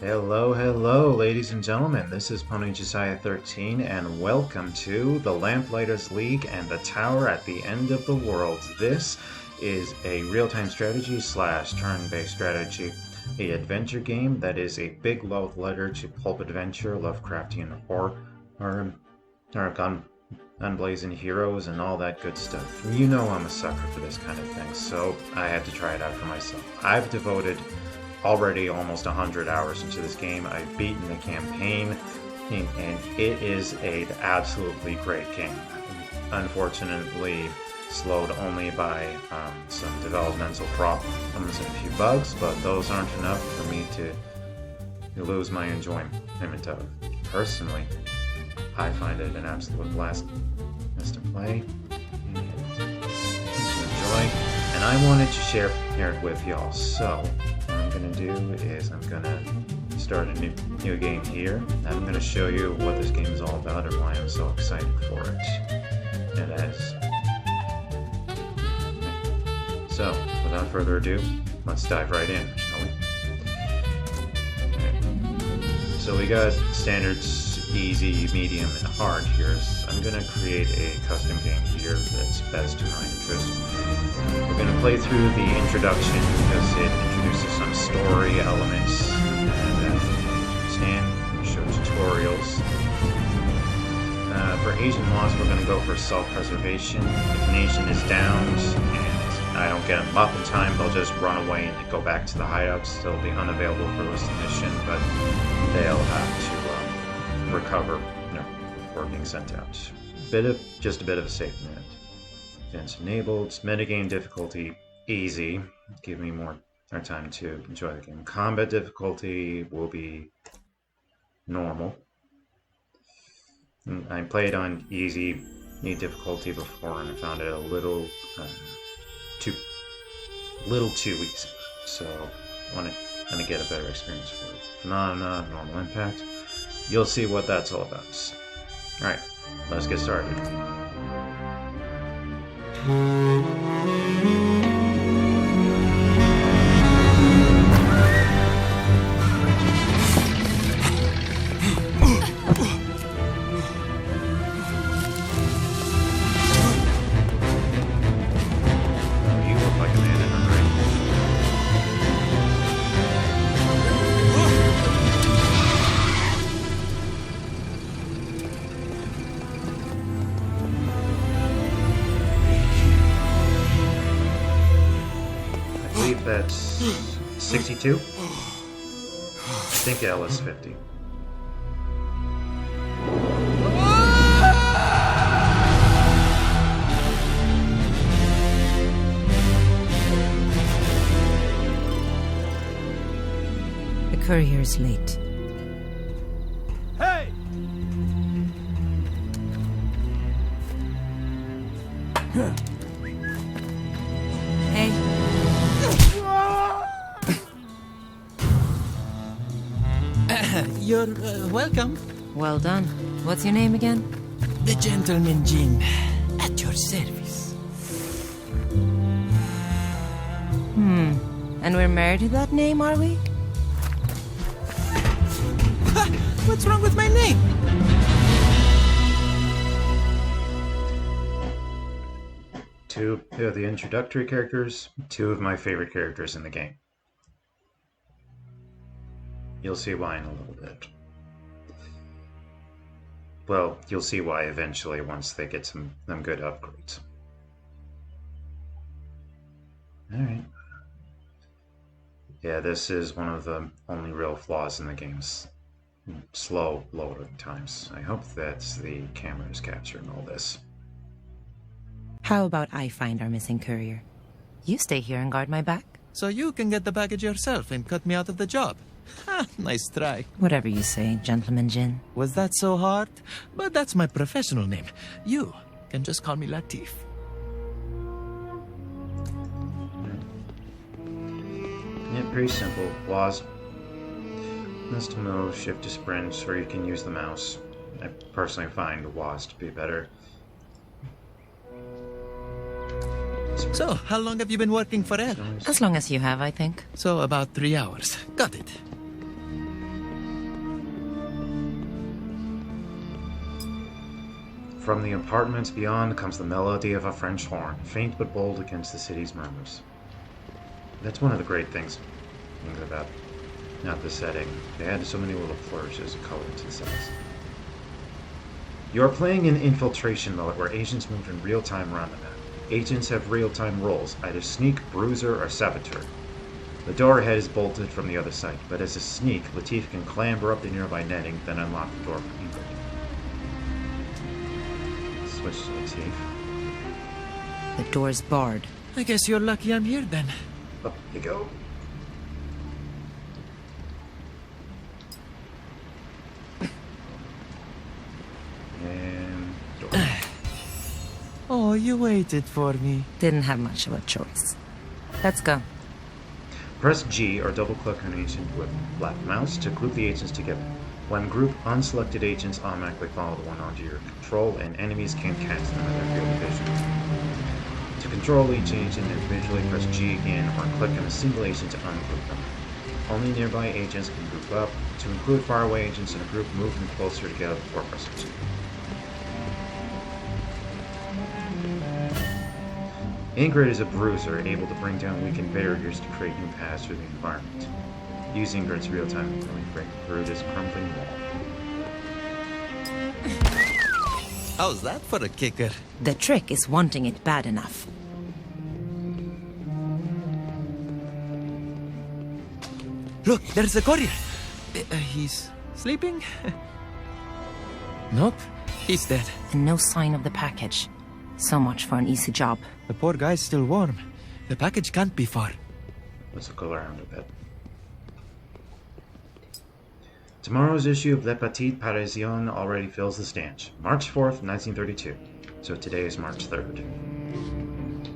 Hello, hello, ladies and gentlemen. This is Pony Josiah 13, and welcome to the Lamplighters League and the Tower at the End of the World. This is a real-time strategy / turn-based strategy, a adventure game that is a big love letter to pulp adventure, Lovecraftian horror, gun-blazing heroes, and all that good stuff. You know I'm a sucker for this kind of thing, so I had to try it out for myself. I've devoted already almost 100 hours into this game. I've beaten the campaign, and it is an absolutely great game. Unfortunately, slowed only by some developmental problems and a few bugs, but those aren't enough for me to lose my enjoyment of it. Personally, I find it an absolute blast to play and to enjoy, and I wanted to share it with y'all. So what I'm gonna do is I'm gonna start a new game here, and I'm gonna show you what this game is all about and why I'm so excited for it. And so, without further ado, let's dive right in, shall we? Okay. So we got standards, easy, medium, and hard here. So I'm gonna create a custom game here that's best to my interest. We're gonna play through the introduction because it introduces some story elements and show tutorials. For Asian laws, we're gonna go for self-preservation. If a nation is downed and I don't get them up in time, they'll just run away and go back to the hideouts. They'll be unavailable for this mission, but they'll have to recover before being sent out. Just a bit of a safety net. Events enabled. Metagame difficulty easy. Give me more time to enjoy the game. Combat difficulty will be normal. I played on easy difficulty before, and I found it a little too easy. So I want to get a better experience for it. Phenomena, normal impact. You'll see what that's all about. All right, let's get started. That's 62. I think L is 50. The courier's late. Hey! Hey. You're welcome. Well done. What's your name again? The Gentleman Jin, at your service. And we're married to that name, are we? What's wrong with my name? Two of the introductory characters, two of my favorite characters in the game. You'll see why in a little bit. Well, you'll see why eventually once they get some good upgrades. Alright. Yeah, this is one of the only real flaws in the game's slow loading times. I hope that the camera is capturing all this. How about I find our missing courier? You stay here and guard my back? So you can get the baggage yourself and cut me out of the job. Ha, nice try. Whatever you say, Gentleman Jin. Was that so hard? But that's my professional name. You can just call me Latif. Yeah, pretty simple. Flaws. This to move, shift to sprint, or you can use the mouse. I personally find WAS to be better. So, how long have you been working for Elle? As long as you have, I think. So, about 3 hours. Got it. From the apartments beyond comes the melody of a French horn, faint but bold against the city's murmurs. That's one of the great things about not the setting. They added so many little flourishes of color to the settings. You are playing in infiltration mode where agents move in real time around the map. Agents have real-time roles, either sneak, bruiser, or saboteur. The door ahead is bolted from the other side, but as a sneak, Latif can clamber up the nearby netting, then unlock the door for Ingrid. Switch to Latif. The door's barred. I guess you're lucky I'm here then. Up you go. And door. Oh, you waited for me. Didn't have much of a choice. Let's go. Press G or double-click on an agent with left mouse to group the agents together. When grouped, unselected agents automatically follow the one under your control, and enemies can't catch them in their field of vision. To control each agent individually, press G again or click on a single agent to ungroup them. Only nearby agents can group up. To include faraway agents in a group, move them closer together before pressing G. Ingrid is a bruiser, able to bring down weakened barriers to create new paths through the environment. Use Ingrid's real-time ability to break through this crumbling wall. How's that for a kicker? The trick is wanting it bad enough. Look, there's the courier. He's sleeping? Nope, he's dead. And no sign of the package. So much for an easy job. The poor guy's still warm. The package can't be far. Let's look around a bit. Tomorrow's issue of Le Petit Parisien already fills the stand. March 4th, 1932. So today is March 3rd.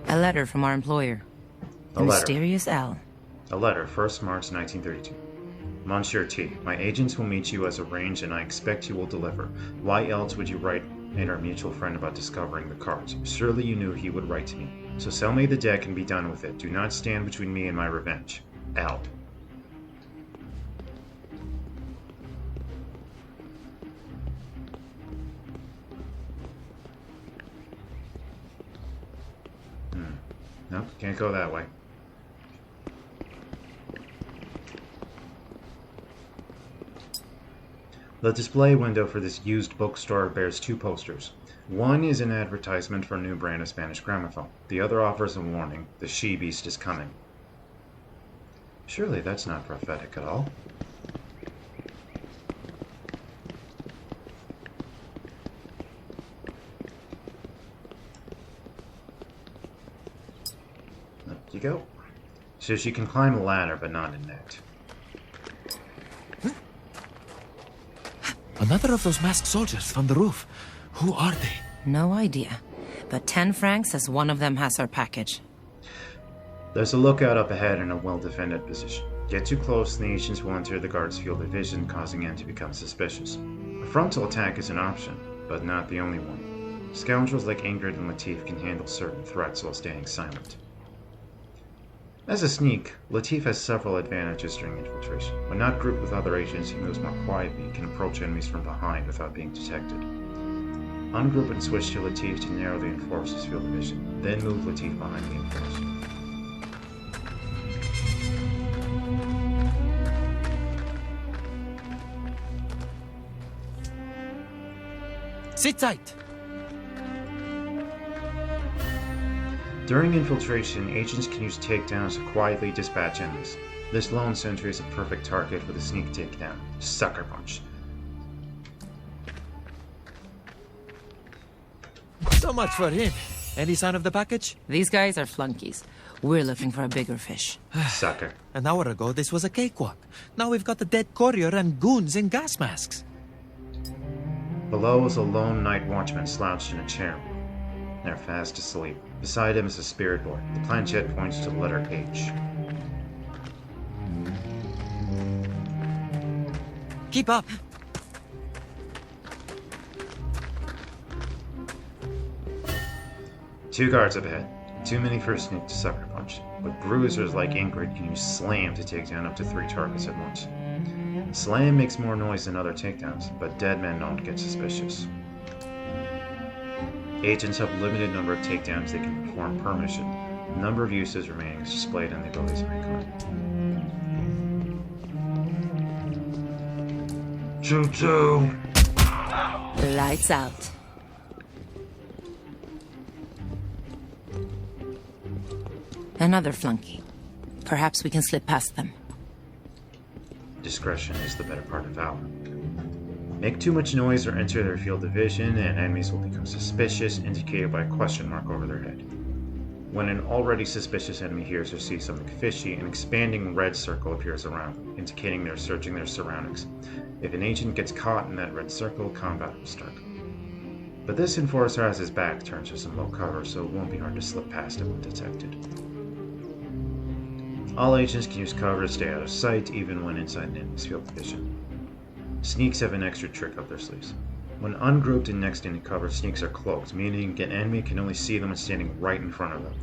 A letter from our employer. A The letter. mysterious L. A letter, 1st March 1932. Monsieur T, my agents will meet you as arranged and I expect you will deliver. Why else would you write in our mutual friend about discovering the cards? Surely you knew he would write to me. So sell me the deck and be done with it. Do not stand between me and my revenge. L. Nope, can't go that way. The display window for this used bookstore bears two posters. One is an advertisement for a new brand of Spanish gramophone. The other offers a warning: the she-beast is coming. Surely that's not prophetic at all. Up you go. So she can climb a ladder, but not a net. Another of those masked soldiers from the roof. Who are they? No idea. But 10 francs as one of them has our package. There's a lookout up ahead in a well-defended position. Get too close and the agents will enter the guard's field of vision, causing him to become suspicious. A frontal attack is an option, but not the only one. Scoundrels like Ingrid and Latif can handle certain threats while staying silent. As a sneak, Latif has several advantages during infiltration. When not grouped with other agents, he moves more quietly and can approach enemies from behind without being detected. Ungroup and switch to Latif to narrow the enforcer's field of vision, then move Latif behind the enforcer. Sit tight. During infiltration, agents can use takedowns to quietly dispatch enemies. This lone sentry is a perfect target with a sneak takedown. Sucker punch. So much for him. Any sign of the package? These guys are flunkies. We're looking for a bigger fish. Sucker. An hour ago, this was a cakewalk. Now we've got the dead courier and goons in gas masks. Below is a lone night watchman slouched in a chair. They're fast asleep. Beside him is a spirit board. The planchette points to the letter H. Keep up. Two guards up ahead. Too many for a sneak to sucker punch. But bruisers like Ingrid can use slam to take down up to 3 targets at once. Slam makes more noise than other takedowns, but dead men don't get suspicious. Agents have a limited number of takedowns they can perform per mission. The number of uses remaining is displayed on the abilities icon. Choo-choo! Lights out. Another flunky. Perhaps we can slip past them. Discretion is the better part of valor. Make too much noise or enter their field of vision, and enemies will become suspicious, indicated by a question mark over their head. When an already suspicious enemy hears or sees something fishy, an expanding red circle appears around them, indicating they're searching their surroundings. If an agent gets caught in that red circle, combat will start. But this enforcer has his back turned to some low cover, so it won't be hard to slip past him when detected. All agents can use cover to stay out of sight, even when inside an enemy's field of vision. Sneaks have an extra trick up their sleeves. When ungrouped and next to any cover, sneaks are cloaked, meaning an enemy can only see them when standing right in front of them,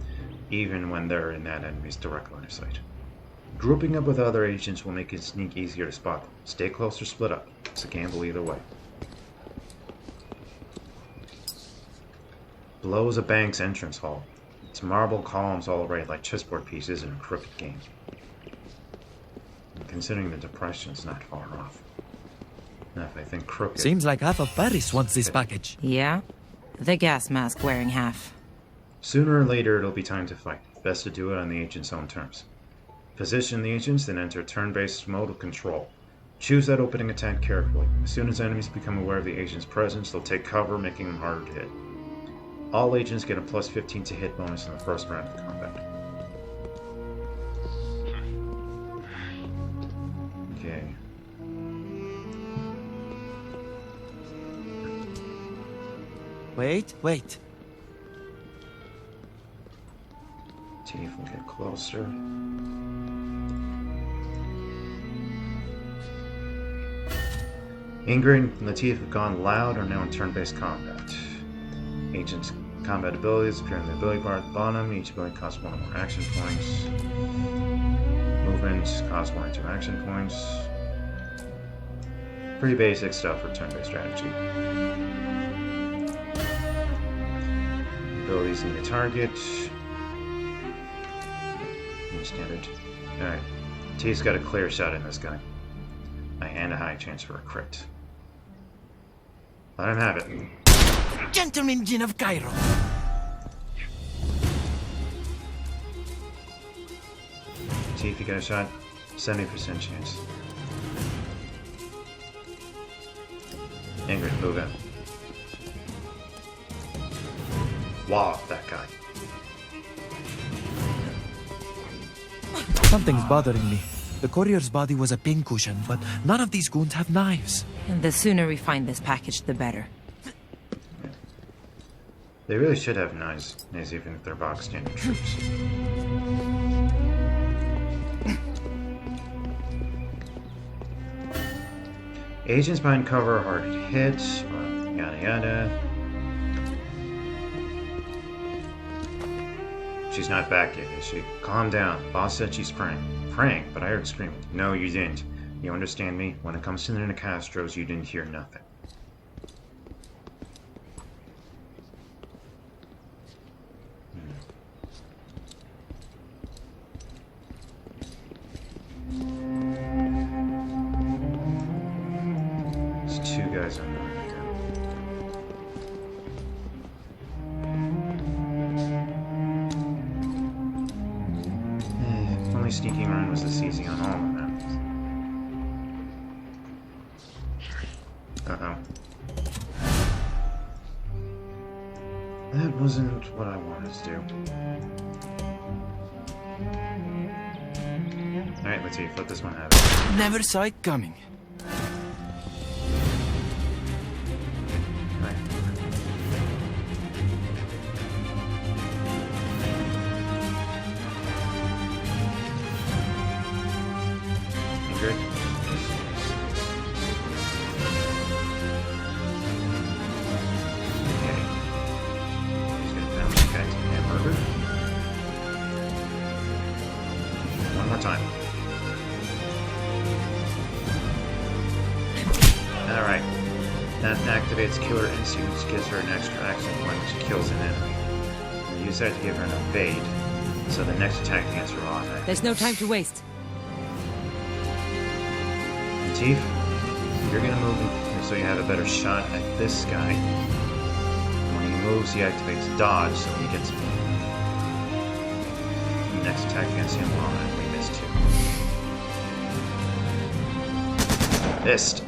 even when they're in that enemy's direct line of sight. Grouping up with other agents will make it sneak easier to spot them. Stay close or split up. It's a gamble either way. Below is a bank's entrance hall. Its marble columns all arrayed like chessboard pieces in a crooked game. And considering the depression's not far off. Now if I think crooked... Seems like half of Paris wants this package. Yeah? The gas mask wearing half. Sooner or later it'll be time to fight. Best to do it on the agent's own terms. Position the agents, then enter turn-based mode of control. Choose that opening attack carefully. As soon as enemies become aware of the agent's presence, they'll take cover, making them harder to hit. All agents get a plus 15 to hit bonus in the first round of combat. Okay. Wait. Latif will get closer. Ingrid and Latif have gone loud or now in turn-based combat. Agents' combat abilities appear in the ability bar at the bottom. Each ability costs 1 or more action points. Movement costs 1 or 2 action points. Pretty basic stuff for turn-based strategy. Abilities in the target. Standard. Alright. T's got a clear shot in this guy. And a high chance for a crit. Let him have it. Gentleman Jin of Cairo. T, if you got a shot, 70% chance. Ingrid, move in. Wall that guy. Something's bothering me. The courier's body was a pincushion, but none of these goons have knives. And the sooner we find this package, the better. They really should have knives, even if they're box standard troops. Agents behind cover are hard to hit, yada yada. She's not back yet, is she? Calm down. Boss said she's praying. Praying? But I heard screaming. No, you didn't. You understand me? When it comes to the Nicastros, you didn't hear nothing. There's 2 guys on there. Sneaking around was this easy on all of them. Uh-oh. That wasn't what I wanted to do. Alright, let's see. Let this one have it. Never saw it coming. Right. Ingrid. Okay. He's gonna bounce back to hamburger. One more time. That activates Killer Instinct, which gives her an extra action point when she kills an enemy. And use that to give her an evade, so the next attack against her will automatically. There's no time to waste. Tief, you're gonna move so you have a better shot at this guy. When he moves, he activates dodge, so he gets the next attack against him will automatically miss too. Missed.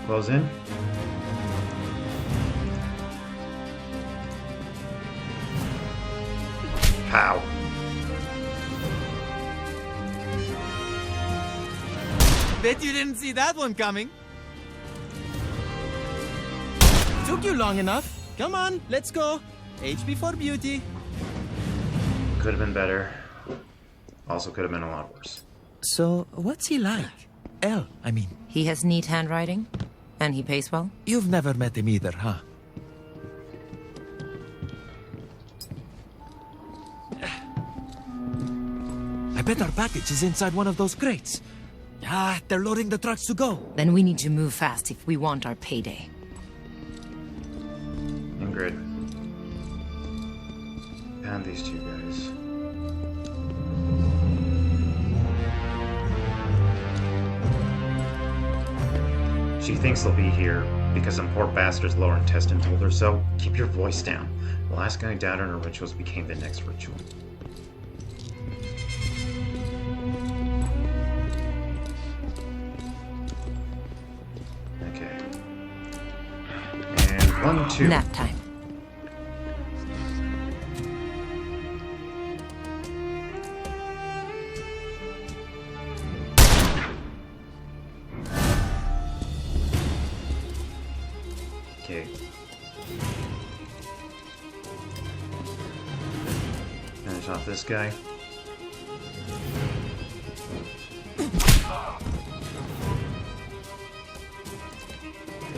Close in. Pow. Bet you didn't see that one coming. Took you long enough. Come on, let's go. H before beauty. Could have been better. Also could have been a lot worse. So, what's he like? L, I mean. He has neat handwriting, and he pays well. You've never met him either, huh? I bet our package is inside one of those crates. Ah, they're loading the trucks to go. Then we need to move fast if we want our payday. Ingrid. And these two guys. She thinks they'll be here because some poor bastard's lower intestine told her so. Keep your voice down. The last guy doubted her rituals became the next ritual. Okay. And 1, 2. Nap time. Okay. Finish off this guy.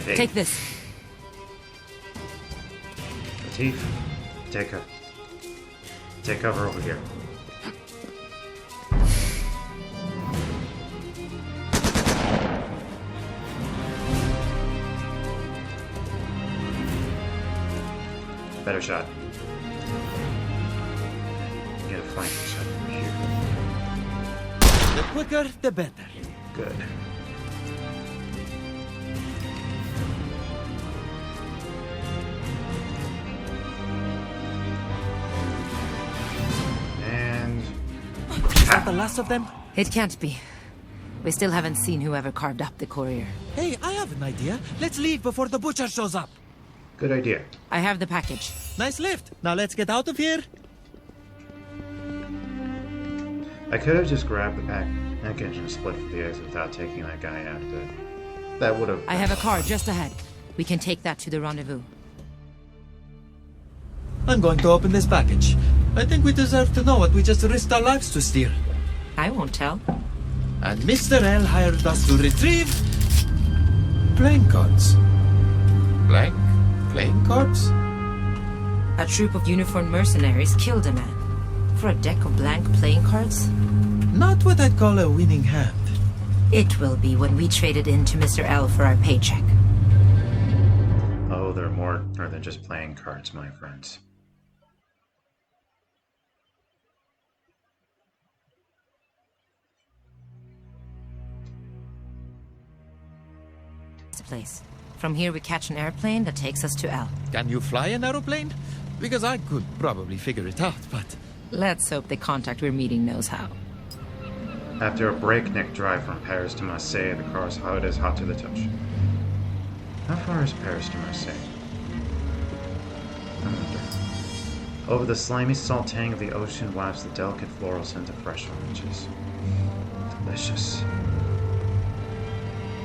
Hey. Take this. Latif, take cover over here. Better shot. Get a flanking shot from here. The quicker, the better. Good. And... Is that the last of them? It can't be. We still haven't seen whoever carved up the courier. Hey, I have an idea. Let's leave before the butcher shows up. good idea. I have the package. Nice lift. Now let's get out of here. I could have just grabbed the package and split the eggs without taking that guy out, but that would have... I have a car just ahead. We can take that to the rendezvous. I'm going to open this package. I think we deserve to know what we just risked our lives to steal. I won't tell. And Mr. L hired us to retrieve... playing cards. Blank? Playing cards? A troop of uniformed mercenaries killed a man. For a deck of blank playing cards? Not what I'd call a winning hand. It will be when we trade it in to Mr. L for our paycheck. Oh, they're more than just playing cards, my friends. This place. From here we catch an airplane that takes us to L. Can you fly an aeroplane? Because I could probably figure it out, but... Let's hope the contact we're meeting knows how. After a breakneck drive from Paris to Marseille, the car's hot is hot to the touch. How far is Paris to Marseille? I wonder. Over the slimy salt tang of the ocean wafts the delicate floral scent of fresh oranges. Delicious.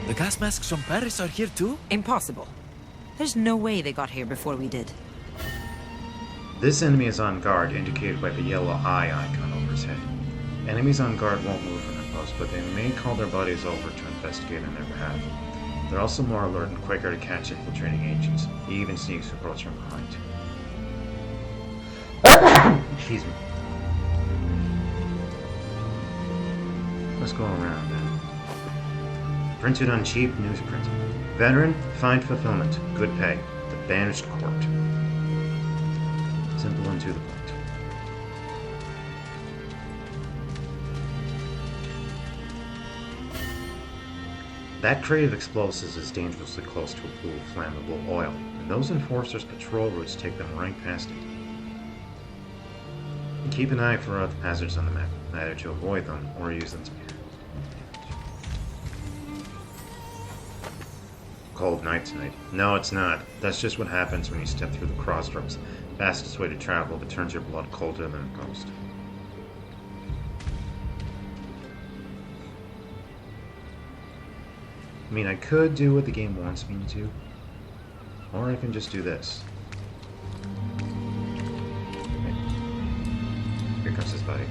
The gas masks from Paris are here too? Impossible. There's no way they got here before we did. This enemy is on guard, indicated by the yellow eye icon over his head. Enemies on guard won't move from their post, but they may call their buddies over to investigate on their behalf. They're also more alert and quicker to catch infiltrating agents. He even sneaks approach from behind. Excuse me. let's go around then. Printed on cheap newsprint. Veteran, find fulfillment. Good pay. The Banished Court. Simple and to the point. That crate of explosives is dangerously close to a pool of flammable oil, and those enforcers' patrol routes take them right past it. Keep an eye for other hazards on the map, either to avoid them or use them to manage. Cold night tonight. No, it's not. That's just what happens when you step through the crossroads. Fastest way to travel, but turns your blood colder than a ghost. I mean, I could do what the game wants me to do, or I can just do this. Okay. Here comes his buddy.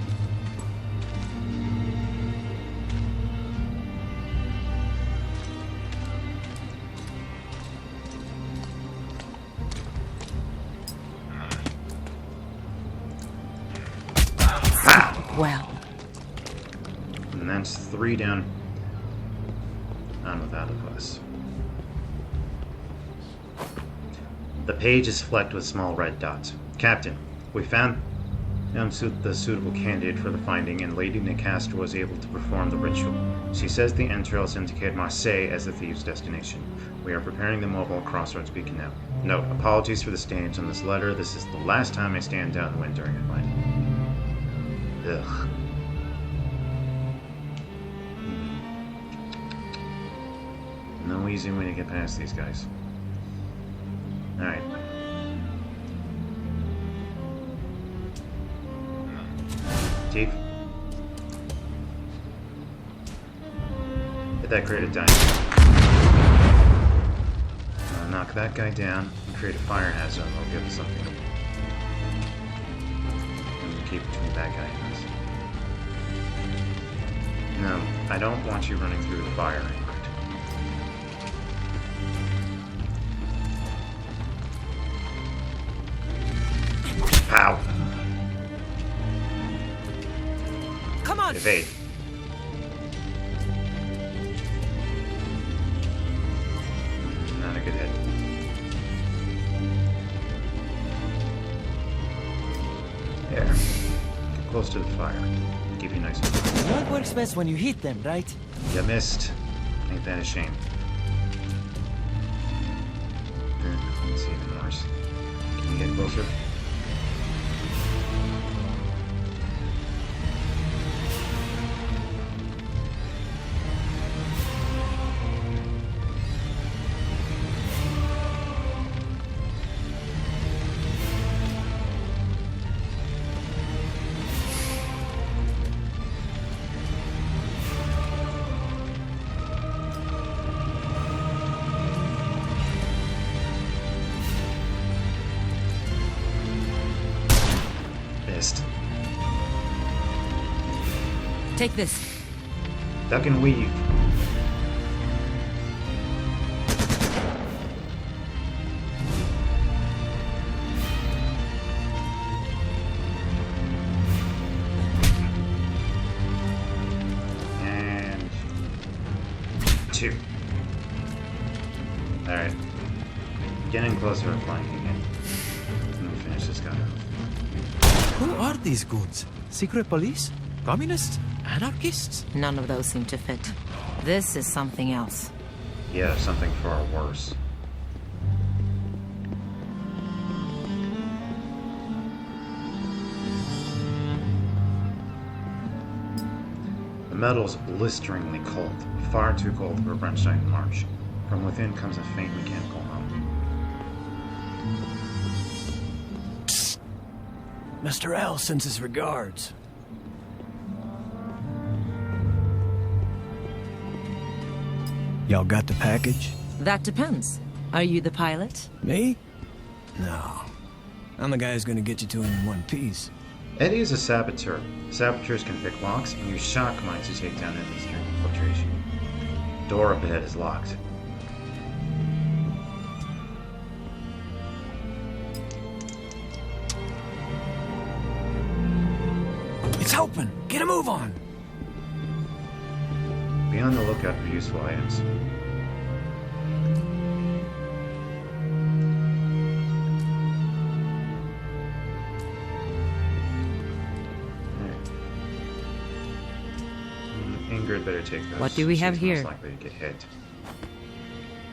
Well. And that's 3 down. On without a fuss. The page is flecked with small red dots. Captain, we found the suitable candidate for the finding, and Lady Nicastra was able to perform the ritual. She says the entrails indicate Marseille as the thieves' destination. We are preparing the mobile crossroads beacon now. Note, apologies for the stains on this letter. This is the last time I stand downwind during a fight. Ugh. No easy way to get past these guys. Alright. Teeth. Hit that crate of dynamite. Knock that guy down and create a fire hazard, and they'll give us something. And we'll keep between that guy and us. No, I don't want you running through the fire. Pow! Come on! Evade. Not a good hit. There. Get close to the fire. Give you a nice. What works best when you hit them, right? You missed. Ain't that a shame? Let's see even worse. Can you get closer? Take this. Duck and weave. And 2. Alright. Getting closer to flanking again. Let me finish this guy off. Who are these goons? Secret police? Communists? Anarchists? None of those seem to fit. This is something else. Yeah, something far worse. The metal's blisteringly cold, far too cold for a Bernstein march. From within comes a faint mechanical hum. Mr. L sends his regards. Y'all got the package? That depends. Are you the pilot? Me? No. I'm the guy who's gonna get you to him in one piece. Eddie is a saboteur. Saboteurs can pick locks and use shock mines to take down enemies during infiltration. Door up ahead is locked. It's open! Get a move on! Be on the lookout for useful items. Ingrid better take those. What do we have She's here? most likely to get hit.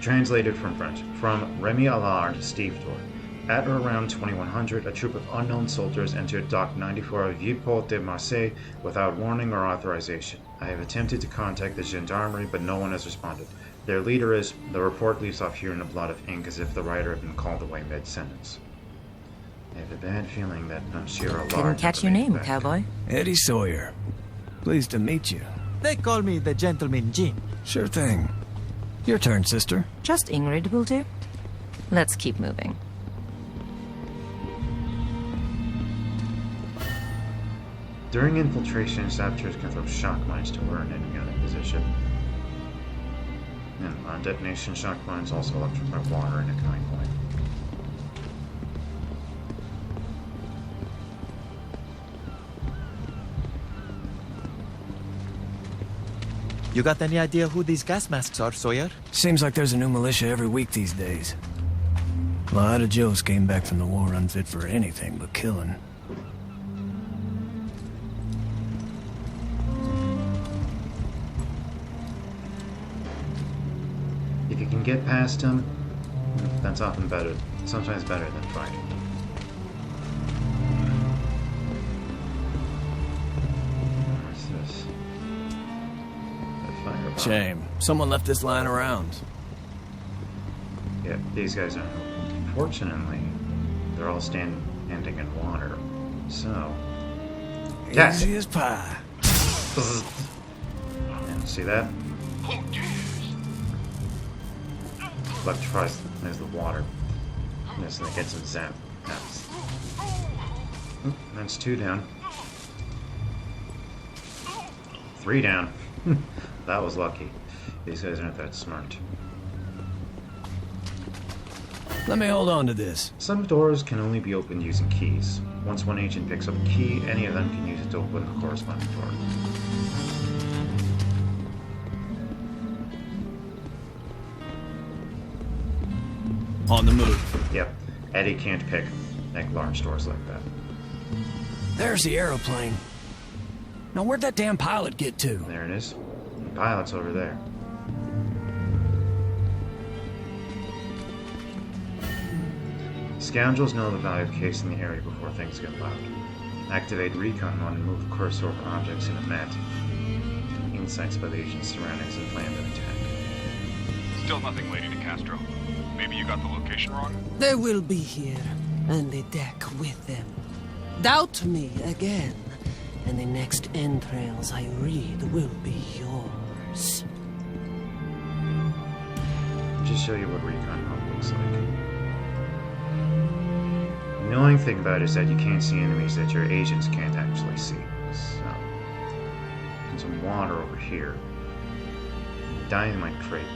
Translated from French. From Remy Allard, Stevedore. At or around 2100, a troop of unknown soldiers entered Dock 94 of Vieux-Port de Marseille without warning or authorization. I have attempted to contact the gendarmerie, but no one has responded. Their leader is... The report leaves off here in a blot of ink as if the writer had been called away mid-sentence. I have a bad feeling that Monsieur Allard... Didn't catch your name, cowboy. Eddie Sawyer. Pleased to meet you. They call me the Gentleman Jim. Sure thing. Your turn, sister. Just Ingrid will do. Let's keep moving. During infiltration, saboteurs can throw shock mines to lure an enemy out of position. And on detonation, shock mines also electrify water in a kind point. You got any idea who these gas masks are, Sawyer? Seems like there's a new militia every week these days. A lot of Joes came back from the war unfit for anything but killing. If you can get past them, that's often better. Sometimes better than fighting. What's this? A fireball. Shame. Someone left this lying around. Yeah, these guys aren't. Fortunately, they're all standing in water. So. Yes! Easy as pie. And see that? Electrifies there's the water. Yes, and they get some zap. That's 2 down. 3 down. That was lucky. These guys aren't that smart. Let me hold on to this. Some doors can only be opened using keys. Once one agent picks up a key, any of them can use it to open the corresponding door. On the move. Yep, Eddie can't pick large doors like that. There's the aeroplane. Now where'd that damn pilot get to? There it is. The pilot's over there. Scoundrels know the value of casing the area before things get loud. Activate recon mode and move cursor over objects in a map. Insights by the agent's surroundings and plan an attack. Still nothing, Lady DeCastro. Maybe you got the location wrong? They will be here, and the deck with them. Doubt me again, and the next entrails I read will be yours. Just show you what recon mode looks like. The annoying thing about it is that you can't see enemies that your agents can't actually see. So, there's some water over here. Dynamite crate.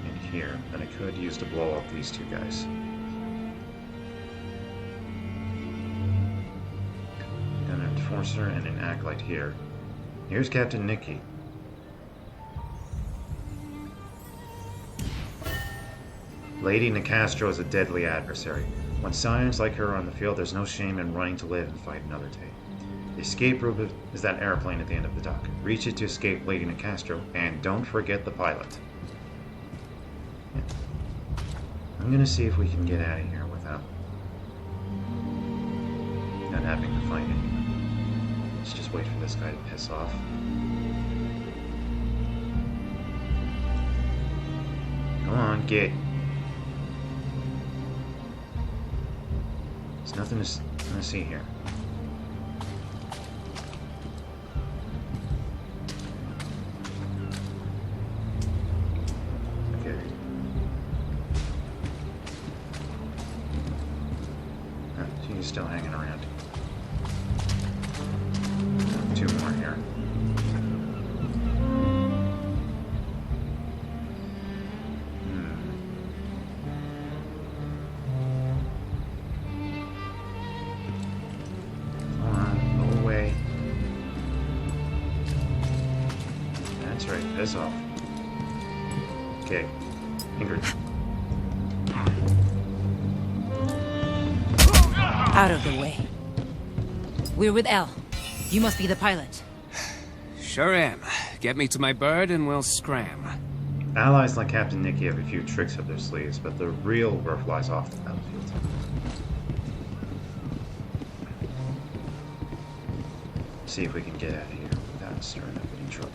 In here that I could use to blow up these 2 guys. Got an enforcer and an acolyte here. Here's Captain Nicky. Lady Nicastro is a deadly adversary. When science like her are on the field, there's no shame in running to live and fight another day. The escape route is that airplane at the end of the dock. Reach it to escape Lady Nicastro, and don't forget the pilot. Yeah. I'm gonna see if we can get out of here without not having to fight anyone. Let's just wait for this guy to piss off. Come on, get. There's nothing to see here. Okay. She's still hanging around. 2 more here. guys off. Okay. Ingrid. Out of the way. We're with Elle. You must be the pilot. Sure am. Get me to my bird and we'll scram. Allies like Captain Nicky have a few tricks up their sleeves, but the real work lies off the battlefield. See if we can get out of here without stirring up any trouble.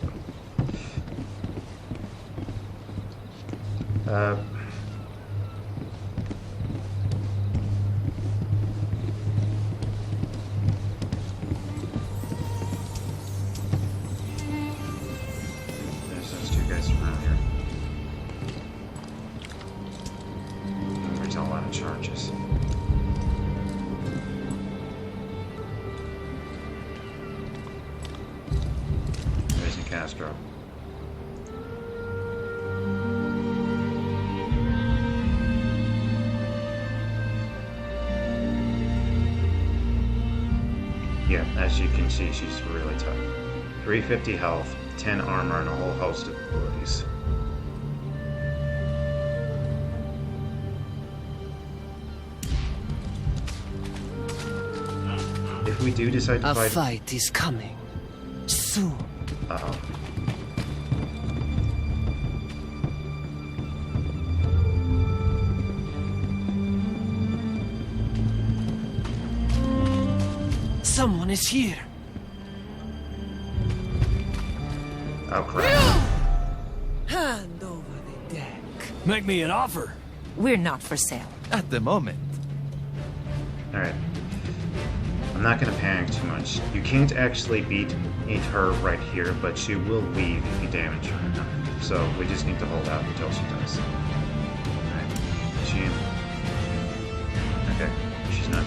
There's those two guys around here. There's a lot of charges. There's Castro. Yeah, as you can see, she's really tough. 350 health, 10 armor, and a whole host of abilities. If we do decide to A fight... fight is coming. Soon. Uh-oh. Someone is here. Oh, crap. Hand over the deck. Make me an offer. We're not for sale. At the moment. Alright. I'm not gonna panic too much. You can't actually beat her right here, but she will leave if you damage her enough. So we just need to hold out until she does. Alright. She in? Okay. She's not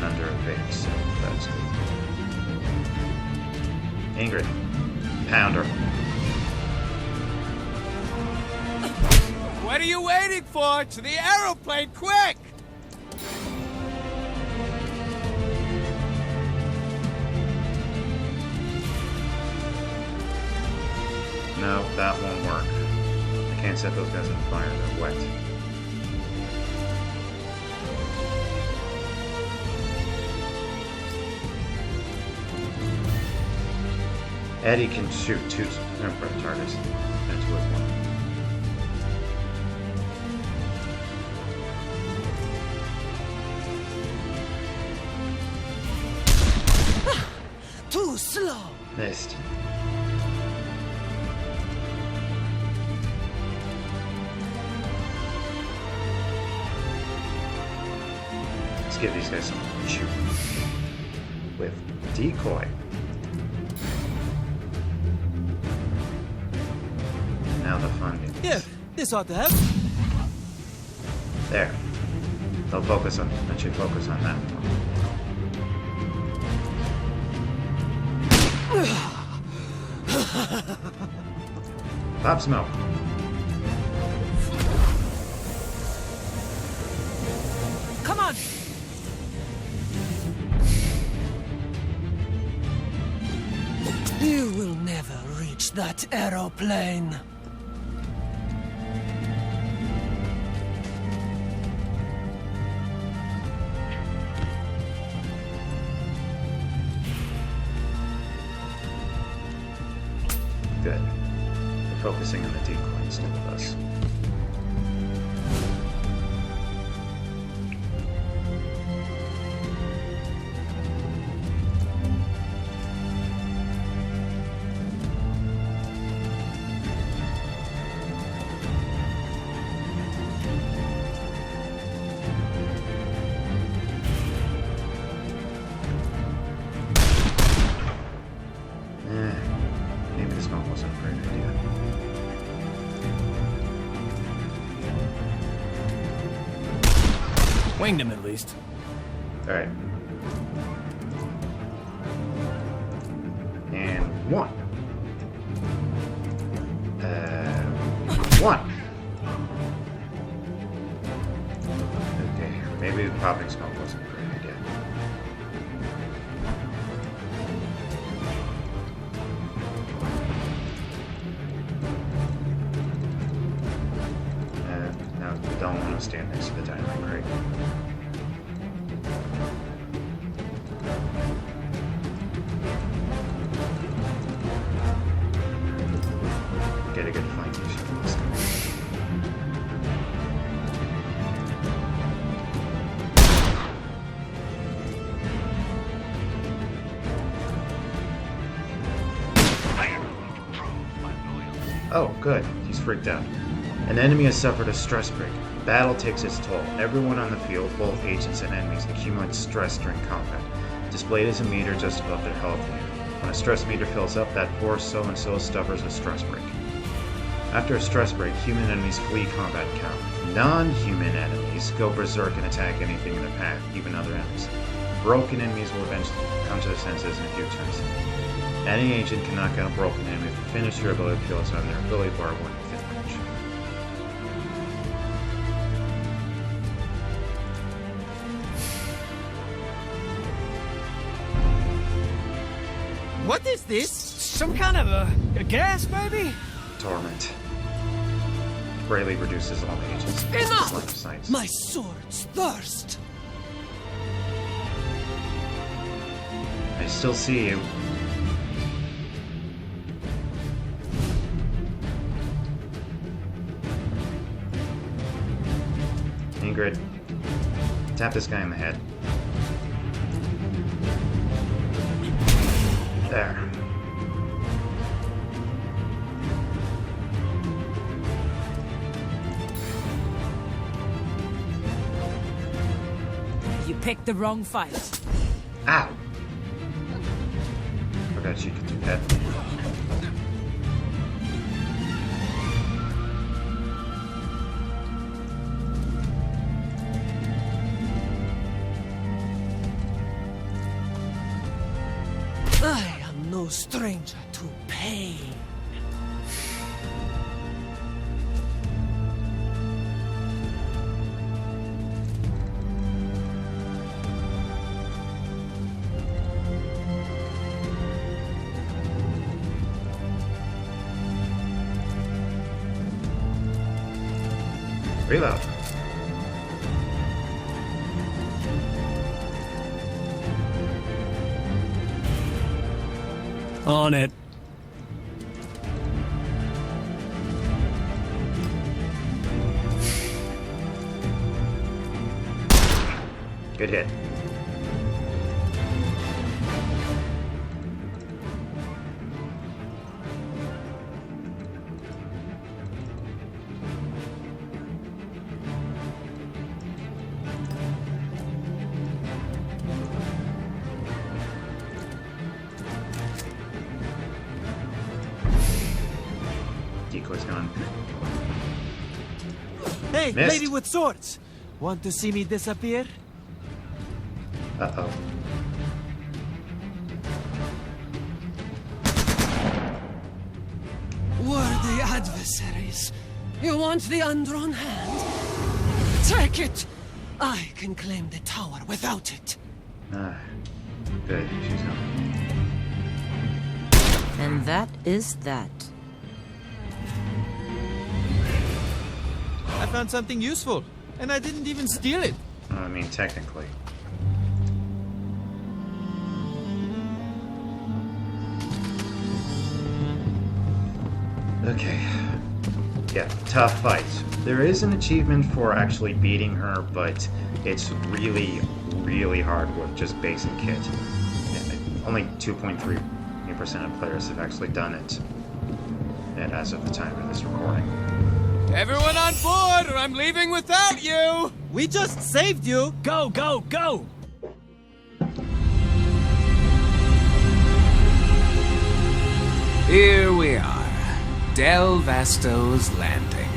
under a phase, so that's good. Ingrid. Pound her. What are you waiting for? To the aeroplane, quick! No, that won't work. I can't set those guys on fire, they're wet. Eddie can shoot two targets. And two with one. Too slow. Missed. Let's give these guys something to shoot with decoy. Now the fun begins. Yeah, this ought to help. There. They'll focus on. That should focus on that one. Pop smoke. Come on! You will never reach that aeroplane. Good. They're focusing on the decoy instead of us. Maybe this one wasn't a great idea. Winged him at least. Alright. And one. One. Okay, maybe the popping smoke wasn't a great idea. to stand next to the dynamite crate. Get a good flanking shot of this guy. Oh, good. He's freaked out. An enemy has suffered a stress break. Battle takes its toll. Everyone on the field, both agents and enemies, accumulates stress during combat. Displayed as a meter just above their health meter. When a stress meter fills up, that poor so-and-so suffers a stress break. After a stress break, human enemies flee combat count. Non-human enemies go berserk and attack anything in their path, even other enemies. Broken enemies will eventually come to their senses in a few turns. Any agent can knock out a broken enemy if you finish your ability kills on their ability bar when within range. What is this? Some kind of a gas, maybe? Torment. Greatly reduces all the agents' line of Enough! sight. My sword's thirst! I still see you. Ingrid, tap this guy in the head. There. You picked the wrong fight. Ow! Forgot you could do that. I am no stranger to pain. Reload. On it. Good hit. Decoy's gone. Hey, Missed. lady with swords! Want to see me disappear? Uh-oh. Worthy adversaries, you want the undrawn hand? Take it! I can claim the tower without it. Ah. Good. She's gone. And that is that. I found something useful, and I didn't even steal it. I mean, technically. Okay. Yeah, tough fight. There is an achievement for actually beating her, but it's really, really hard with just basic kit. And only 2.3% of players have actually done it. And as of the time of this recording. Everyone on board, or I'm leaving without you! We just saved you! Go, go, go! Here we are. Del Vasto's Landing.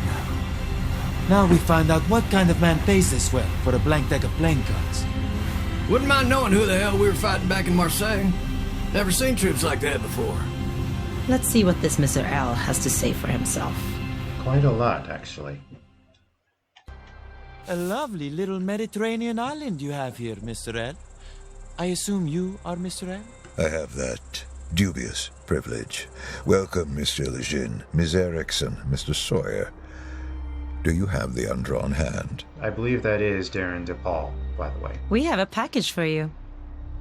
Now we find out what kind of man pays this well for a blank deck of playing cards. Wouldn't mind knowing who the hell we were fighting back in Marseille. Never seen troops like that before. Let's see what this Mr. L has to say for himself. Quite a lot, actually. A lovely little Mediterranean island you have here, Mr. L. I assume you are Mr. L? I have that dubious privilege. Welcome, Mr. Lejeune, Ms. Erickson, Mr. Sawyer. Do you have the undrawn hand? I believe that is Darren DePaul, by the way. We have a package for you.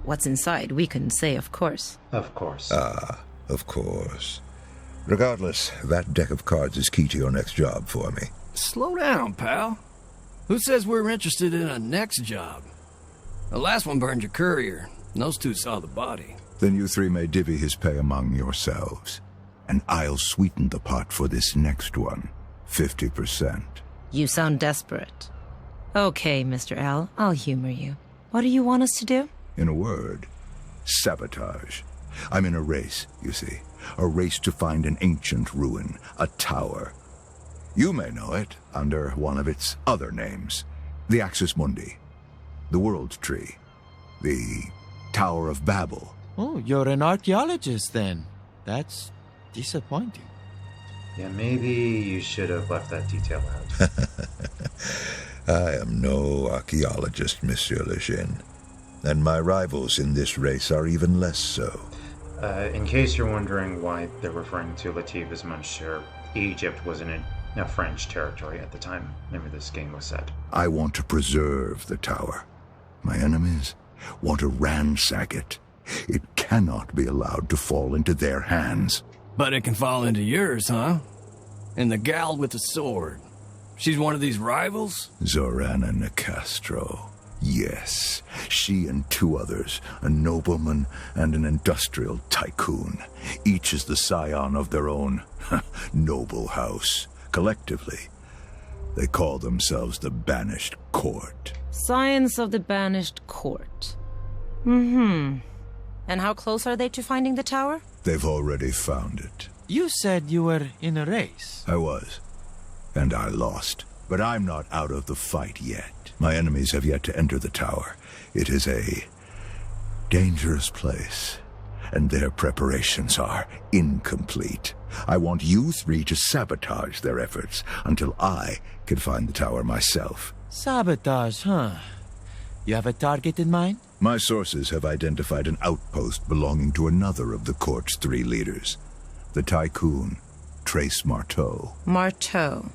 What's inside, we couldn't say, of course. Of course. Of course. Regardless, that deck of cards is key to your next job for me. Slow down, pal. Who says we're interested in a next job? The last one burned your courier, and those two saw the body. Then you three may divvy his pay among yourselves. And I'll sweeten the pot for this next one. 50%. You sound desperate. Okay, Mr. L, I'll humor you. What do you want us to do? In a word, sabotage. I'm in a race, you see. A race to find an ancient ruin, a tower. You may know it under one of its other names. The Axis Mundi. The World Tree. The Tower of Babel. Oh, you're an archaeologist then. That's disappointing. Yeah, maybe you should have left that detail out. I am no archaeologist, Monsieur Lejeune. And my rivals in this race are even less so. In case you're wondering why they're referring to Latif as Monsieur, Egypt was in a French territory at the time whenever this game was set. I want to preserve the tower. My enemies want to ransack it. It cannot be allowed to fall into their hands. But it can fall into yours, huh? And the gal with the sword. She's one of these rivals? Zorana Nicastro. Yes, she and two others, a nobleman and an industrial tycoon. Each is the scion of their own noble house. Collectively, they call themselves the Banished Court. Science of the Banished Court. And how close are they to finding the tower? They've already found it. You said you were in a race. I was. And I lost. But I'm not out of the fight yet. My enemies have yet to enter the tower. It is a dangerous place, and their preparations are incomplete. I want you three to sabotage their efforts until I can find the tower myself. Sabotage, huh? You have a target in mind? My sources have identified an outpost belonging to another of the court's three leaders, the tycoon, Trace Marteau. Marteau.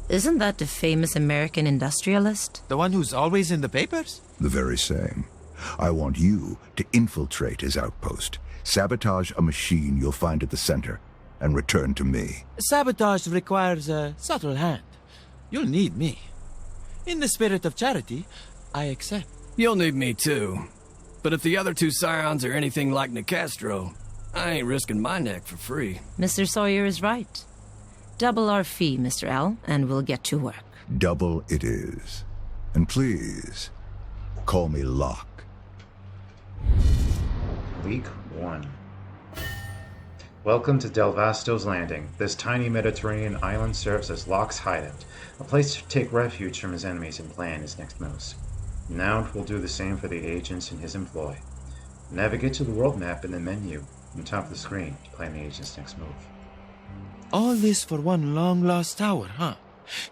Isn't that the famous American industrialist? The one who's always in the papers? The very same. I want you to infiltrate his outpost, sabotage a machine you'll find at the center, and return to me. Sabotage requires a subtle hand. You'll need me. In the spirit of charity, I accept. You'll need me too. But if the other two scions are anything like Nicastro, I ain't risking my neck for free. Mr. Sawyer is right. Double our fee, Mr. L, and we'll get to work. Double it is. And please, call me Locke. Week 1. Welcome to Delvasto's Landing. This tiny Mediterranean island serves as Locke's hideout, a place to take refuge from his enemies and plan his next moves. Now it will do the same for the agents in his employ. Navigate to the world map in the menu on top of the screen to plan the agent's next move. All this for one long-lost tower, huh?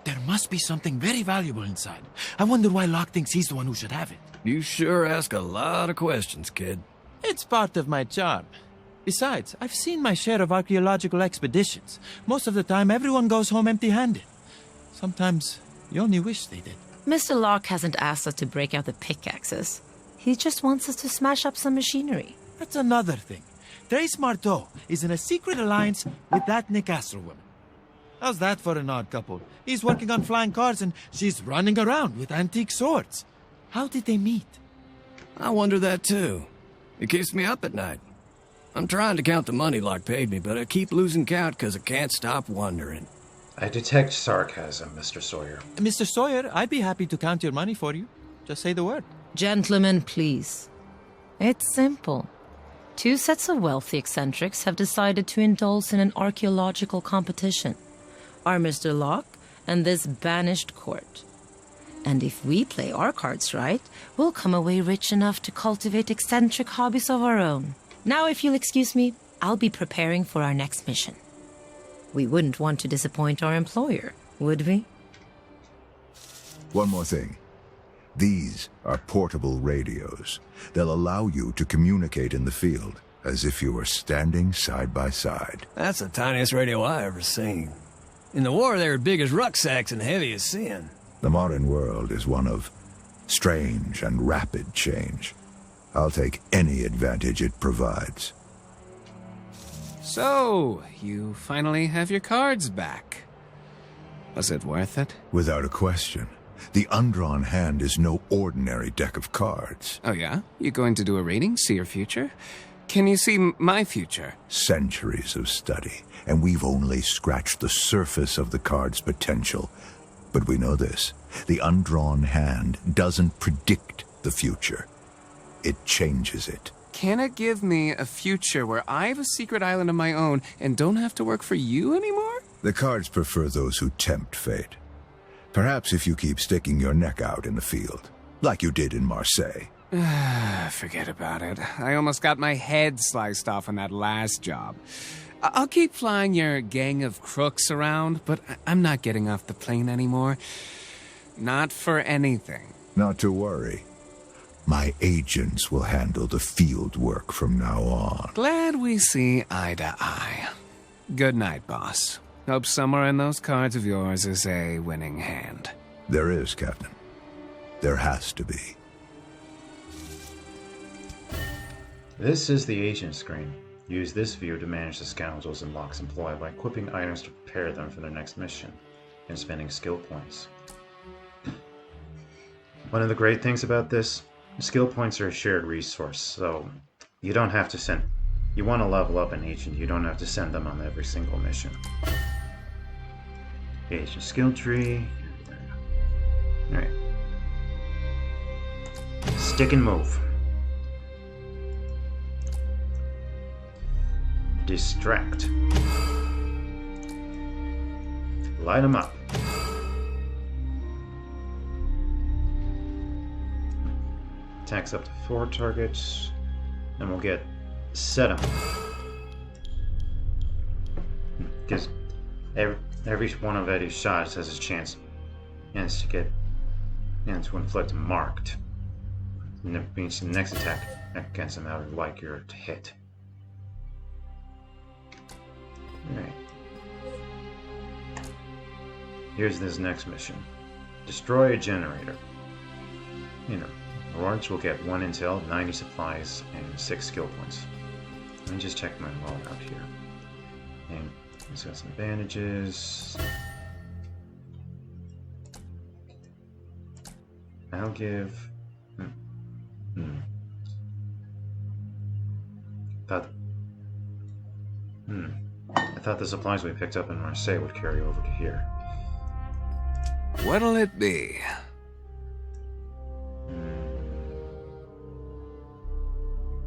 There must be something very valuable inside. I wonder why Locke thinks he's the one who should have it. You sure ask a lot of questions, kid. It's part of my job. Besides, I've seen my share of archaeological expeditions. Most of the time, everyone goes home empty-handed. Sometimes, you only wish they did. Mr. Locke hasn't asked us to break out the pickaxes. He just wants us to smash up some machinery. That's another thing. Trace Marteau is in a secret alliance with that Nicastro woman. How's that for an odd couple? He's working on flying cars and she's running around with antique swords. How did they meet? I wonder that too. It keeps me up at night. I'm trying to count the money Locke paid me, but I keep losing count because I can't stop wondering. I detect sarcasm, Mr. Sawyer. Mr. Sawyer, I'd be happy to count your money for you. Just say the word. Gentlemen, please. It's simple. 2 sets of wealthy eccentrics have decided to indulge in an archaeological competition. Our Mr. Locke and this Banished Court. And if we play our cards right, we'll come away rich enough to cultivate eccentric hobbies of our own. Now, if you'll excuse me, I'll be preparing for our next mission. We wouldn't want to disappoint our employer, would we? One more thing. These are portable radios. They'll allow you to communicate in the field, as if you were standing side by side. That's the tiniest radio I ever seen. In the war, they were big as rucksacks and heavy as sin. The modern world is one of strange and rapid change. I'll take any advantage it provides. So, you finally have your cards back. Was it worth it? Without a question. The undrawn hand is no ordinary deck of cards. Oh yeah? You going to do a reading, see your future? Can you see my future? Centuries of study, and we've only scratched the surface of the card's potential. But we know this. The undrawn hand doesn't predict the future. It changes it. Can it give me a future where I have a secret island of my own and don't have to work for you anymore? The cards prefer those who tempt fate. Perhaps if you keep sticking your neck out in the field, like you did in Marseille. Forget about it. I almost got my head sliced off on that last job. I'll keep flying your gang of crooks around, but I'm not getting off the plane anymore. Not for anything. Not to worry. My agents will handle the field work from now on. Glad we see eye to eye. Good night, boss. Hope somewhere in those cards of yours is a winning hand. There is, Captain. There has to be. This is the agent screen. Use this view to manage the scoundrels in Locke's employ by equipping items to prepare them for their next mission and spending skill points. One of the great things about this, skill points are a shared resource, so you don't have to send... You want to level up an agent, you don't have to send them on every single mission. Agent skill tree. Alright. Stick and move. Distract. Light them up. Attacks up to 4 targets. And we'll get set up. Because every one of Eddie's shots has a chance to get and to inflict marked. And that means the next attack against him out like you're to hit. Alright. Here's this next mission. Destroy a generator. You know, Orange will get 1 intel, 90 supplies, and 6 skill points. Let me just check my roll out here. And it's got some bandages. I'll give... I thought the supplies we picked up in Marseille would carry over to here. What'll it be?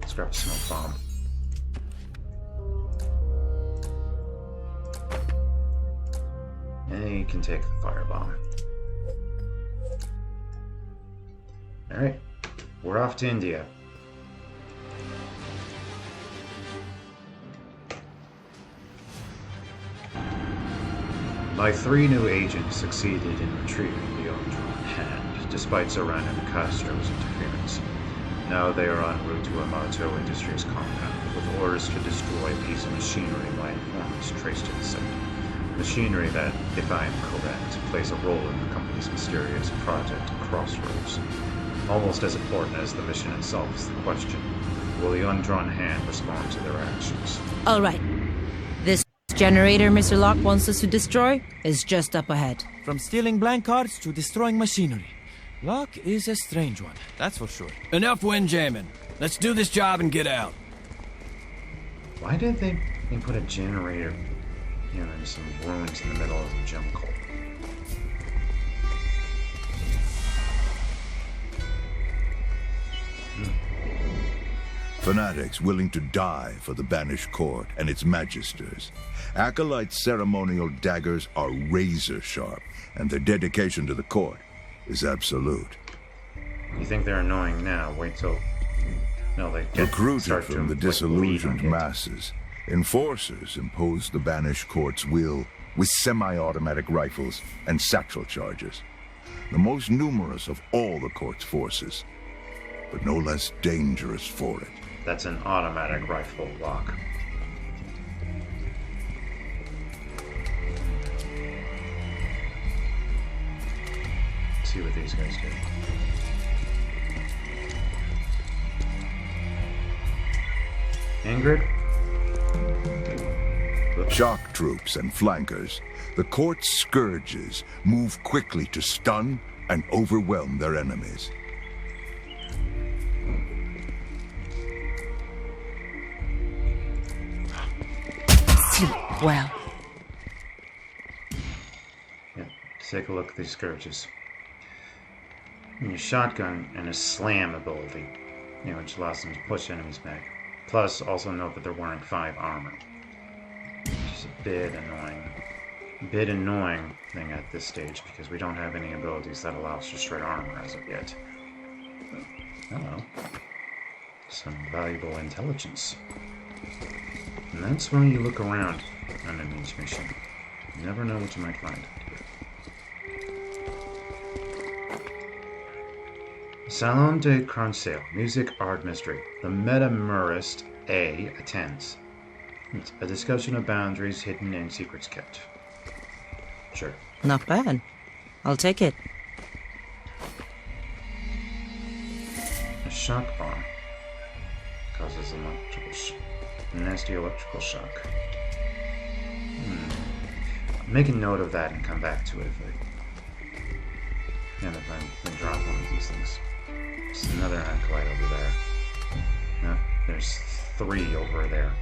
Let's grab a smoke bomb. And you can take the firebomb. Alright, we're off to India. My 3 new agents succeeded in retrieving the undrawn hand, despite Zoran and Castro's interference. Now they are en route to Amato Industries compound, with orders to destroy a piece of machinery my informants traced to the site. Machinery that, if I am correct, plays a role in the company's mysterious project Crossroads. Almost as important as the mission itself is the question, will the undrawn hand respond to their actions? All right. This generator Mr. Locke wants us to destroy is just up ahead. From stealing blank cards to destroying machinery. Locke is a strange one, that's for sure. Enough windjamming. Let's do this job and get out. Why did they put a generator, in some ruins in the middle of the jungle? Fanatics willing to die for the Banished court and its magisters. Acolytes' ceremonial daggers are razor sharp, and their dedication to the court is absolute. You think they're annoying now? Wait till... No, they get Recruited from the disillusioned masses, enforcers impose the Banished court's will with semi-automatic rifles and satchel charges. The most numerous of all the court's forces, but no less dangerous for it. That's an automatic rifle, Locke. these guys do. Ingrid? Shock troops and flankers, the court's scourges move quickly to stun and overwhelm their enemies. Sleep well. Yeah, take a look at these scourges. And your shotgun and a slam ability, which allows them to push enemies back. Plus, also note that they're wearing 5 armor. Which is a bit annoying. A bit annoying thing at this stage, because we don't have any abilities that allow us to straight armor as of yet. Hello. Some valuable intelligence. And that's why you look around on an each mission. You never know what you might find. Salon de Conseil, Music Art Mystery. The Metamurist A attends. It's a discussion of boundaries hidden and secrets kept. Sure. Not bad. I'll take it. A shock bomb causes a nasty electrical shock. Make a note of that and come back to it if I drop one of these things. There's another acolyte over there. No, there's 3 over there.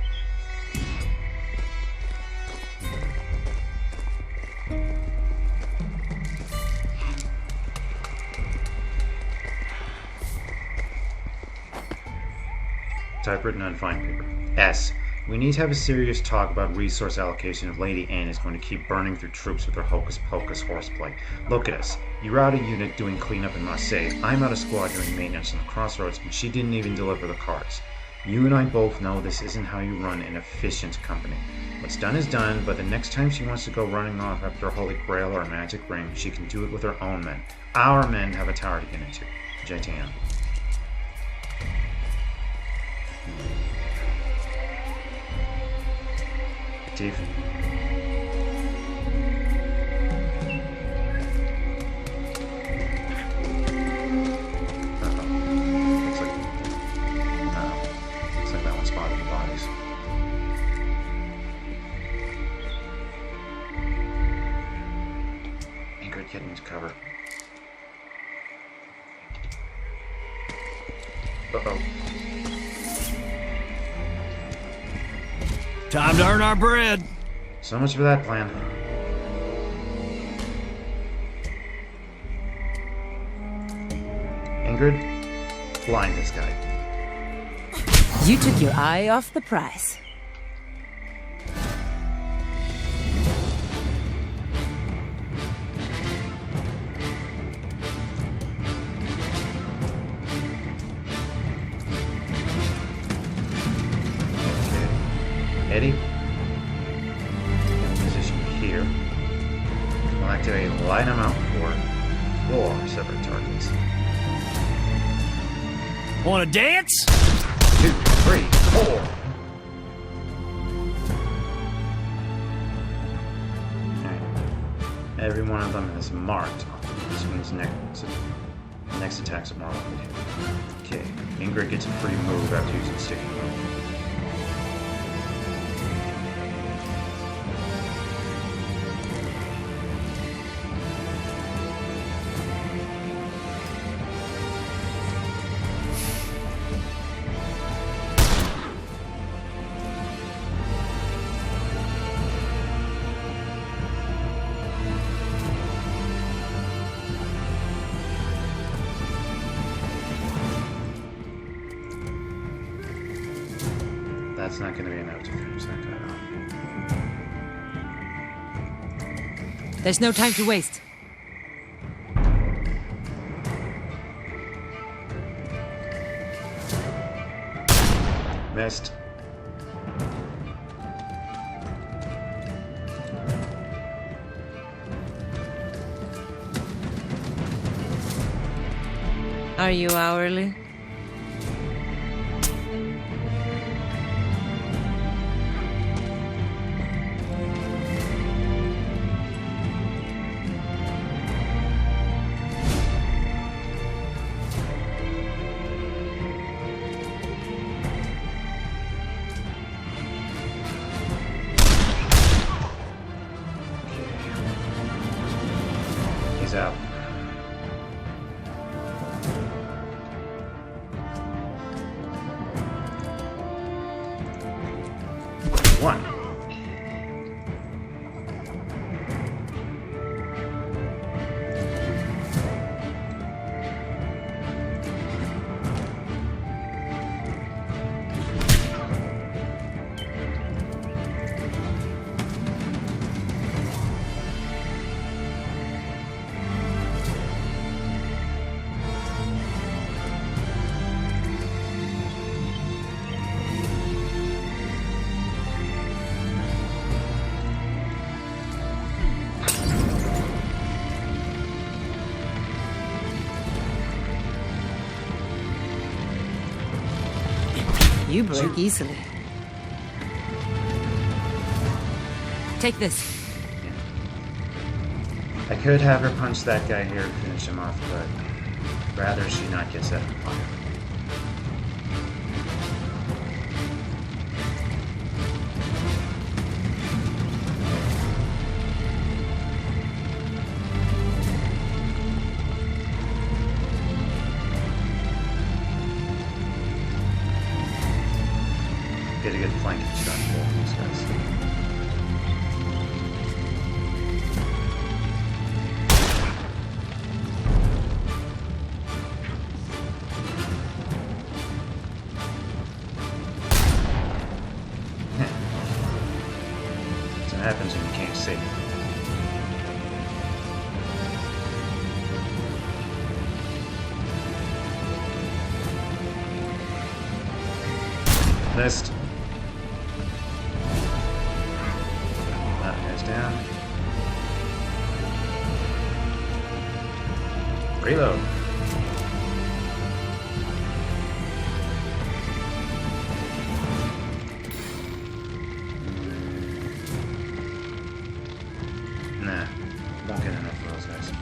Typewritten on fine paper. S. We need to have a serious talk about resource allocation if Lady Anne is going to keep burning through troops with her hocus-pocus horseplay. Look at us. You're out of unit doing cleanup in Marseille. I'm out of squad doing maintenance on the crossroads, and she didn't even deliver the cars. You and I both know this isn't how you run an efficient company. What's done is done, but the next time she wants to go running off after a holy grail or a magic ring, she can do it with her own men. Our men have a tower to get into. JTM. Steve. Looks like that one spotted the bodies. Ingrid, get into cover. Uh-oh. Time to earn our bread. So much for that plan. Ingrid, blind this guy. You took your eye off the prize. Eddie, position here. We'll activate line them out for 4 separate targets. Wanna dance? 2, 3, 4. Alright. Every one of them is marked. This one's next attack's are more likely to hit. Okay. Ingrid gets a free move after using sticky move. That's not going to be enough to finish that guy off. There's no time to waste. Missed. Are you hourly? 1. You break easily. Take this. I could have her punch that guy here and finish him off, but rather she not get set on fire. Get a good flanking shot on both these guys. That's what happens when you can't see. Missed. That guy's down. Reload. Nah, don't get enough of those guys.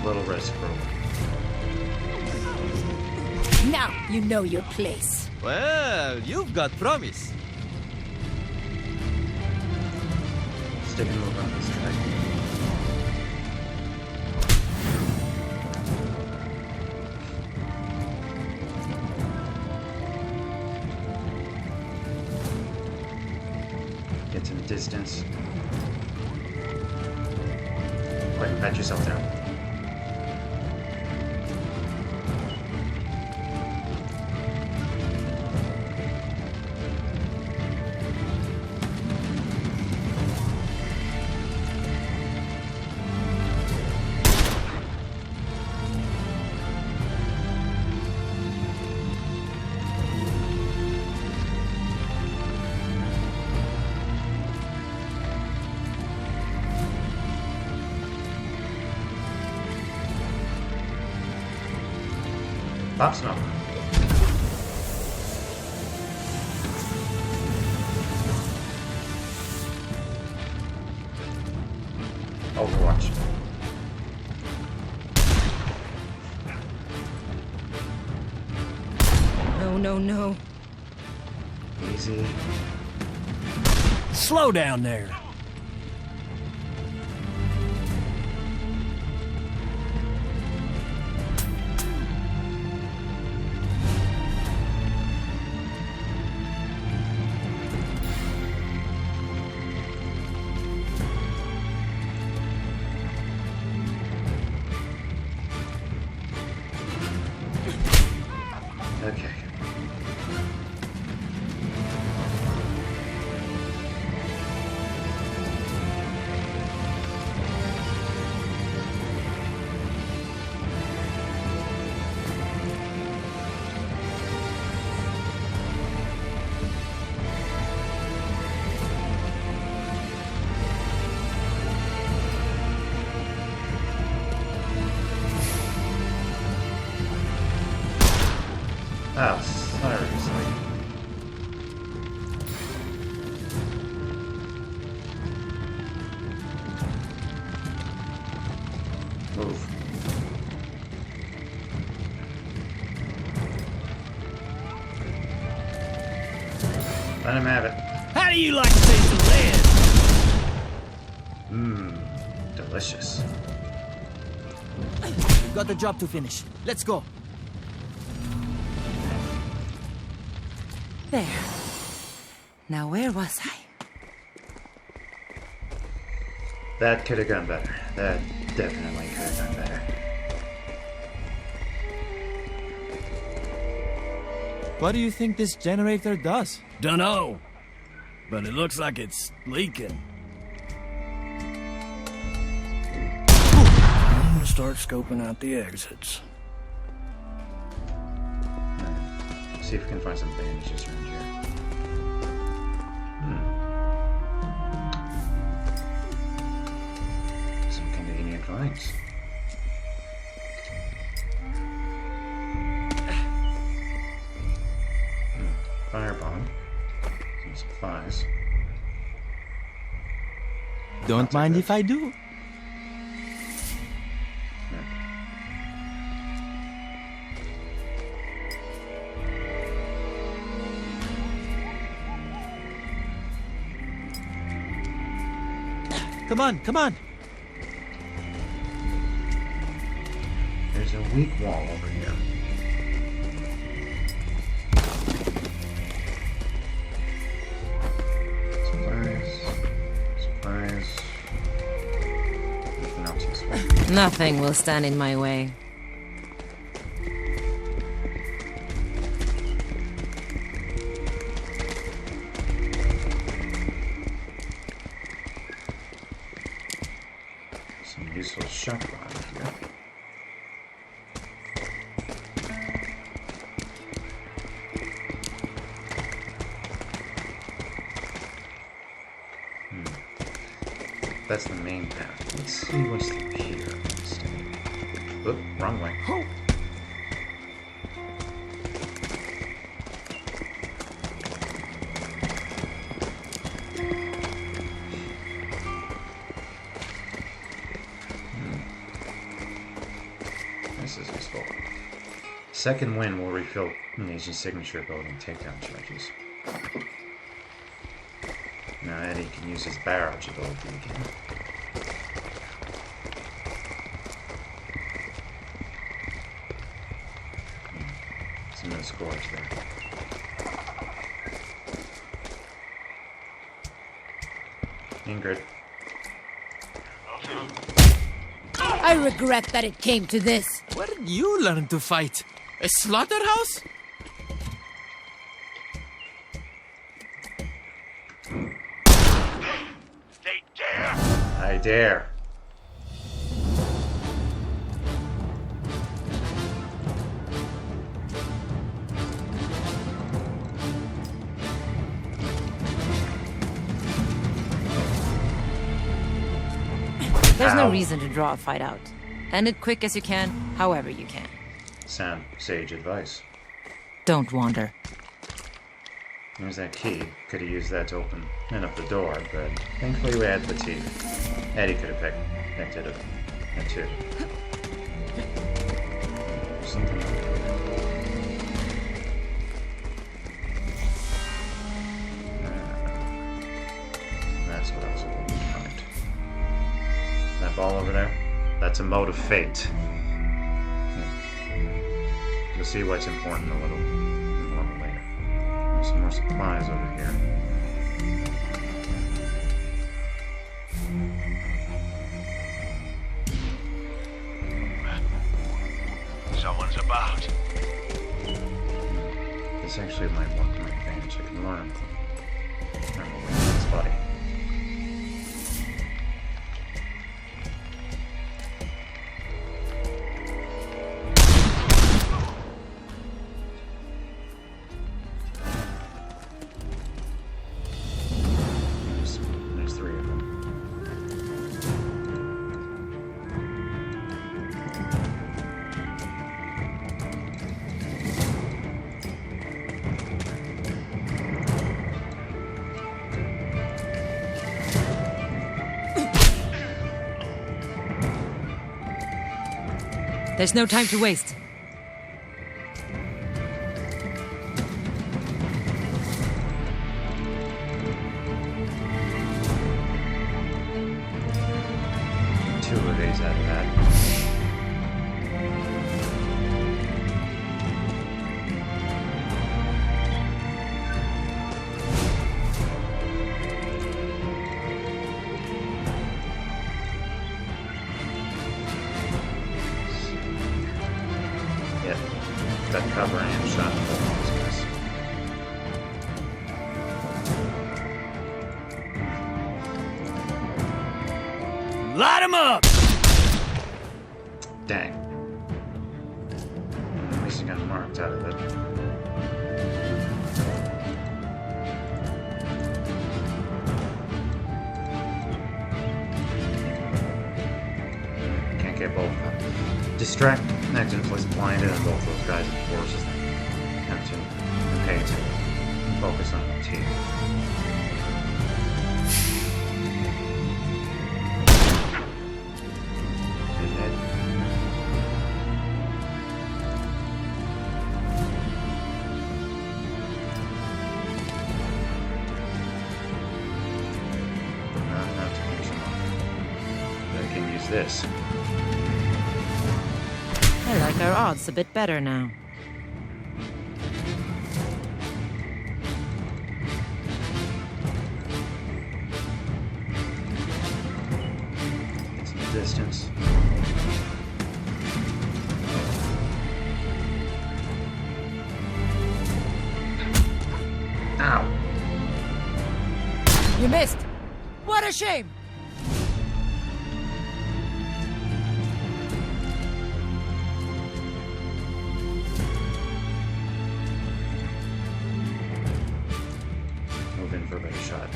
Little risk for Now you know your place. Well, you've got promise. stick and move on this guy. Get to the distance. Quick, pat yourself down. Pop smoke. Overwatch. No, no, no. Easy. Slow down there. Okay. Oh, seriously. Move. Let him have it. How do you like to taste the land? Mmm, delicious. We've got the job to finish. Let's go. There. Now where was I? That could have gone better. That definitely could have gone better. What do you think this generator does? Dunno, but it looks like it's leaking. I'm gonna start scoping out the exits. See if we can find some bandages around here. Some convenient vines. Firebomb. Some supplies. Don't mind if I do. Come on, come on. There's a weak wall over here. Supplies. Nothing else useful. Nothing will stand in my way. Some useful shotgun here. That's the main path. Let's see what's through here instead. Oop, wrong way. This is useful. Second wind will refill Nation's signature ability and takedown charges. Now Eddie can use his barrage ability again. Some no scores there. Ingrid. I regret that it came to this. Where did you learn to fight? A slaughterhouse? I dare. There's no Ow. reason to draw a fight out. End it quick as you can, however you can. Sound sage advice. Don't wander. There's that key. Could have used that to open up the door, but thankfully we had the teeth. Eddie could have picked it up. That too. Something over here. That's what I was hoping to find. That ball over there? That's a mode of fate. You'll see why it's important a little later. There's some more supplies over here. Someone's about. This actually might work to my advantage. I can learn. I'm away from this body. There's three of them. There's no time to waste. Two of these out of that. Yep, got cover and shot both of those guys. Light 'em up! Dang. At least he got marked out of it. Can't get both of them. Distract next and place blinded on both those guys and forces them to pay attention. Focus on the team. Good hit. Not enough to finish him off. But I can use this. I like our odds a bit better now. Get some distance. Ow! You missed. What a shame. Move in for a better shot.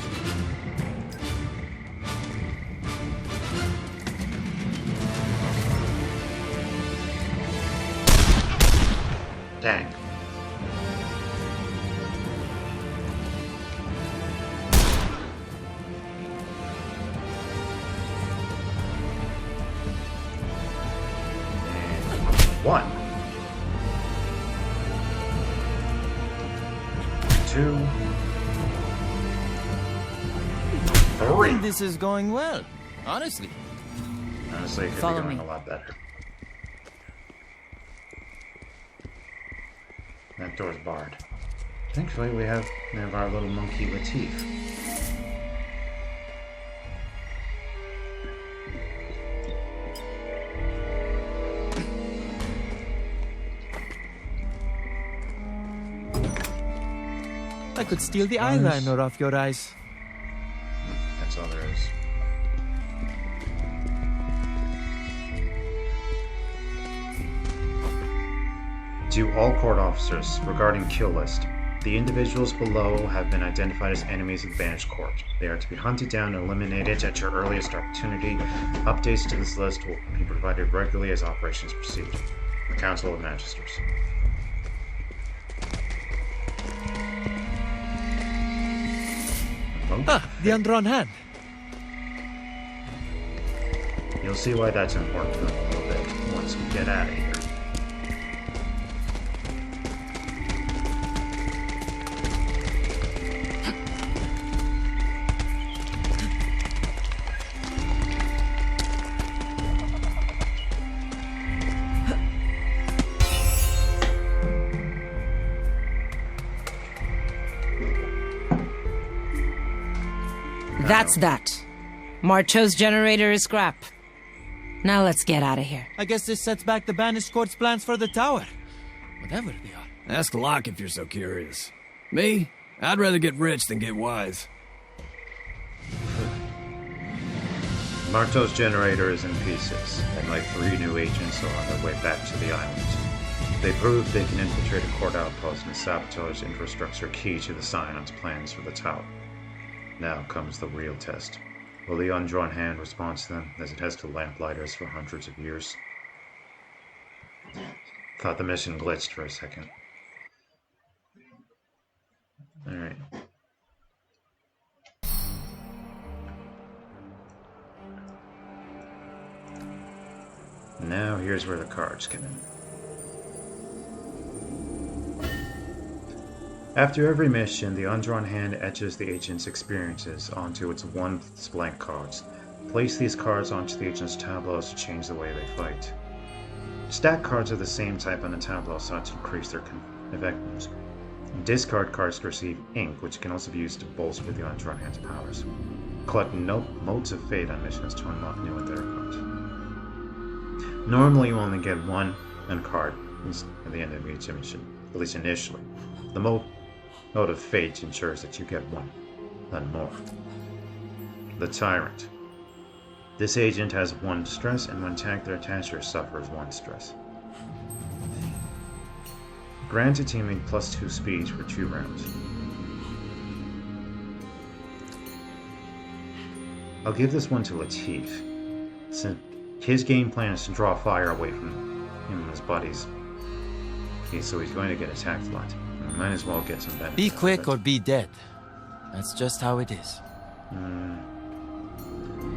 Dang. One. Two. Three. This is going well, honestly. Honestly, it could Follow be going me. a lot better. That door's barred. Thankfully, we have our little monkey Latif. I could steal the Nice. eyeliner off your eyes. That's all there is. To all court officers, regarding kill list, the individuals below have been identified as enemies of the Banished Court. They are to be hunted down and eliminated at your earliest opportunity. Updates to this list will be provided regularly as operations proceed. The Council of Magisters. Ah, the undrawn hand. You'll see why that's important in a little bit once we get out of here. That's that. Marcho's generator is scrap. Now let's get out of here. I guess this sets back the Banished Court's plans for the tower. Whatever they are. Ask Locke if you're so curious. Me? I'd rather get rich than get wise. Marto's generator is in pieces, and my 3 new agents are on their way back to the island. They proved they can infiltrate a court outpost and sabotage infrastructure key to the Scion's plans for the tower. Now comes the real test. Will the undrawn hand respond to them, as it has to Lamplighters for hundreds of years? Thought the mission glitched for a second. Alright. Now here's where the cards come in. After every mission, the undrawn hand etches the agent's experiences onto its once blank cards. Place these cards onto the agent's tableaus to change the way they fight. Stack cards of the same type on the tableau so to increase their effectiveness. Discard cards to receive ink, which can also be used to bolster the undrawn hand's powers. Collect motes of fate on missions to unlock new and better cards. Normally you only get one card at the end of each mission, at least initially. The mote of fate ensures that you get one, none more. The Tyrant. This agent has 1 stress, and when attacked, their attacher suffers 1 stress. Grant a teammate +2 speed for 2 rounds. I'll give this one to Latif, since his game plan is to draw fire away from him and his buddies. Okay, so he's going to get attacked a lot. We might as well get some benefit. Be quick or be dead. That's just how it is.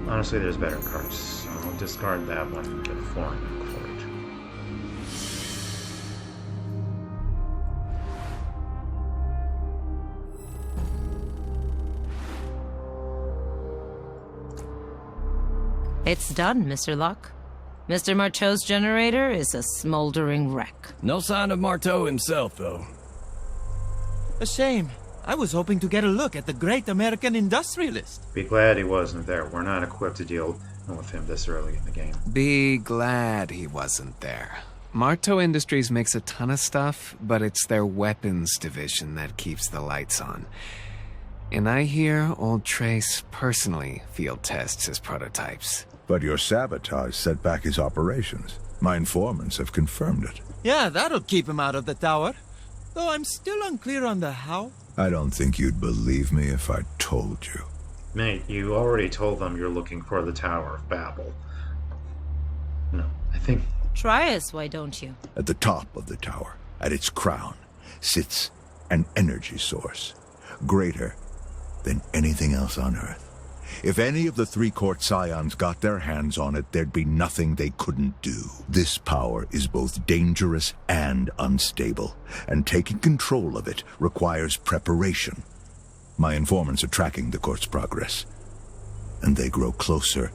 Honestly, there's better cards, so I'll discard that one and get a 4 ink for it. It's done, Mr. Locke. Mr. Marteau's generator is a smoldering wreck. No sign of Marteau himself, though. A shame. I was hoping to get a look at the great American industrialist. Be glad he wasn't there. We're not equipped to deal with him this early in the game. Be glad he wasn't there. Marteau Industries makes a ton of stuff, but it's their weapons division that keeps the lights on. And I hear old Trace personally field tests his prototypes. But your sabotage set back his operations. My informants have confirmed it. Yeah, that'll keep him out of the tower. Though I'm still unclear on the how. I don't think you'd believe me if I told you. Mate, you already told them you're looking for the Tower of Babel. No, I think... Try us, why don't you? At the top of the tower, at its crown, sits an energy source, greater than anything else on Earth. If any of the 3-court scions got their hands on it, there'd be nothing they couldn't do. This power is both dangerous and unstable, and taking control of it requires preparation. My informants are tracking the court's progress, and they grow closer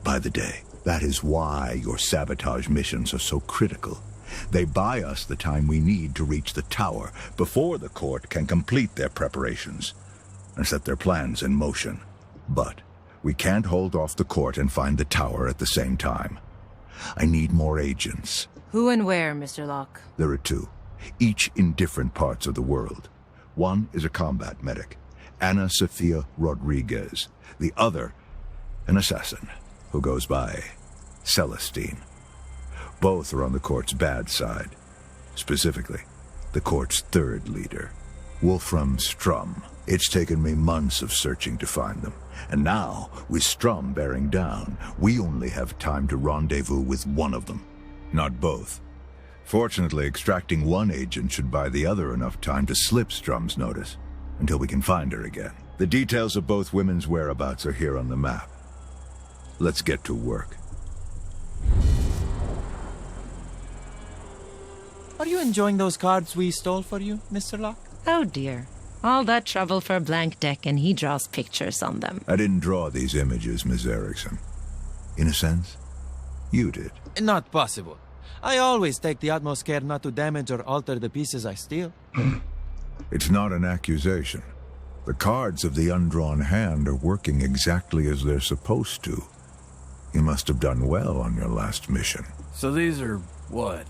by the day. That is why your sabotage missions are so critical. They buy us the time we need to reach the tower before the court can complete their preparations and set their plans in motion. But we can't hold off the court and find the tower at the same time. I need more agents. Who and where, Mr. Locke? There are 2, each in different parts of the world. One is a combat medic, Ana Sofia Rodriguez. The other, an assassin, who goes by Celestine. Both are on the court's bad side. Specifically, the court's 3rd leader, Wolfram Strum. It's taken me months of searching to find them. And now, with Strum bearing down, we only have time to rendezvous with one of them, not both. Fortunately, extracting one agent should buy the other enough time to slip Strum's notice, until we can find her again. The details of both women's whereabouts are here on the map. Let's get to work. Are you enjoying those cards we stole for you, Mr. Locke? Oh dear. All that trouble for a blank deck and he draws pictures on them. I didn't draw these images, Miss Erickson. In a sense, you did. Not possible. I always take the utmost care not to damage or alter the pieces I steal. It's not an accusation. The cards of the undrawn hand are working exactly as they're supposed to. You must have done well on your last mission. So these are, what?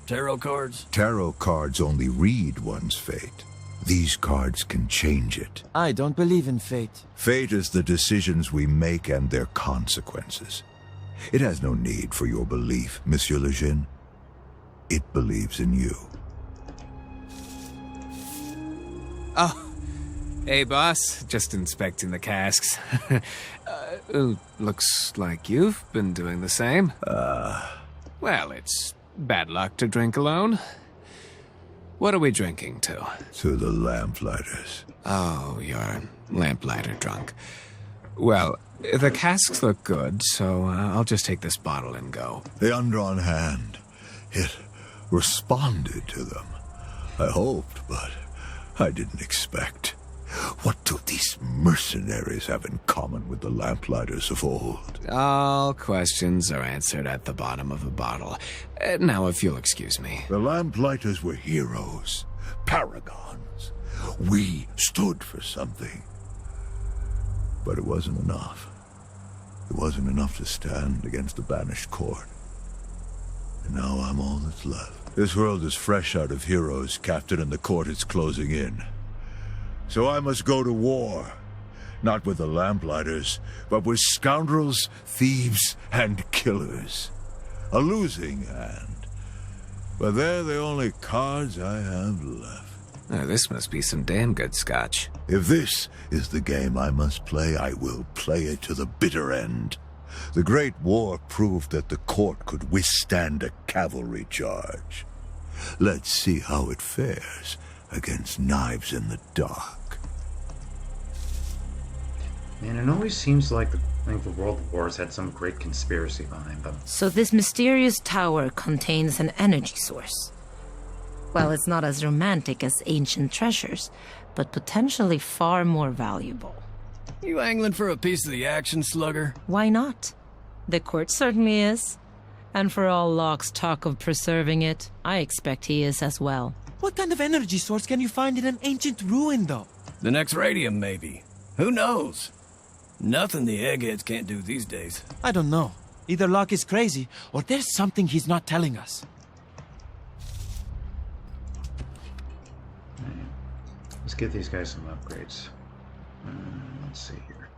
Tarot cards? Tarot cards only read one's fate. These cards can change it. I don't believe in fate. Fate is the decisions we make and their consequences. It has no need for your belief, Monsieur Lejeune. It believes in you. Oh, hey boss, just inspecting the casks. Looks like you've been doing the same. Well, it's bad luck to drink alone. What are we drinking to? To the Lamplighters. Oh, you're lamplighter drunk. Well, the casks look good, so I'll just take this bottle and go. The undrawn hand, it responded to them. I hoped, but I didn't expect. What do these mercenaries have in common with the Lamplighters of old? All questions are answered at the bottom of a bottle. Now, if you'll excuse me. The Lamplighters were heroes, paragons. We stood for something. But it wasn't enough. It wasn't enough to stand against the Banished court. And now I'm all that's left. This world is fresh out of heroes, Captain, and the court is closing in. So I must go to war. Not with the Lamplighters, but with scoundrels, thieves, and killers. A losing hand. But they're the only cards I have left. This must be some damn good scotch. If this is the game I must play, I will play it to the bitter end. The Great War proved that the court could withstand a cavalry charge. Let's see how it fares against knives in the dark. Man, it always seems like the world wars had some great conspiracy behind them. So this mysterious tower contains an energy source. Well, it's not as romantic as ancient treasures, but potentially far more valuable. You angling for a piece of the action, slugger? Why not? The court certainly is. And for all Locke's talk of preserving it, I expect he is as well. What kind of energy source can you find in an ancient ruin, though? The next radium, maybe. Who knows? Nothing the eggheads can't do these days. I don't know. Either Locke is crazy, or there's something he's not telling us. Let's give these guys some upgrades. Let's see here.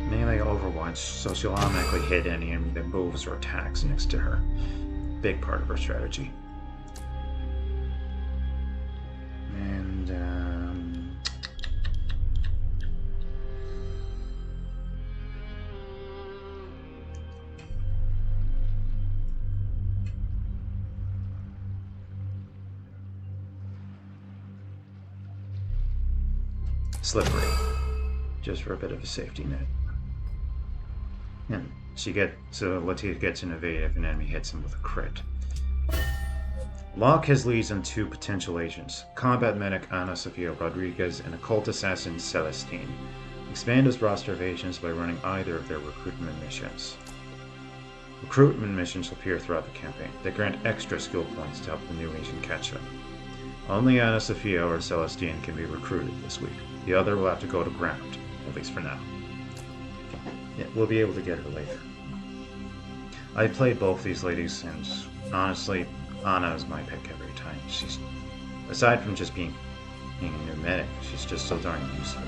Melee Overwatch, so she'll automatically hit any enemy that moves or attacks next to her. Big part of her strategy. And slippery, just for a bit of a safety net. And so Latif gets an evade if an enemy hits him with a crit. Locke has leads on two potential agents, combat medic Ana Sofia Rodriguez and occult assassin Celestine. Expand his roster of agents by running either of their recruitment missions. Recruitment missions appear throughout the campaign. They grant extra skill points to help the new agent catch up. Only Ana Sofia or Celestine can be recruited this week. The other will have to go to ground, at least for now. Yeah, we'll be able to get her later. I played both these ladies, and honestly, Ana is my pick every time. She's, aside from just being a new medic, she's just so darn useful.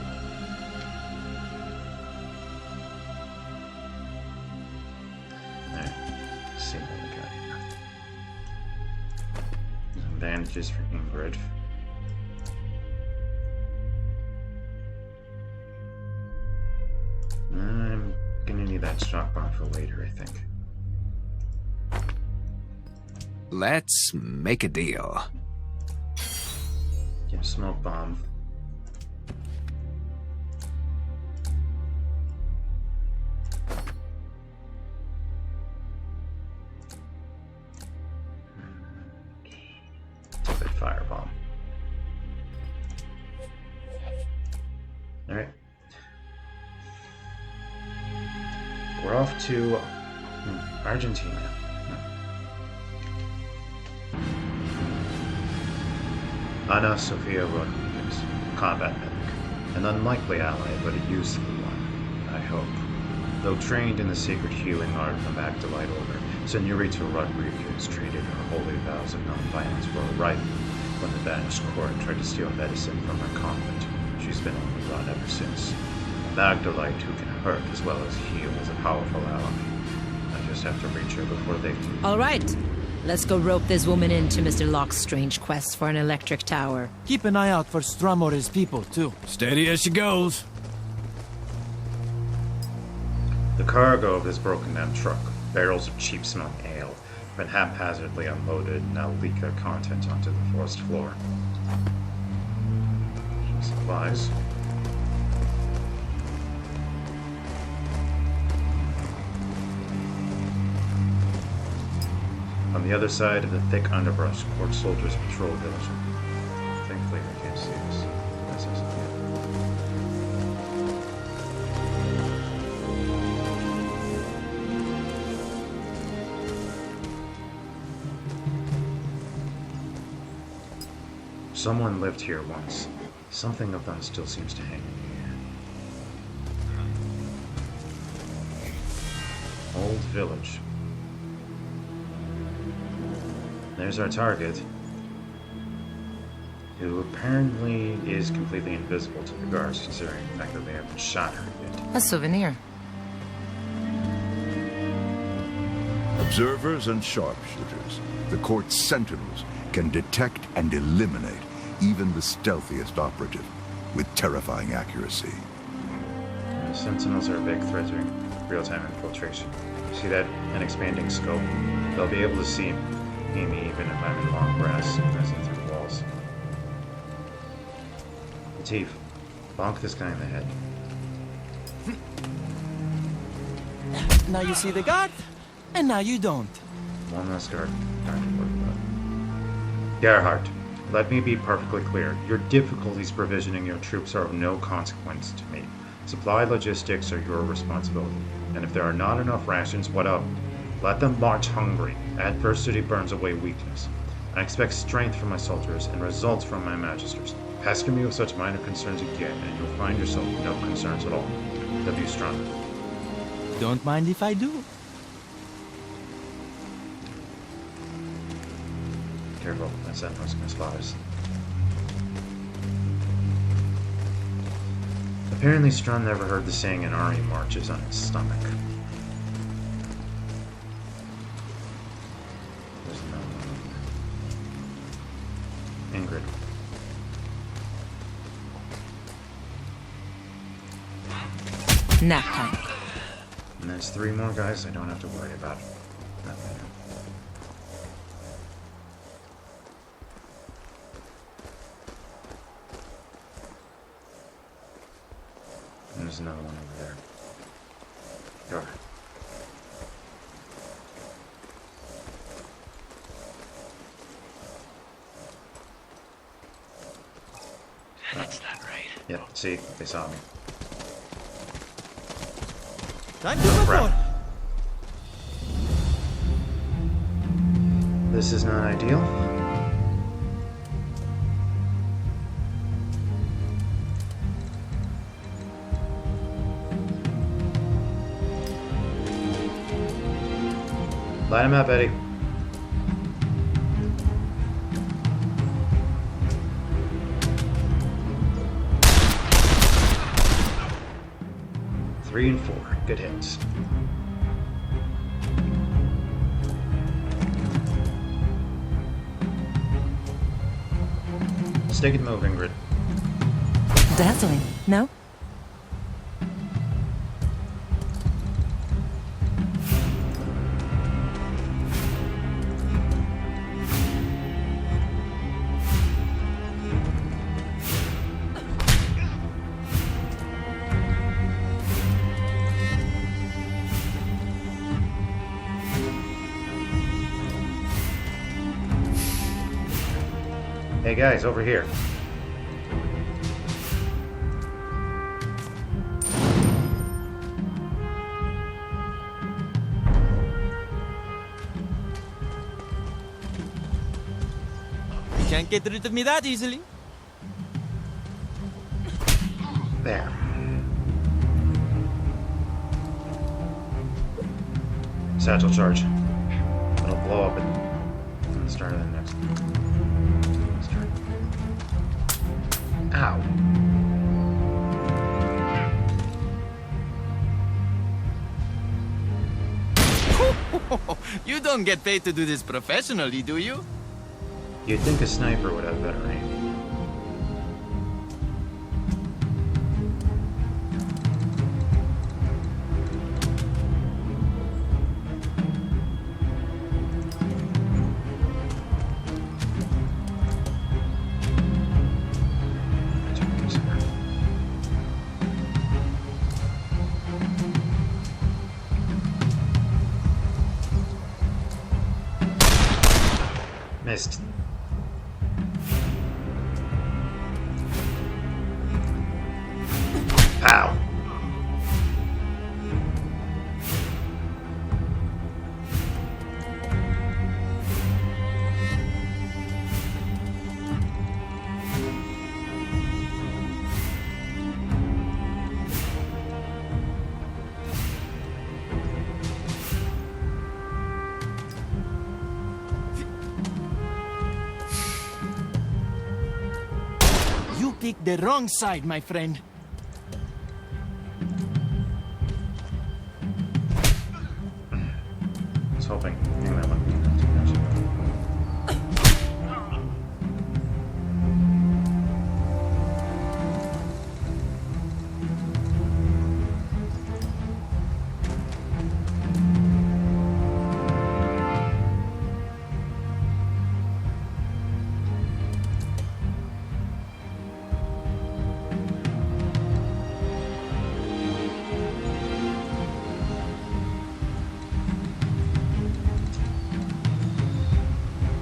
Alright, let's see what we got here. Some bandages for Ingrid. I'm gonna need that shock bomb for later, I think. Let's make a deal. Yeah, smoke bomb. Tepid firebomb. Alright. We're off to Argentina. Ana Sofia Rodriguez, combat medic. An unlikely ally, but a useful one, I hope. Though trained in the sacred healing art from Magdalite Order, Senorita Rodriguez traded her holy vows of non-violence for a rifle when the Banished court tried to steal medicine from her convent. She's been on the run ever since. A Magdalite who can hurt as well as heal is a powerful ally. I just have to reach her before they do. All right. Let's go rope this woman into Mr. Locke's strange quest for an electric tower. Keep an eye out for Strum or his people, too. Steady as she goes. The cargo of this broken-down truck, barrels of cheap-smelling ale, have been haphazardly unloaded and now leak their contents onto the forest floor. Supplies. On the other side of the thick underbrush, court soldiers patrol the village. Thankfully, they can't see us. That's us. Someone lived here once. Something of them still seems to hang in the air. Old village. There's our target, who apparently is completely invisible to the guards, considering the fact that they haven't shot her yet. A souvenir. Observers and sharpshooters, the court's sentinels, can detect and eliminate even the stealthiest operative with terrifying accuracy. And the sentinels are a big threat during real-time infiltration. See that? An expanding scope. They'll be able to see me even if I'm in long grass, passing through the walls. Latif, bonk this guy in the head. Now you see the guard, and now you don't. One less guard. Time to worry about. Gerhardt, let me be perfectly clear. Your difficulties provisioning your troops are of no consequence to me. Supply logistics are your responsibility. And if there are not enough rations, what of? Let them march hungry. Adversity burns away weakness. I expect strength from my soldiers and results from my magisters. Pester me with such minor concerns again, and you'll find yourself with no concerns at all. W. Strong. Don't mind if I do. Careful, that's that most of my spotters. Apparently Strun never heard the saying an army marches on its stomach. There's another one. Ingrid. Nap time. And there's 3 more guys I don't have to worry about. Not later. And there's another one over there. Go ahead. That's not right. Yeah, see, they saw me. Time to go Crap. for. This is not ideal. Light him up, Eddie. Three and 4. Good hits. Let's take it moving, Ingrid. Dazzling, no? Hey guys, over here. You can't get rid of me that easily. There. Satchel charge. It'll blow up at the start of the next turn. Ow. You don't get paid to do this professionally, do you? You'd think a sniper would have better aim. Missed. Pow! You picked the wrong side, my friend. I was hoping. Hang on, let me-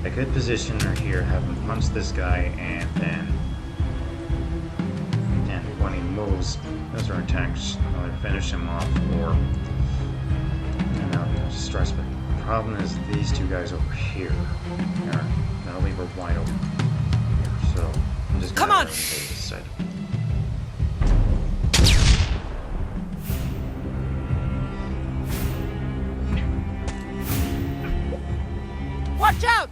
A good position are here, have him punch this guy, and then when he moves, those are attacks, either finish him off or stress. But the problem is these two guys over here are gonna leave her wide open here. So I'm just gonna take this side. Watch out!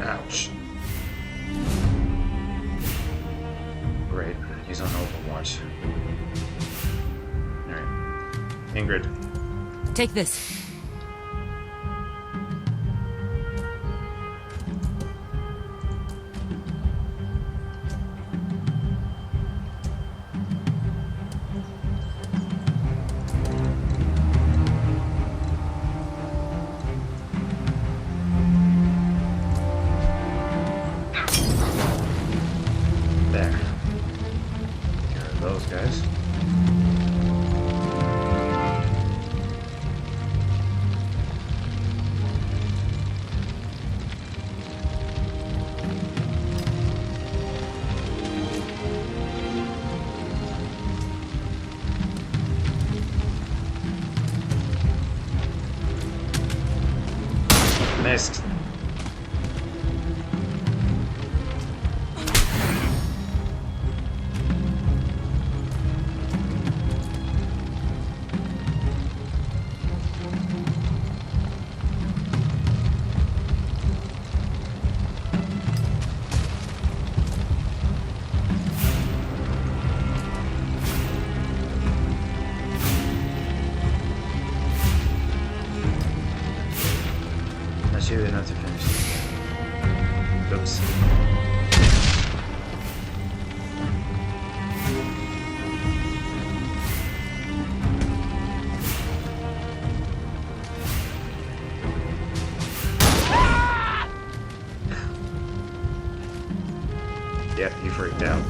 Ouch. Great. He's on Overwatch. Alright. Ingrid. Take this. There. Get rid of those guys. Missed. Not sure enough to finish. Oops. Yep, he freaked out.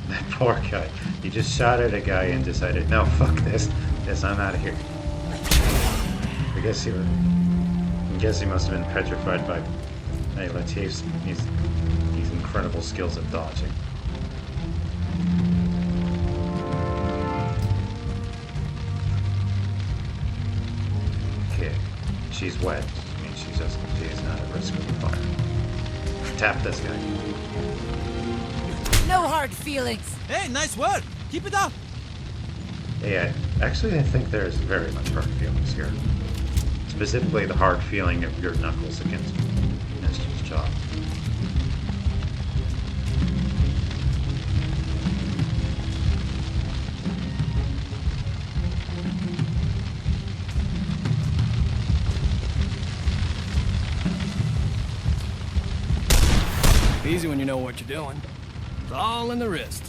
That poor guy. He just shot at a guy and decided, no, fuck this. Yes, I'm out of here. I guess he must have been petrified by Latif's these incredible skills at dodging. Okay, she's wet. I mean, she's not at risk of fire. Tap this guy. No hard feelings. Hey, nice work. Keep it up. Yeah, actually I think there's very much hard feelings here. Specifically the hard feeling of your knuckles against his jaw. Easy when you know what you're doing. It's all in the wrist.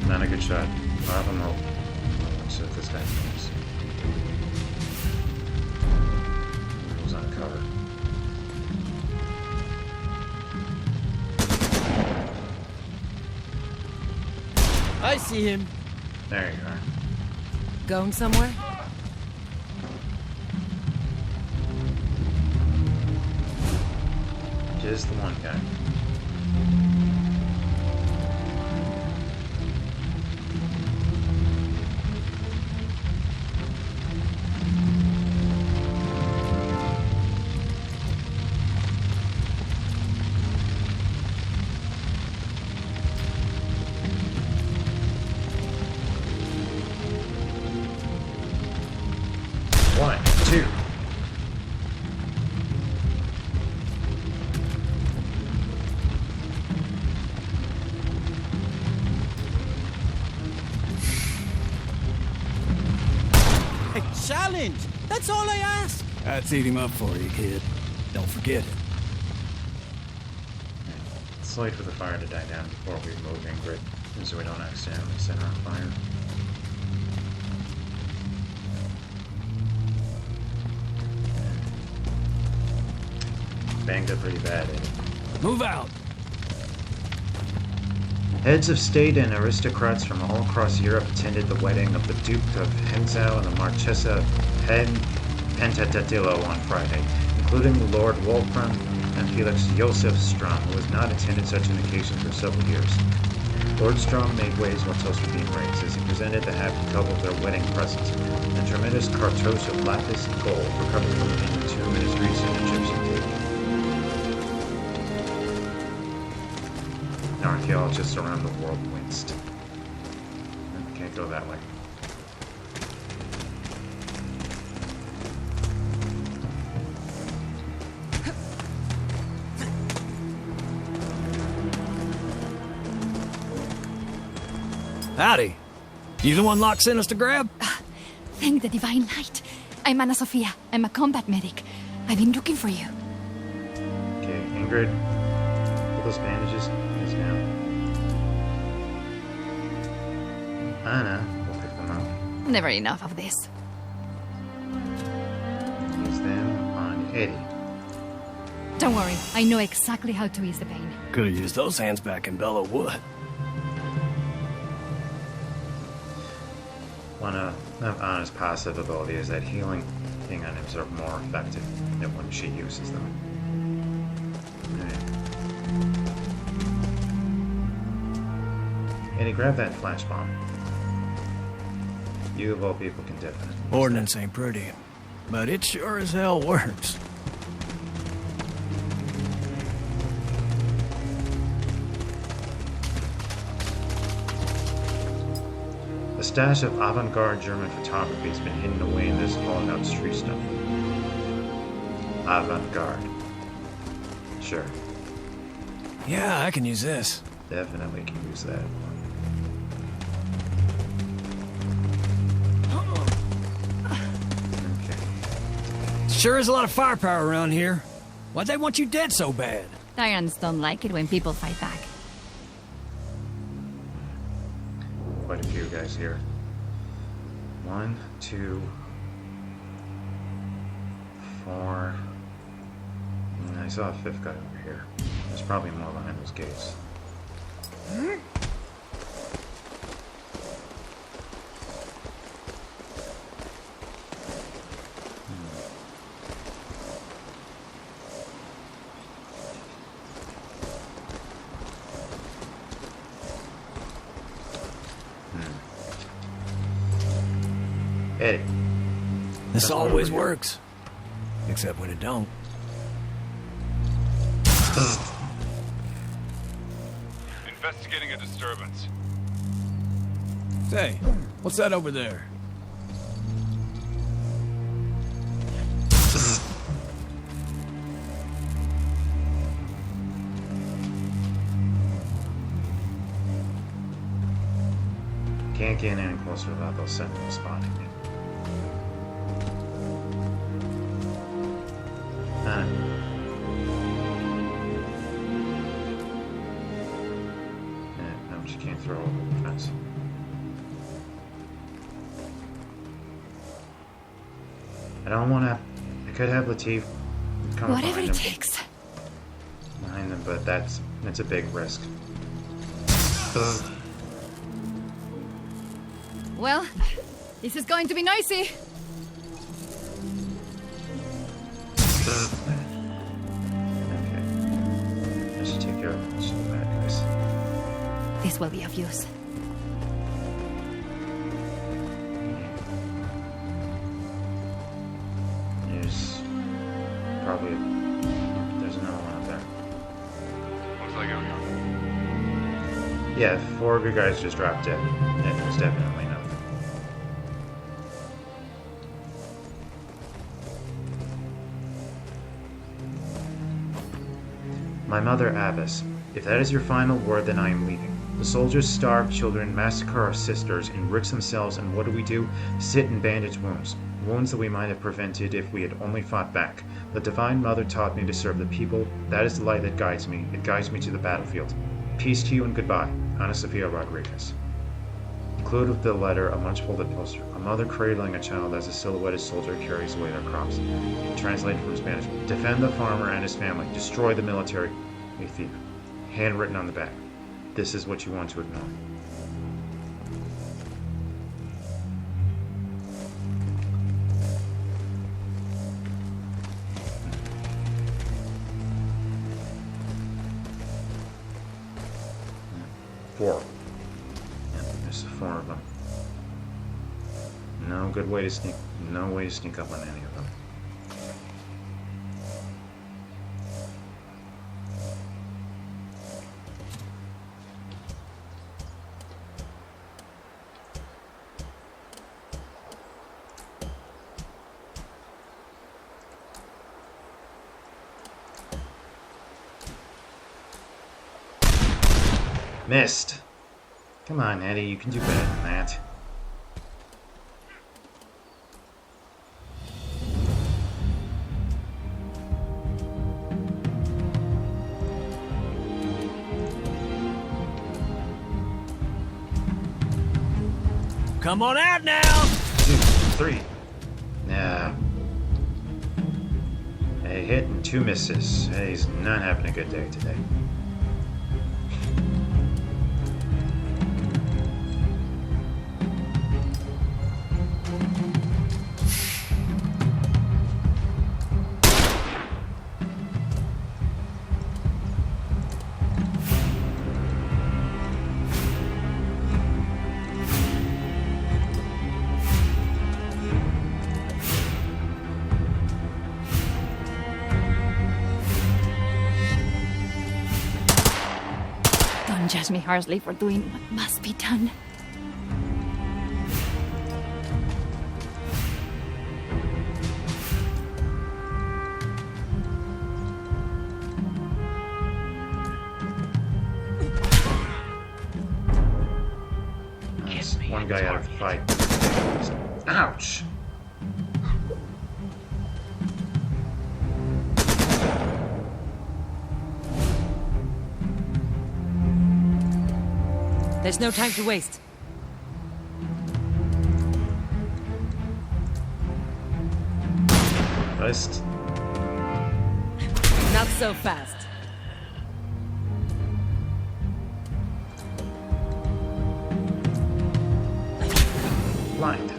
Not a good shot. I'll have him roll. Let's see what this guy does. Goes on cover. I see him. There you are. Going somewhere? Just the one guy. One, two. A challenge! That's all I ask! I'd eat him up for you, kid. Don't forget it. Let's wait for the fire to die down before we move Ingrid, so we don't accidentally set her on fire. Banged up pretty bad, eh? Move out! Heads of state and aristocrats from all across Europe attended the wedding of the Duke of Henzau and the Marchesa Pentatatilo on Friday, including Lord Wolfram and Felix Josef Strom, who has not attended such an occasion for several years. Lord Strom made waves while toasts were being raised as he presented the happy couple their wedding presents, a tremendous cartouche of lapis gold recovered from the tomb in his recent Egyptian cave. Archaeologists around the world winced. Can't go that way. Howdy. You the one Locke sent us to grab? Thank the divine light. I'm Anna Sophia. I'm a combat medic. I've been looking for you. Okay, Ingrid, put those bandages down. Anna, we'll pick them up. Never enough of this. Use them on Eddie. Don't worry. I know exactly how to ease the pain. Could have used those hands back in Bella Wood. One of Anna's passive ability is that healing being on him are more effective than when she uses them. Eddie, grab that flash bomb. You of all people can definitely. Ordnance ain't pretty, but it sure as hell works. A stash of avant-garde German photography has been hidden away in this hollowed-out Streestone. Avant-garde. Sure. Yeah, I can use this. Definitely can use that. Sure is a lot of firepower around here. Why'd they want you dead so bad? Tyrants don't like it when people fight back. Quite a few guys here. 1, 2, 4. I saw a fifth guy over here. There's probably more behind those gates. Eddie. This That's always over here. works. Except when it don't. Investigating a disturbance. Say, what's that over there? Can't get any closer without those sentinels spotting me. No, she can't throw over the fence. I don't want to. I could have Latif come up Whatever behind it him. takes. Behind them, but that's a big risk. Ugh. Well, this is going to be noisy. Okay. I should take care of most of the bad guys. This will be of use. There's probably there's another one up there. Looks like it. Yeah, 4 good guys just dropped dead. Yeah, there's definitely nothing. My mother, Abbess, if that is your final word, then I am leaving. The soldiers starve children, massacre our sisters, enrich themselves, and what do? Sit and bandage wounds. Wounds that we might have prevented if we had only fought back. The Divine Mother taught me to serve the people. That is the light that guides me. It guides me to the battlefield. Peace to you and goodbye. Ana Sofia Rodriguez. Included with the letter, a much-folded poster. A mother cradling a child as a silhouetted soldier carries away their crops. Translated from Spanish. Defend the farmer and his family. Destroy the military. A thief. Handwritten on the back. This is what you want to ignore. Four. Yeah, there's 4 of them. No good way to sneak. No way to sneak up on any of them. Missed. Come on, Eddie, you can do better than that. Come on out now! 2, 3. Yeah. A hit and 2 misses. He's not having a good day today. Don't judge me harshly for doing what must be done. That's one guy out of the fight. Ouch! There's no time to waste. First. Not so fast. Blind.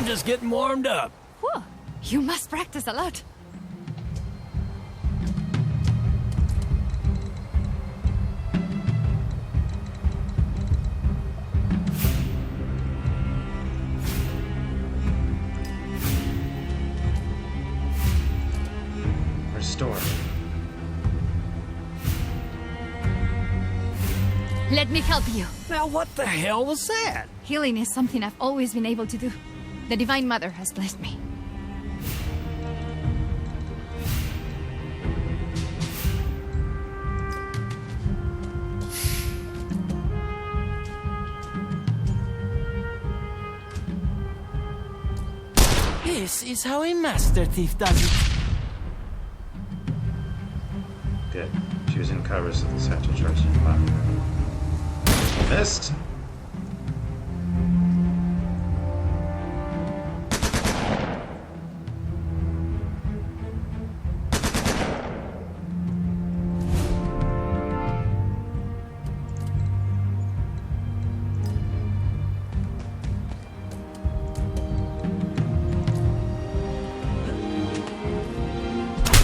I'm just getting warmed up. Whew. You must practice a lot. Restore. Let me help you. Now what the hell was that? Healing is something I've always been able to do. The Divine Mother has blessed me. This is how a master thief does it. Good. She was in cover, so the satchel charged in the bottom. Missed!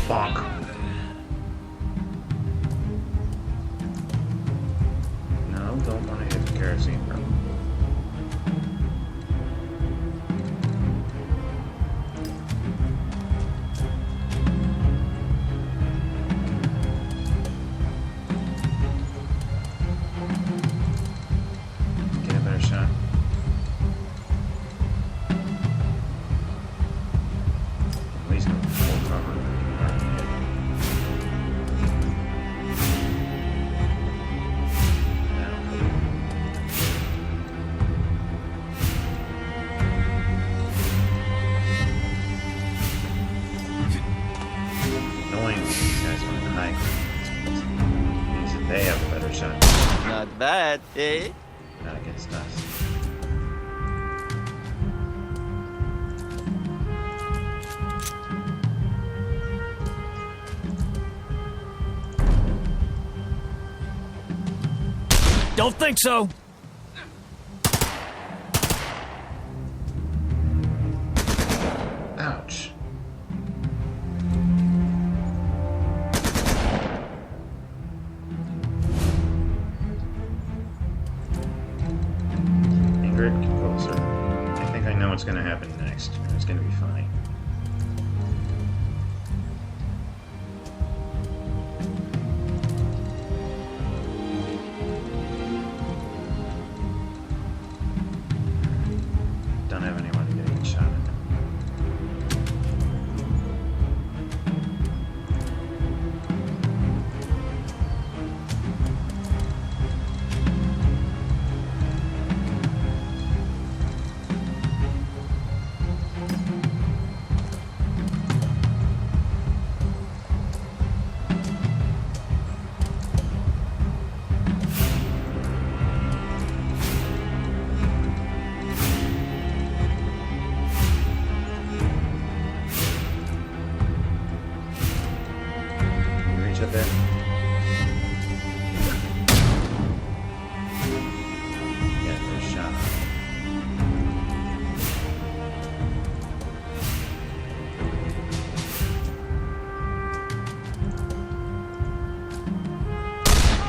Bonk. No, don't want to hit the kerosene, bro. Get a better shot. At least go full cover. They have a better shot. Not bad, eh? Not against us. Don't think so. Ouch. Composer. I think I know what's going to happen next. It's going to be funny. Don't have anyone to get a shot at. Up there. Yeah, first shot.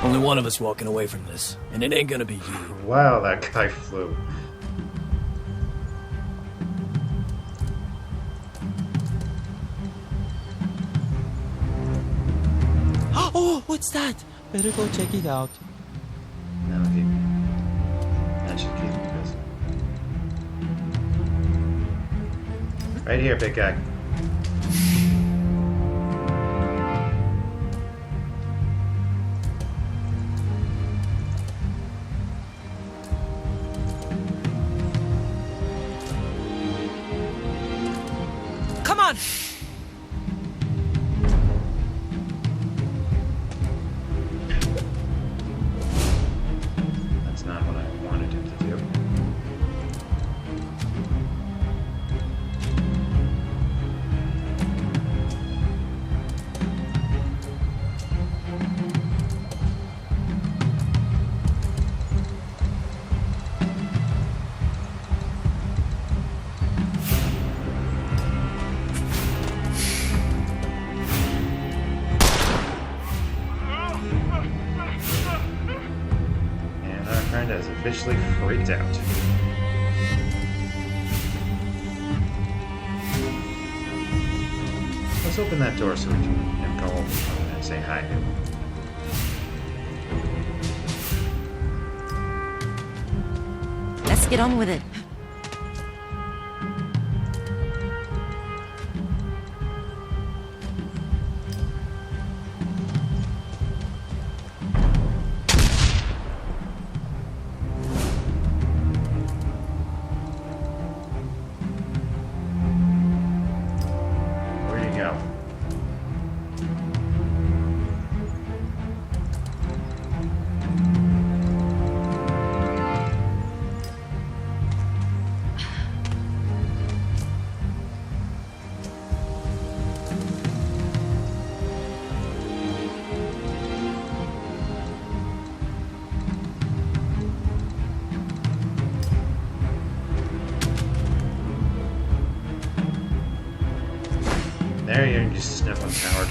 Only one of us walking away from this, and it ain't gonna be you. Wow, that guy flew. Oh, what's that? Better go check it out. That'll keep me. That should keep me busy. Right here, big guy. Come on! That's not what I wanted him to do. friend has officially freaked out. Let's open that door so we can go over and say hi to him. Let's get on with it. There you just sniffling coward.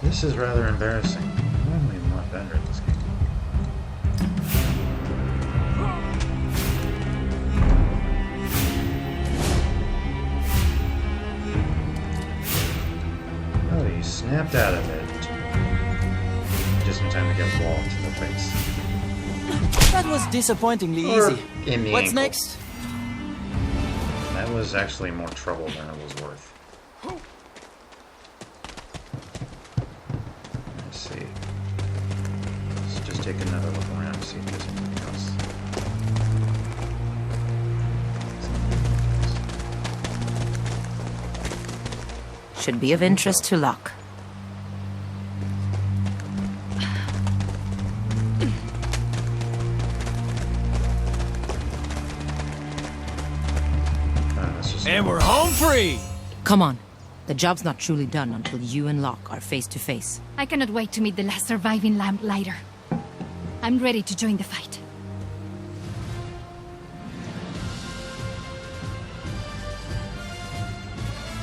This is rather embarrassing. I'm normally a lot better at this game. Oh, you snapped out of it. Just in time to get walled to the face. That was disappointingly Or easy. in the What's ankle. next? That was actually more trouble than it was worth. Let's see. Let's just take another look around, see if there's anything else. Should be of interest to Locke. And we're home free! Come on. The job's not truly done until you and Locke are face to face. I cannot wait to meet the last surviving lamplighter. I'm ready to join the fight.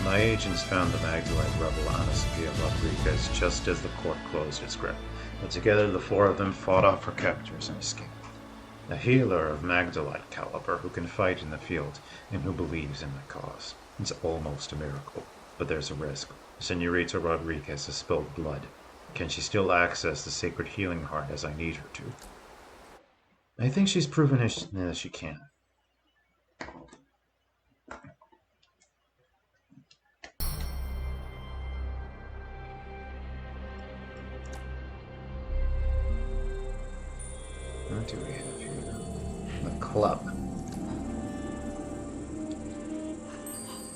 My agents found the Magdalite rebel Ana Sofia Rodriguez just as the court closed its grip, but together the four of them fought off her captors and escaped. A healer of Magdalite caliber who can fight in the field and who believes in the cause. It's almost a miracle, but there's a risk. Senorita Rodriguez has spilled blood. Can she still access the sacred healing heart as I need her to? I think she's proven that she can. What do we have here? The club.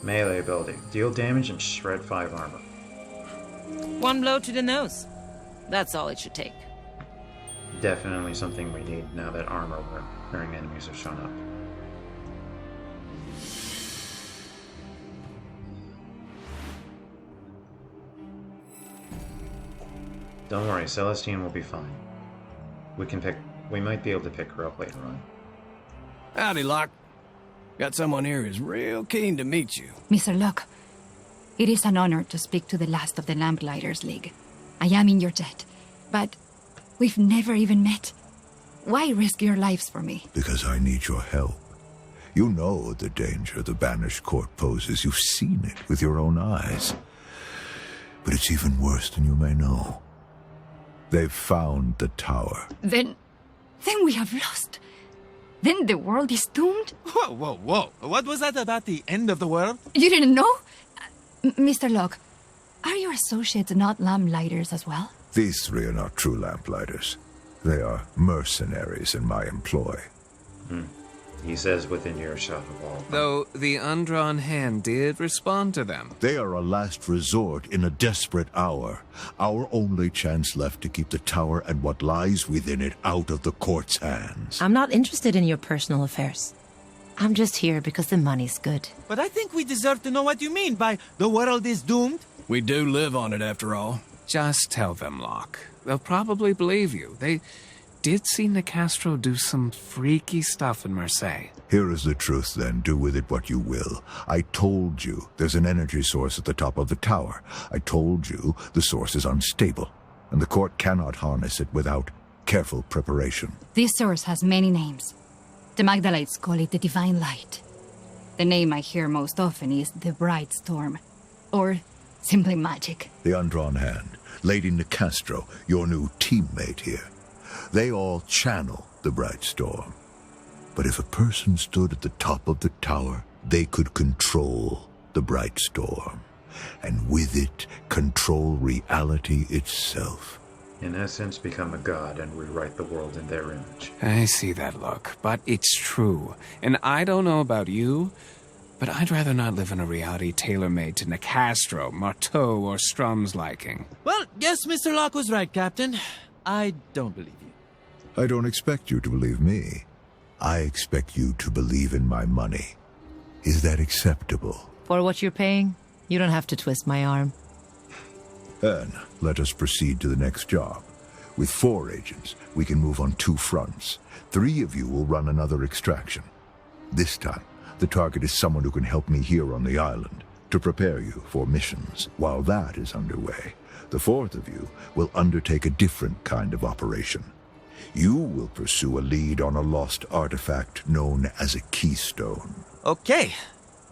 Melee ability. Deal damage and shred 5 armor. One blow to the nose. That's all it should take. Definitely something we need now that armor-wearing enemies have shown up. Don't worry, Celestine will be fine. We might be able to pick her up later on. Howdy, Locke. Got someone here who's real keen to meet you. Mr. Locke, it is an honor to speak to the last of the Lamplighters League. I am in your debt, but we've never even met. Why risk your lives for me? Because I need your help. You know the danger the Banished court poses. You've seen it with your own eyes. But it's even worse than you may know. They've found the tower. Then we have lost. Then the world is doomed? Whoa, whoa, whoa. What was that about the end of the world? You didn't know? Mr. Locke, are your associates not lamplighters as well? These three are not true lamplighters. They are mercenaries in my employ. He says within earshot of all. Though the undrawn hand did respond to them. They are a last resort in a desperate hour. Our only chance left to keep the tower and what lies within it out of the court's hands. I'm not interested in your personal affairs. I'm just here because the money's good. But I think we deserve to know what you mean by the world is doomed. We do live on it, after all. Just tell them, Locke. They'll probably believe you. did see Nicastro do some freaky stuff in Marseille. Here is the truth, then. Do with it what you will. I told you there's an energy source at the top of the tower. I told you the source is unstable, and the court cannot harness it without careful preparation. This source has many names. The Magdalites call it the Divine Light. The name I hear most often is the Bright Storm, or simply magic. The Undrawn Hand, Lady Nicastro, your new teammate here. They all channel the Bright Storm. But if a person stood at the top of the tower, they could control the Bright Storm, and with it, control reality itself. In essence, become a god and rewrite the world in their image. I see that look, but it's true. And I don't know about you, but I'd rather not live in a reality tailor-made to Nicastro, Marteau, or Strum's liking. Well, yes, Mr. Locke was right, Captain. I don't believe you. I don't expect you to believe me. I expect you to believe in my money. Is that acceptable? For what you're paying, you don't have to twist my arm. Then, let us proceed to the next job. With 4 agents, we can move on 2 fronts. 3 of you will run another extraction. This time, the target is someone who can help me here on the island to prepare you for missions. While that is underway, the 4th of you will undertake a different kind of operation. You will pursue a lead on a lost artifact known as a keystone. Okay.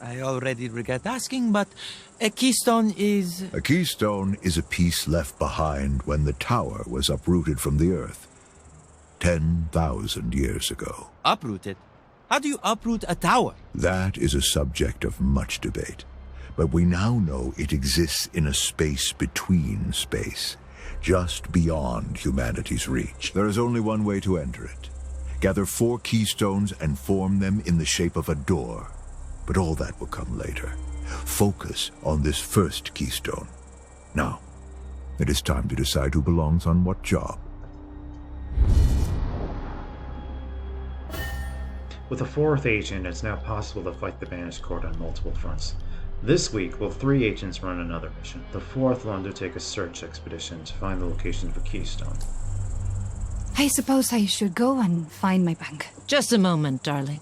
I already regret asking, but a keystone is... A keystone is a piece left behind when the tower was uprooted from the earth 10,000 years ago. Uprooted? How do you uproot a tower? That is a subject of much debate. But we now know it exists in a space between space, just beyond humanity's reach. There is only one way to enter it. Gather 4 keystones and form them in the shape of a door. But all that will come later. Focus on this first keystone. Now, it is time to decide who belongs on what job. With a 4th agent, it's now possible to fight the Banished Court on multiple fronts. This week, will 3 agents run another mission. The 4th will undertake a search expedition to find the location of a keystone. I suppose I should go and find my bank. Just a moment, darling.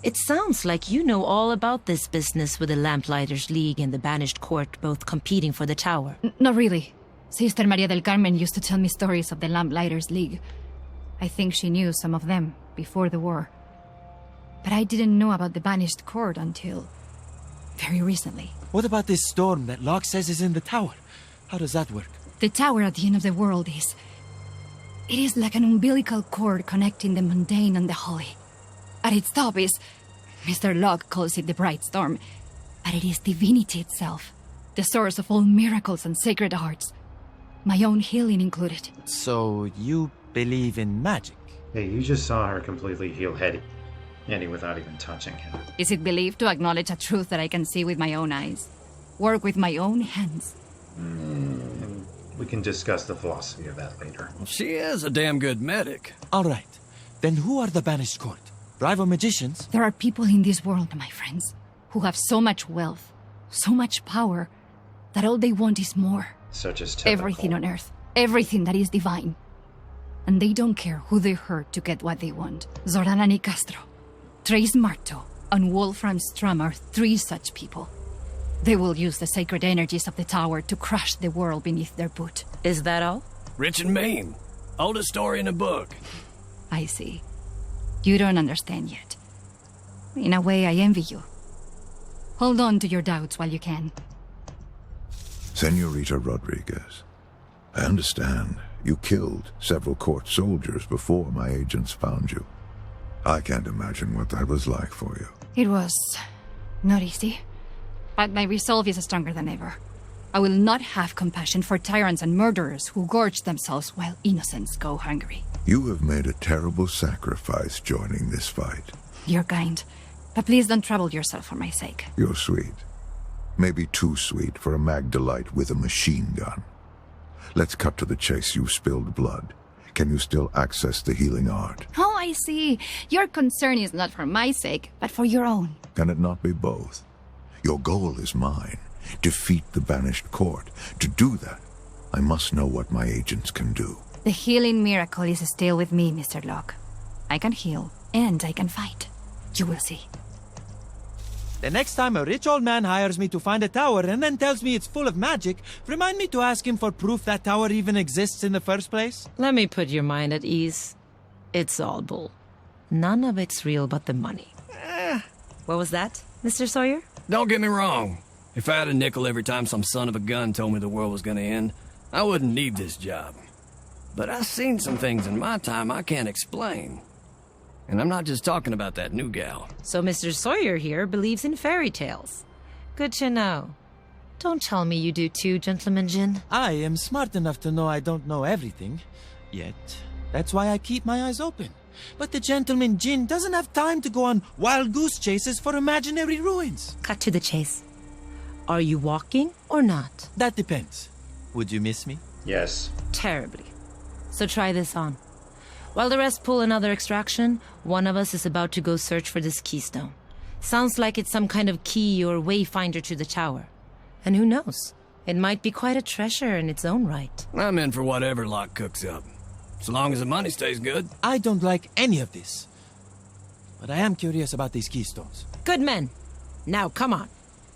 It sounds like you know all about this business with the Lamplighters League and the Banished Court both competing for the tower. Not really. Sister Maria del Carmen used to tell me stories of the Lamplighters League. I think she knew some of them before the war. But I didn't know about the Banished Court until very recently. What about this storm that Locke says is in the tower? How does that work? The tower at the end of the world is... It is like an umbilical cord connecting the mundane and the holy. At its top is... Mr. Locke calls it the Bright Storm, but it is divinity itself, the source of all miracles and sacred arts, my own healing included. So you believe in magic? Hey, you just saw her completely heal Eddie without even touching him. Is it believed to acknowledge a truth that I can see with my own eyes? Work with my own hands? We can discuss the philosophy of that later. Well, she is a damn good medic. All right. Then who are the Banished Court? Rival magicians? There are people in this world, my friends, who have so much wealth, so much power, that all they want is more. Such as typical. Everything on earth, everything that is divine. And they don't care who they hurt to get what they want. Zorana Nicastro, Trace Marteau, and Wolfram Strum are 3 such people. They will use the sacred energies of the tower to crush the world beneath their boot. Is that all? Rich and mean. Oldest story in a book. I see. You don't understand yet. In a way, I envy you. Hold on to your doubts while you can. Senorita Rodriguez, I understand you killed several court soldiers before my agents found you. I can't imagine what that was like for you. It was not easy, but my resolve is stronger than ever. I will not have compassion for tyrants and murderers who gorge themselves while innocents go hungry. You have made a terrible sacrifice joining this fight. You're kind, but please don't trouble yourself for my sake. You're sweet. Maybe too sweet for a Magdalite with a machine gun. Let's cut to the chase. You spilled blood. Can you still access the healing art? Oh, I see. Your concern is not for my sake, but for your own. Can it not be both? Your goal is mine. Defeat the Banished Court. To do that, I must know what my agents can do. The healing miracle is still with me, Mr. Locke. I can heal, and I can fight. You will see. The next time a rich old man hires me to find a tower and then tells me it's full of magic, remind me to ask him for proof that tower even exists in the first place. Let me put your mind at ease. It's all bull. None of it's real but the money. What was that, Mr. Sawyer? Don't get me wrong. If I had a nickel every time some son of a gun told me the world was gonna end, I wouldn't need this job. But I've seen some things in my time I can't explain. And I'm not just talking about that new gal. So Mr. Sawyer here believes in fairy tales. Good to know. Don't tell me you do too, Gentleman Jin. I am smart enough to know I don't know everything. Yet, that's why I keep my eyes open. But the Gentleman Jin doesn't have time to go on wild goose chases for imaginary ruins. Cut to the chase. Are you walking or not? That depends. Would you miss me? Yes. Terribly. So try this on. While the rest pull another extraction, one of us is about to go search for this keystone. Sounds like it's some kind of key or wayfinder to the tower. And who knows? It might be quite a treasure in its own right. I'm in for whatever Locke cooks up. So long as the money stays good. I don't like any of this. But I am curious about these keystones. Good men. Now, come on.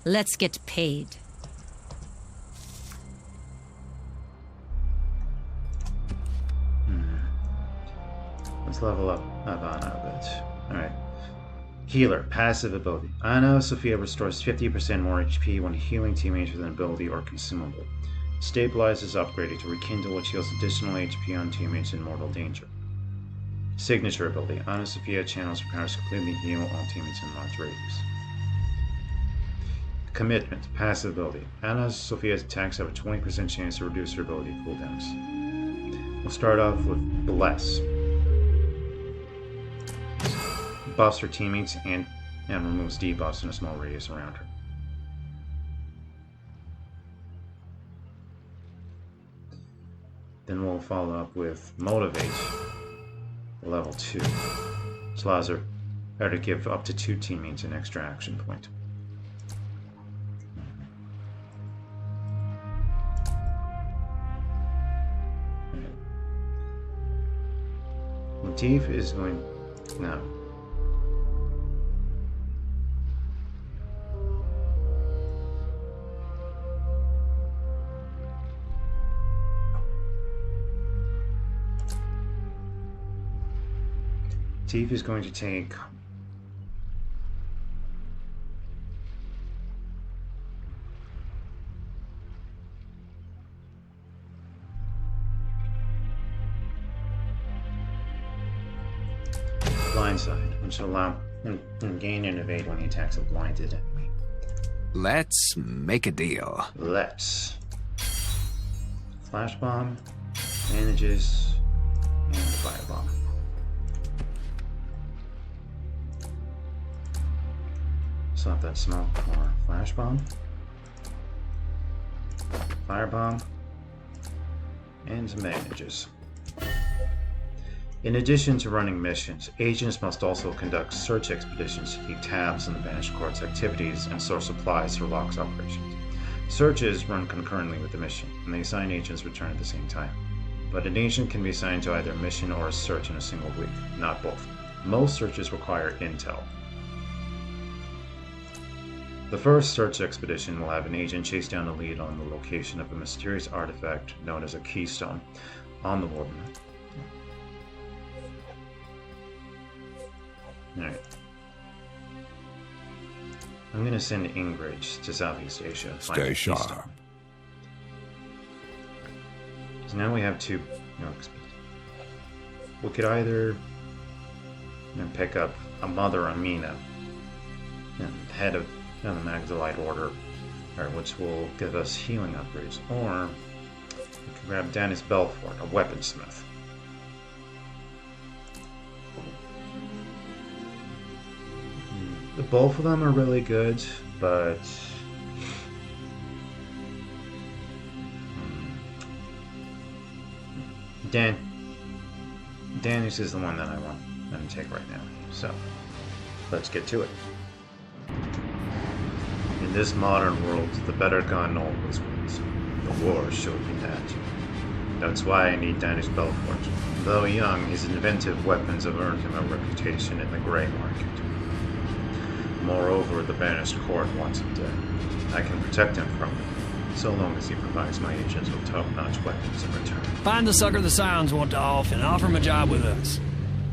Let's get paid. Let's level up Anna a bit. Alright. Healer, passive ability. Anna Sophia restores 50% more HP when healing teammates with an ability or consumable. Stabilizes upgraded to rekindle, which heals additional HP on teammates in mortal danger. Signature ability. Anna Sophia channels her powers to completely heal all teammates in large radius. Commitment, passive ability. Anna Sophia's attacks have a 20% chance to reduce her ability cooldowns. We'll start off with Bless. Buffs her teammates and removes debuffs in a small radius around her. Then we'll follow up with Motivate, level 2. This allows her to give up to 2 teammates an extra action point. Motif is going... no. Steve is going to take Blindside, which will allow him to gain and evade when he attacks a blinded enemy. Let's make a deal. Let's. Flash bomb, bandages, and firebomb. Slap that smoke for flash bomb, firebomb, and some bandages. In addition to running missions, agents must also conduct search expeditions to keep tabs on the Banished Court's activities and source supplies for Locke's operations. Searches run concurrently with the mission, and the assigned agents return at the same time. But an agent can be assigned to either a mission or a search in a single week, not both. Most searches require intel. The first search expedition will have an agent chase down a lead on the location of a mysterious artifact known as a keystone on the world map. Alright. I'm going to send Ingrid to Southeast Asia to find Stay the sharp. keystone. So now we have 2. We could either pick up a Mother Amina, head of the Magdalite Order, which will give us healing upgrades, or we can grab Dennis Belfort, a weaponsmith. Both of them are really good, but Dennis is the one that I want them to take right now. So let's get to it. In this modern world, the better gun always wins. The war showed me that. That's why I need Danish Belfort. Though young, his inventive weapons have earned him a reputation in the grey market. Moreover, the Banished court wants him dead. I can protect him from them, so long as he provides my agents with top-notch weapons in return. Find the sucker the Scions want off and offer him a job with us.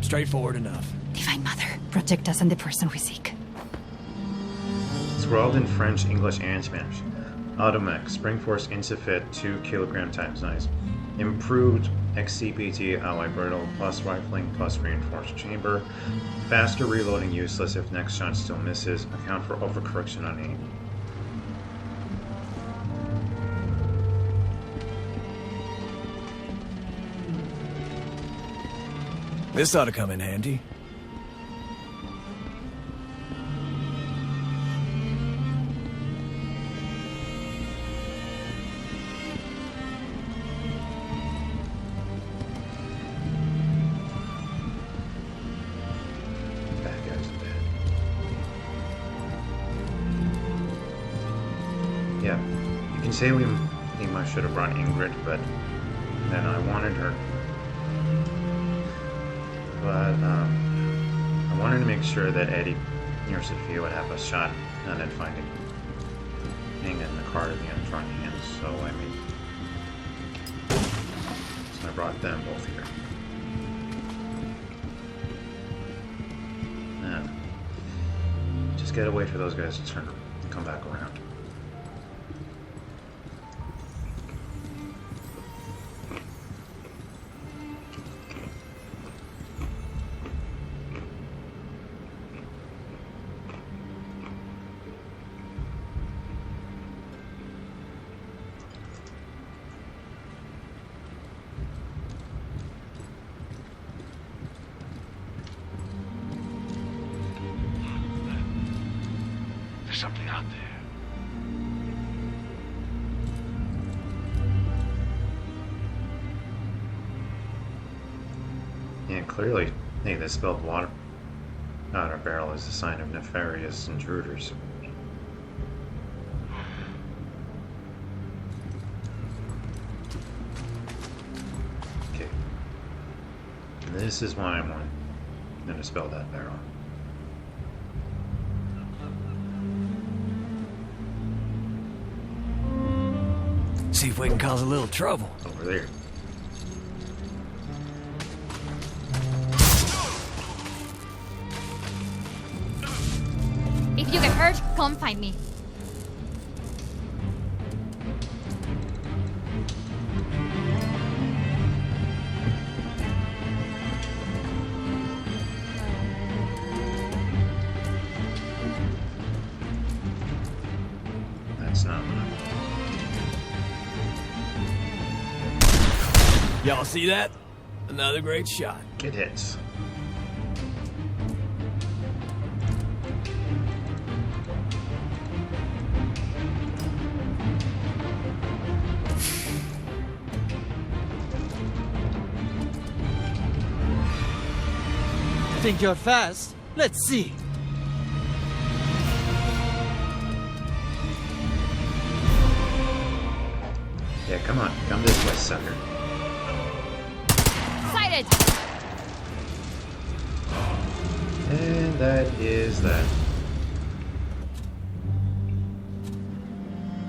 Straightforward enough. Divine Mother, protect us and the person we seek. Scrawled in French, English, and Spanish. Automech, Spring Force Insufit 2 kg times nice. Improved XCPT alloy brittle, plus rifling, plus reinforced chamber. Faster reloading useless if next shot still misses. Account for overcorrection on aim. This ought to come in handy. Yeah, you can say we might should have brought Ingrid, but then I wanted her. But I wanted to make sure that Eddie or Sophia would have a shot and then finding Inga in the car at the end trying hands. So I brought them both here. And just gotta wait for those guys to come back around. There's something out there. Yeah, clearly, hey, this spilled water out our barrel is a sign of nefarious intruders. Okay. This is why I'm going to spill that barrel. See if we can cause a little trouble. Over there. If you get hurt, come find me. That's not enough. Y'all see that? Another great shot. It hits. Think you're fast? Let's see. Yeah, come on. Come this way, sucker. Sighted! And that is that.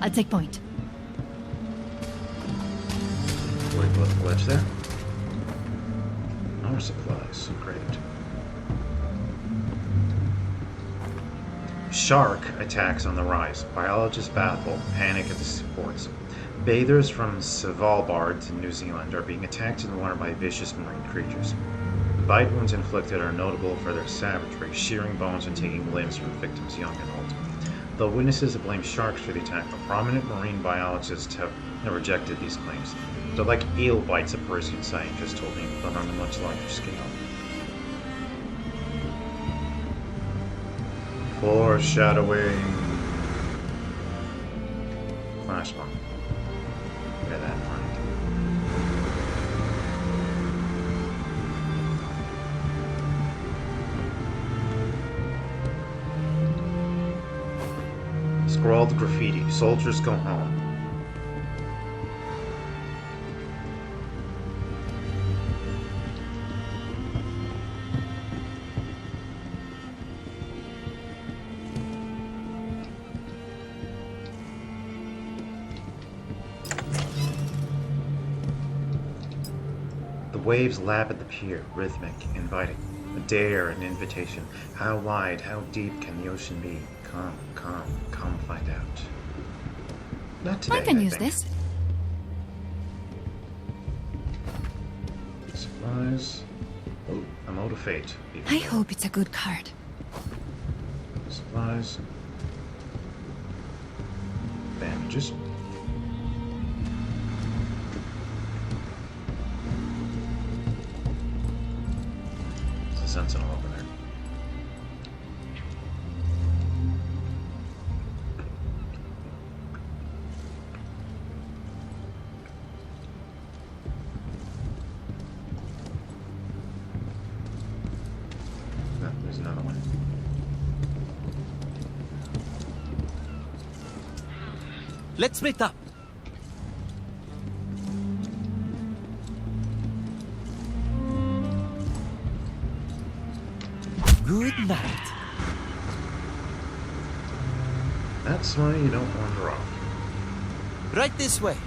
I'll take point. Wait, what's there? Armor supplies. Great. Shark attacks on the rise. Biologists baffle. Panic at the supports. Bathers from Svalbard to New Zealand are being attacked in the water by vicious marine creatures. The bite wounds inflicted are notable for their savagery, shearing bones and taking limbs from victims young and old. Though witnesses have blamed sharks for the attack, but prominent marine biologists have rejected these claims. They're like eel bites, a Parisian scientist told me, but on a much larger scale. Foreshadowing. Flashbomb. Bear that in mind. Scrawled graffiti. Soldiers go home. waves lap at the pier, rhythmic, inviting. A dare, an invitation. How wide, how deep can the ocean be? Come find out. Not today, I can use think. this. Supplies. Oh, a mode of fate. I hope it's a good card. Supplies. Bandages. There's a sentinel over there. No, there's another one. Let's split up. Good night. That's why you don't wander off. Right this way.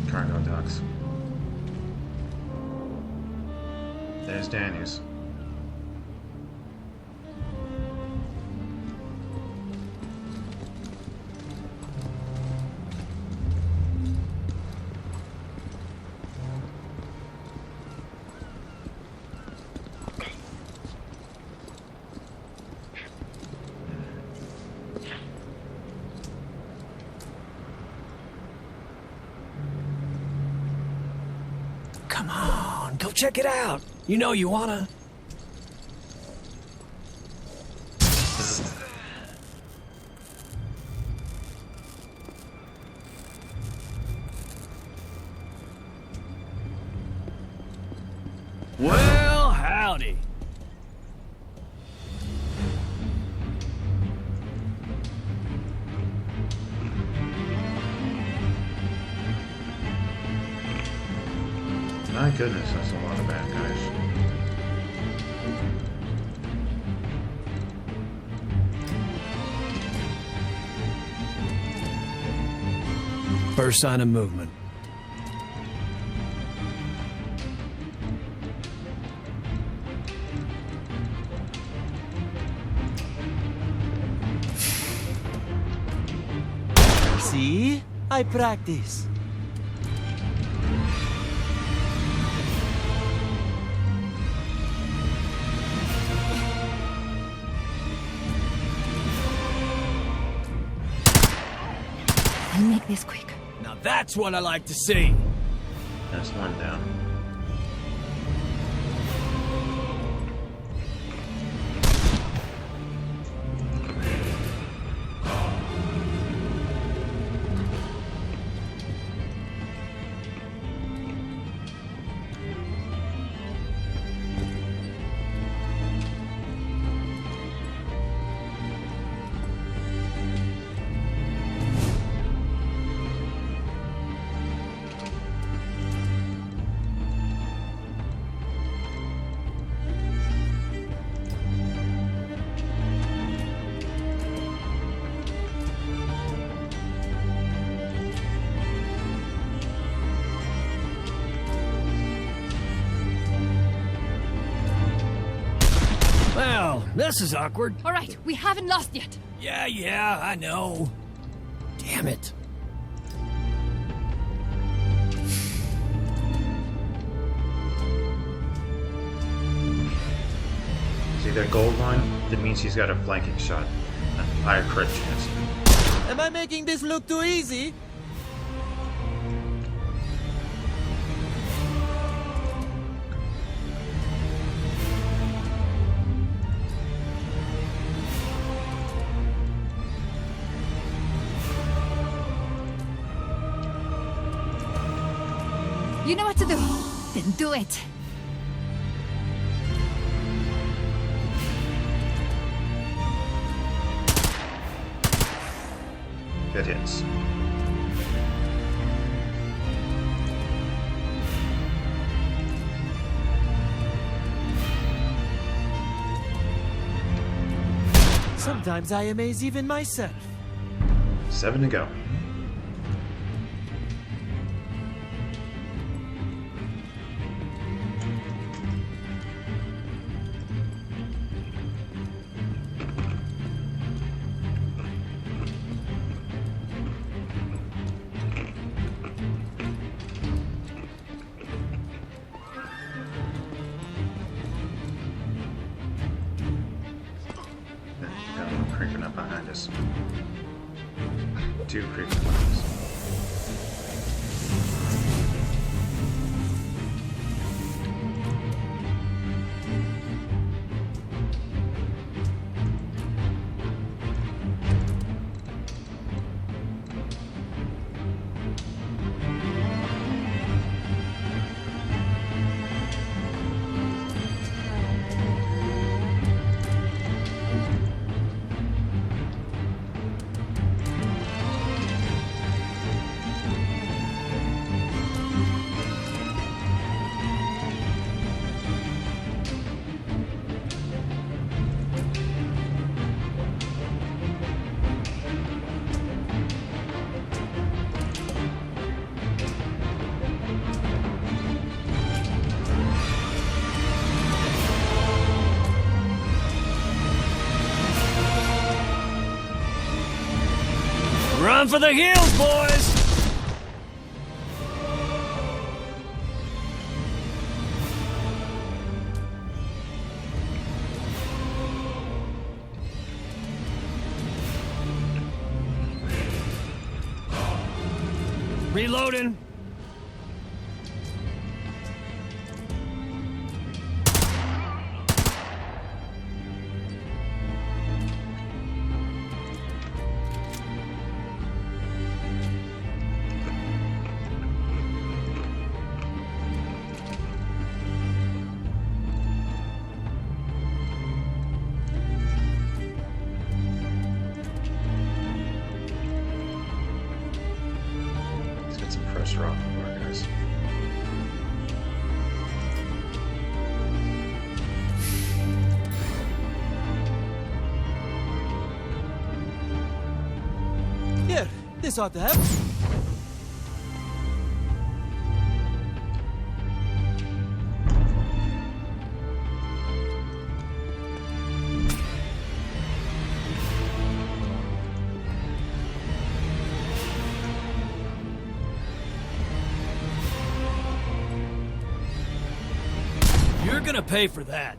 Cargo docks. There's Danny's. Come on, go check it out. You know you wanna. Well, howdy. My goodness, that's a lot of bad guys. First sign of movement. See? I practice. I'll make this quick. Now that's what I like to see. That's one down. Well, this is awkward. All right, we haven't lost yet. Yeah, I know. Damn it. See that gold line? That means he's got a flanking shot. A higher crit chance. Am I making this look too easy? You know what to do. Then do it. That hits. Sometimes I amaze even myself. 7 to go. Creeping up behind us. 2 creeping behind us. Run for the hills, boys! Reloading. Pressure off of our guys. Here, this ought to help. You're gonna pay for that.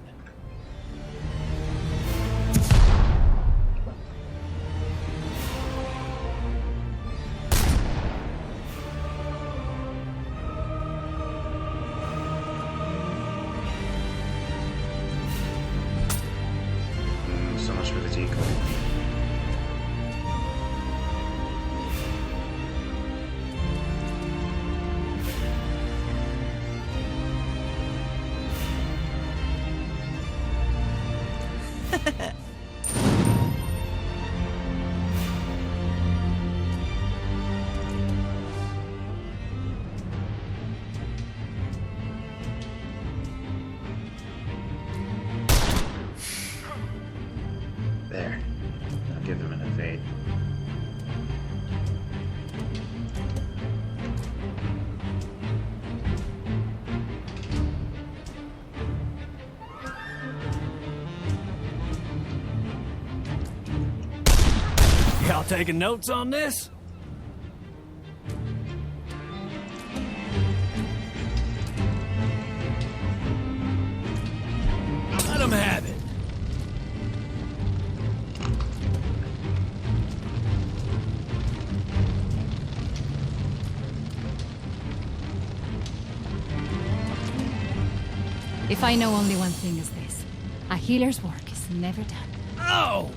So much for the decoy. There. I'll give him an evade. Y'all taking notes on this? Let them have it. If I know only one thing is this, a healer's work is never done. Oh!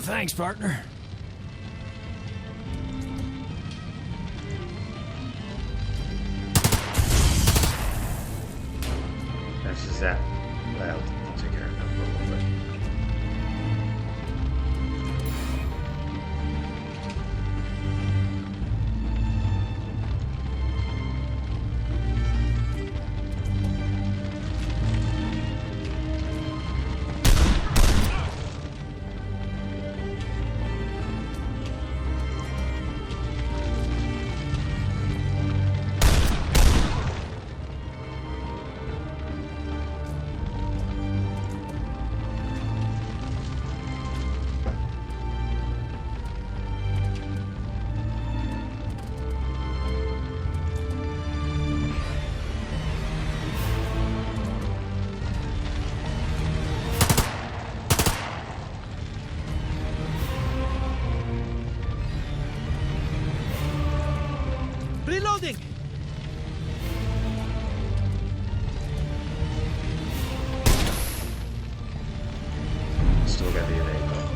thanks, partner. This is that. Well, I'll take care of that for a little bit. Reloading! Still got the evade though.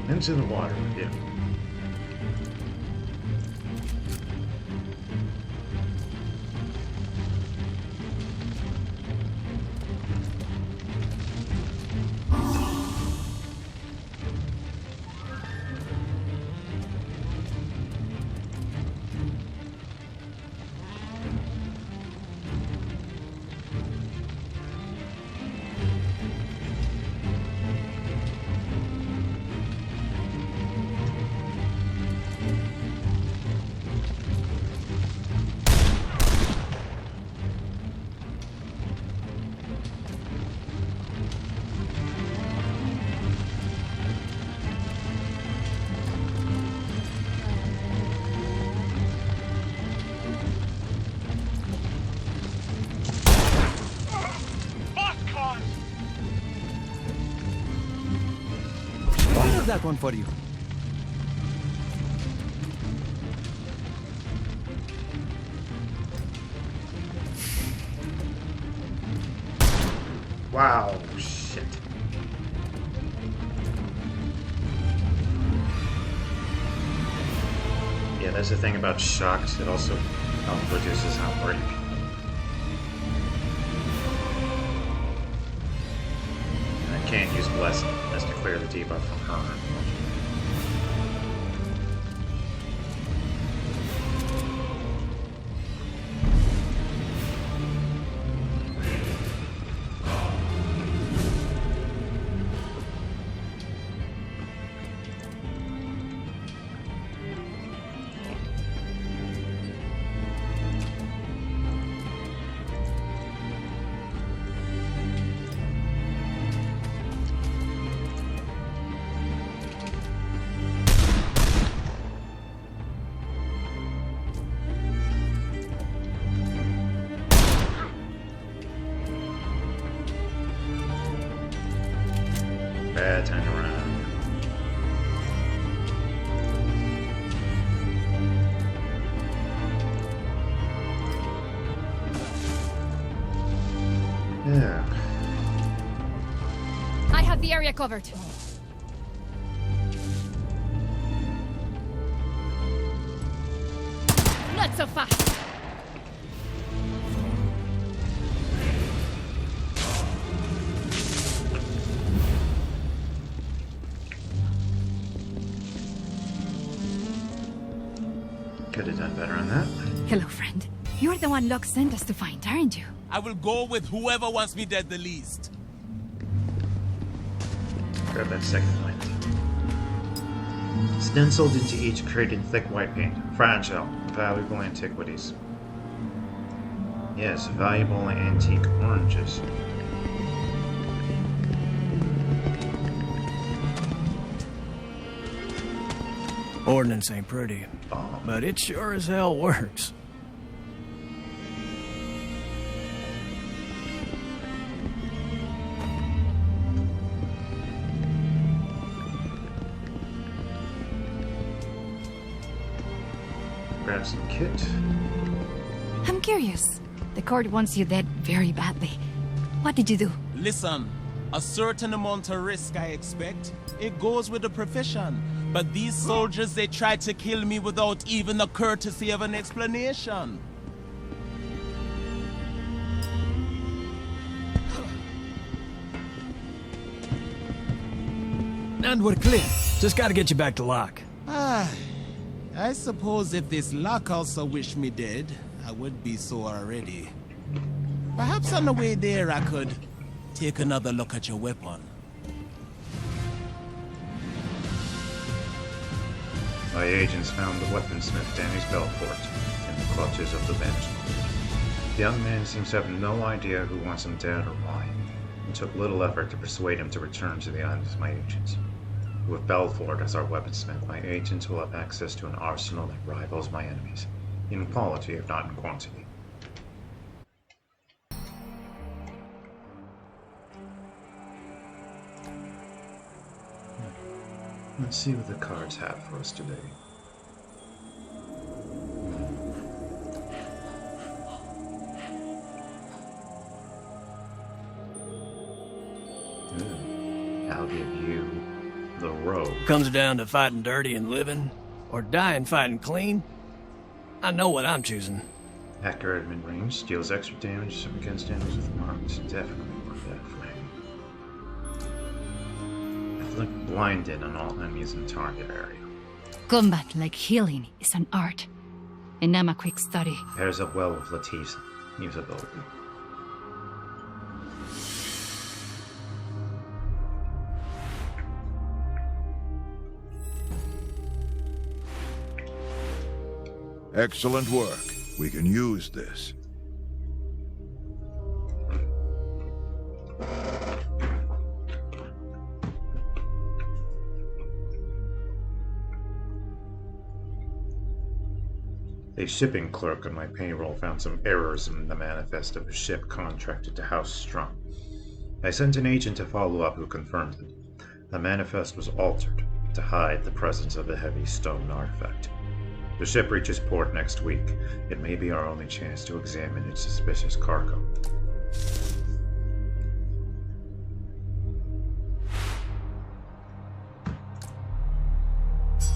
Into the water, yeah. That one for you. Wow, shit. Yeah, that's the thing about shocks. It also reduces outbreak. And I can't use Bless as to clear the debuff from her. Bad time to run. Yeah. I have the area covered. Not so fast. Could have done better on that. Hello, friend. You're the one Locke sent us to find, aren't you? I will go with whoever wants me dead the least. Grab that second plant. Stenciled into each crate in thick white paint. Fragile, valuable antiquities. Yes, valuable antique oranges. Ordnance ain't pretty, but it sure as hell works. Grab some kit. I'm curious. The court wants you dead very badly. What did you do? Listen, a certain amount of risk I expect. It goes with the profession. But these soldiers, they tried to kill me without even the courtesy of an explanation. And we're clear. Just gotta get you back to Locke. I suppose if this Locke also wished me dead, I would be so already. Perhaps on the way there I could take another look at your weapon. My agents found the weaponsmith Danny's Belfort in the clutches of the Banished. The young man seems to have no idea who wants him dead or why. It took little effort to persuade him to return to the island with my agents. With Belfort as our weaponsmith, my agents will have access to an arsenal that rivals my enemies, in quality if not in quantity. Let's see what the cards have for us today. I'll give you the rogue. Comes down to fighting dirty and living, or dying fighting clean. I know what I'm choosing. Accurate mid-range, deals extra damage against enemies with marks. Definitely worth that frame. Afflict blinded on all enemies in the target area. Combat like healing is an art, and I'm a quick study. Pairs up well with Latif's usability. Excellent work. We can use this. A shipping clerk on my payroll found some errors in the manifest of a ship contracted to House Strum. I sent an agent to follow up who confirmed it. The manifest was altered to hide the presence of the heavy stone artifact. The ship reaches port next week. It may be our only chance to examine its suspicious cargo.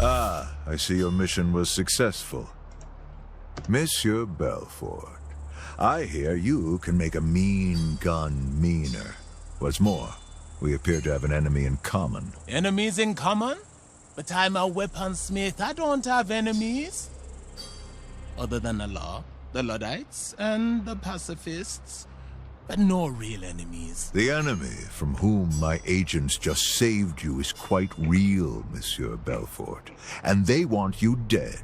Ah, I see your mission was successful. Monsieur Belfort, I hear you can make a mean gun meaner. What's more, we appear to have an enemy in common. Enemies in common? But I'm a weaponsmith. I don't have enemies. Other than the law, the Luddites, and the pacifists. But no real enemies. The enemy from whom my agents just saved you is quite real, Monsieur Belfort. And they want you dead.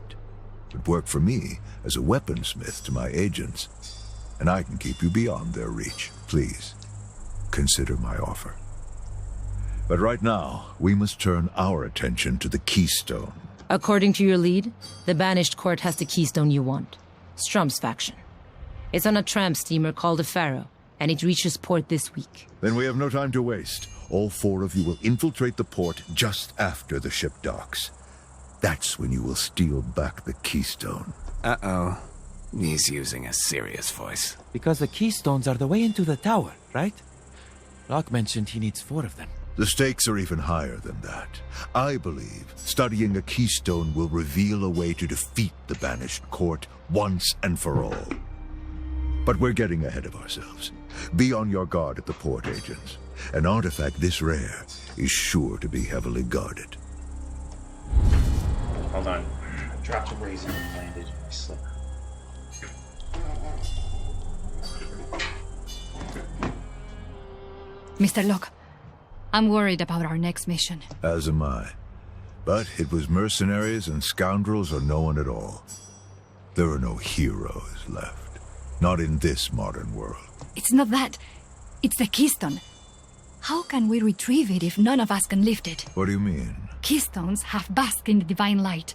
It worked for me as a weaponsmith to my agents. And I can keep you beyond their reach. Please, consider my offer. But right now, we must turn our attention to the Keystone. According to your lead, the Banished Court has the Keystone you want. Strum's faction. It's on a tramp steamer called the Pharaoh, and it reaches port this week. Then we have no time to waste. All 4 of you will infiltrate the port just after the ship docks. That's when you will steal back the Keystone. Uh-oh. He's using a serious voice. Because the Keystones are the way into the tower, right? Locke mentioned he needs 4 of them. The stakes are even higher than that. I believe studying a Keystone will reveal a way to defeat the Banished Court once and for all. But we're getting ahead of ourselves. Be on your guard at the port, agents. An artifact this rare is sure to be heavily guarded. Hold on. I dropped a raisin and landed in my slipper. Mr. Locke, I'm worried about our next mission. As am I. But it was mercenaries and scoundrels or no one at all. There are no heroes left. Not in this modern world. It's not that. It's the Keystone. How can we retrieve it if none of us can lift it? What do you mean? Keystones have basked in the divine light.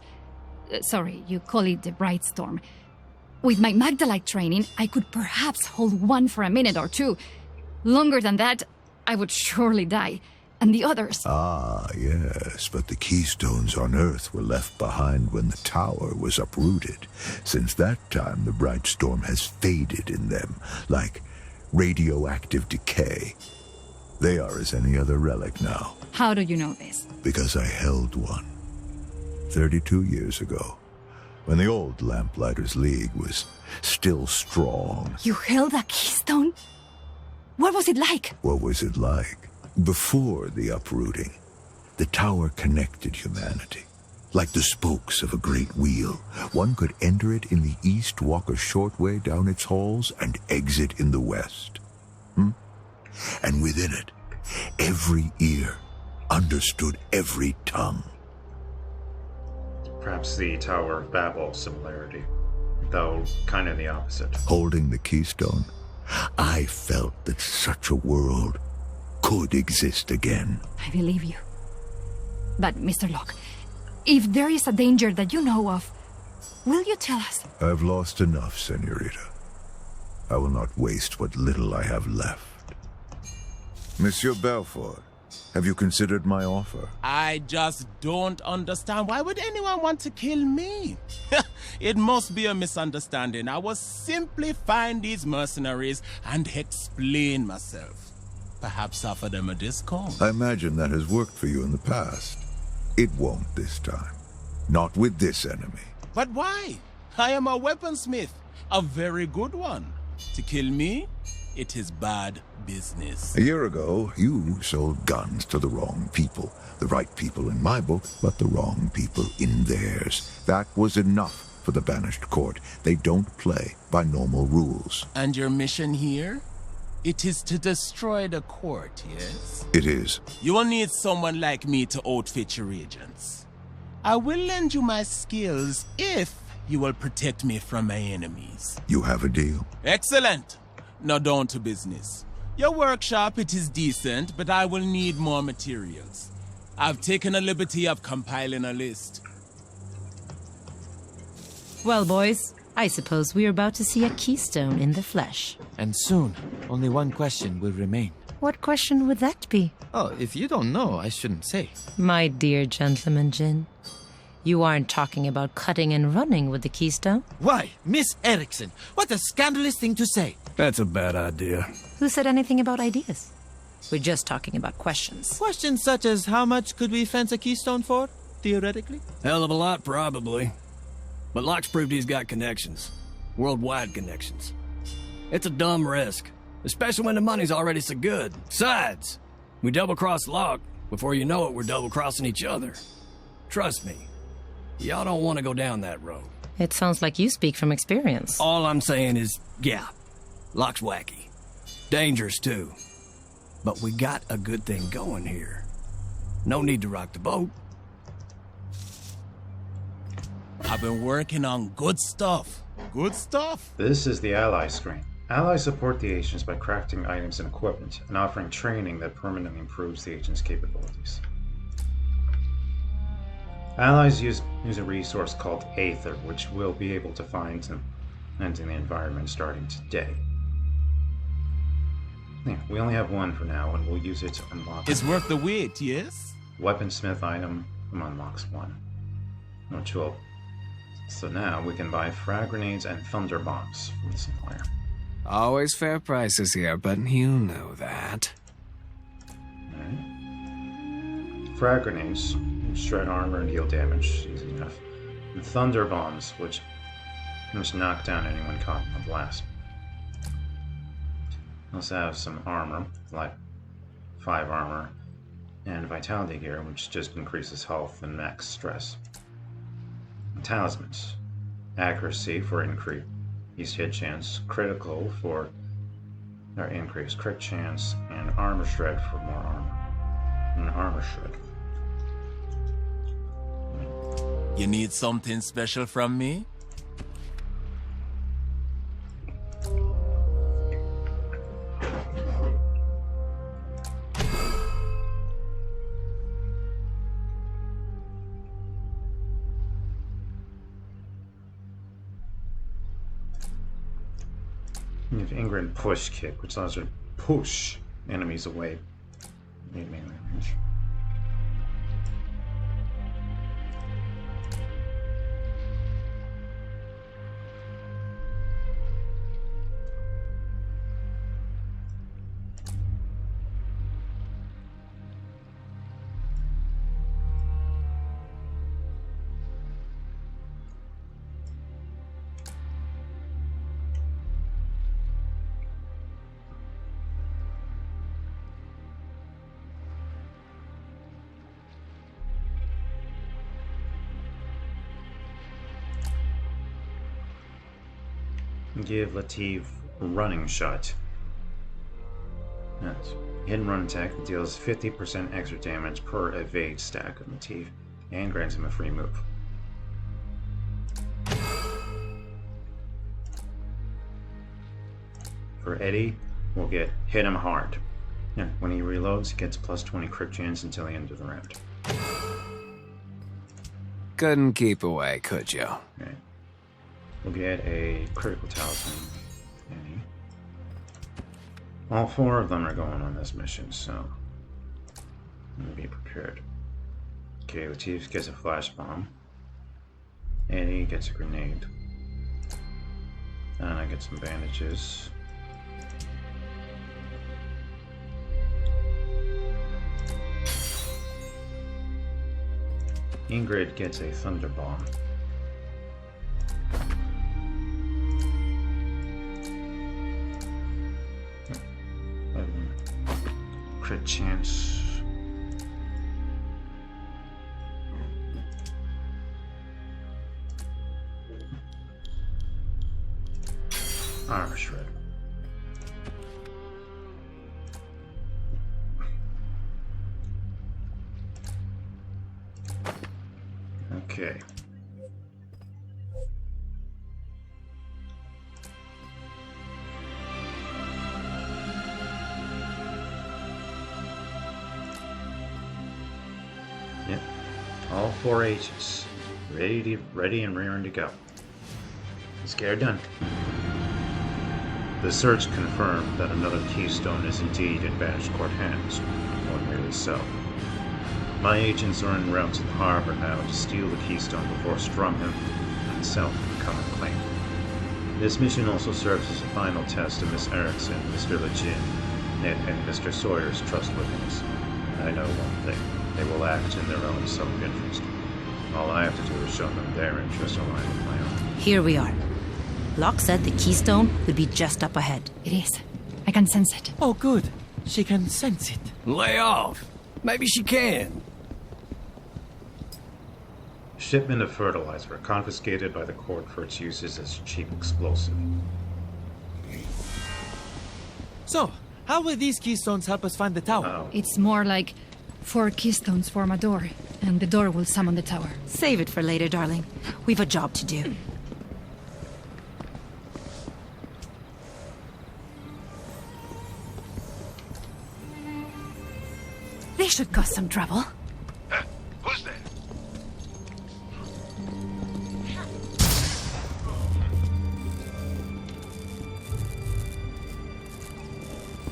Sorry, you call it the Bright Storm. With my Magdalite training, I could perhaps hold one for a minute or two. Longer than that, I would surely die. And the others... Ah, yes, but the keystones on Earth were left behind when the tower was uprooted. Since that time, the Bright Storm has faded in them, like radioactive decay. They are as any other relic now. How do you know this? Because I held one 32 years ago, when the old Lamplighters League was still strong. You held a keystone? What was it like? What was it like? Before the uprooting, the tower connected humanity. Like the spokes of a great wheel. One could enter it in the east, walk a short way down its halls, and exit in the west. And within it, every ear understood every tongue. Perhaps the Tower of Babel similarity, though kind of the opposite. Holding the keystone, I felt that such a world could exist again. I believe you. But, Mr. Locke, if there is a danger that you know of, will you tell us? I've lost enough, Senorita. I will not waste what little I have left. Monsieur Belfort, have you considered my offer? I just don't understand. Why would anyone want to kill me? It must be a misunderstanding. I was simply find these mercenaries and explain myself. Perhaps offer them a discount. I imagine that has worked for you in the past. It won't this time. Not with this enemy. But why? I am a weaponsmith. A very good one. To kill me, it is bad business. A year ago, you sold guns to the wrong people. The right people in my book, but the wrong people in theirs. That was enough for the Banished court. They don't play by normal rules. And your mission here? It is to destroy the court, yes? It is. You will need someone like me to outfit your agents. I will lend you my skills if you will protect me from my enemies. You have a deal? Excellent. Now down to business. Your workshop, it is decent, but I will need more materials. I've taken a liberty of compiling a list. Well, boys, I suppose we're about to see a keystone in the flesh. And soon, only one question will remain. What question would that be? Oh, if you don't know, I shouldn't say. My dear gentleman Jin, you aren't talking about cutting and running with the keystone? Why, Miss Erickson, what a scandalous thing to say. That's a bad idea. Who said anything about ideas? We're just talking about questions. Questions such as how much could we fence a keystone for, theoretically? Hell of a lot, probably. But Locke's proved he's got connections. Worldwide connections. It's a dumb risk, especially when the money's already so good. Besides, we double-cross Locke. Before you know it, we're double-crossing each other. Trust me, y'all don't want to go down that road. It sounds like you speak from experience. All I'm saying is, yeah, Locke's wacky. Dangerous, too. But we got a good thing going here. No need to rock the boat. I've been working on good stuff. Good stuff. This is the ally screen. Allies support the agents by crafting items and equipment, and offering training that permanently improves the agent's capabilities. Allies use a resource called Aether, which we'll be able to find in the environment starting today. Yeah, we only have one for now, and we'll use it to unlock. It's worth the wait, yes? Weaponsmith item unlocks one. Which will. So now we can buy frag grenades and thunder bombs from the supplier. Always fair prices here, but you know that. Alright. Frag grenades, shred armor and deal damage, easy enough. And thunder bombs, which just knock down anyone caught in a blast. Also have some armor, like 5 armor, and vitality gear, which just increases health and max stress. And talismans, accuracy for increased hit chance, critical for increased crit chance, and armor shred for more armor. And armor shred. You need something special from me? You have Ingrid push kick, which allows her to push enemies away. Melee range. Give Latif running shot. Yes. Hidden run attack that deals 50% extra damage per evade stack of Latif and grants him a free move. For Eddie, we'll get hit him hard. Yeah, when he reloads, he gets plus 20 crit chance until the end of the round. Couldn't keep away, could you? Right. We'll get a critical talisman. Eddie. All 4 of them are going on this mission, so I'm gonna be prepared. Okay, Latif gets a flash bomb. Eddie gets a grenade. And I get some bandages. Ingrid gets a thunder bomb. Crit chance. Armor shred. Okay. Yep. All 4 agents ready and raring to go. Scared done. The search confirmed that another keystone is indeed in Banished Court hands, or merely so. My agents are en route to the harbor now to steal the keystone before Strumham himself can come and claim it. This mission also serves as a final test of Miss Erickson, Mr. Legin, and Mr. Sawyer's trustworthiness. I know one thing. They will act in their own self-interest. All I have to do is show them their interests align with my own. Here we are. Locke said the keystone would be just up ahead. It is. I can sense it. Oh, good. She can sense it. Lay off. Maybe she can. Shipment of fertilizer confiscated by the court for its uses as cheap explosive. So, how will these keystones help us find the tower? It's more like 4 keystones form a door, and the door will summon the tower. Save it for later, darling. We've a job to do. They should cause some trouble. Who's there?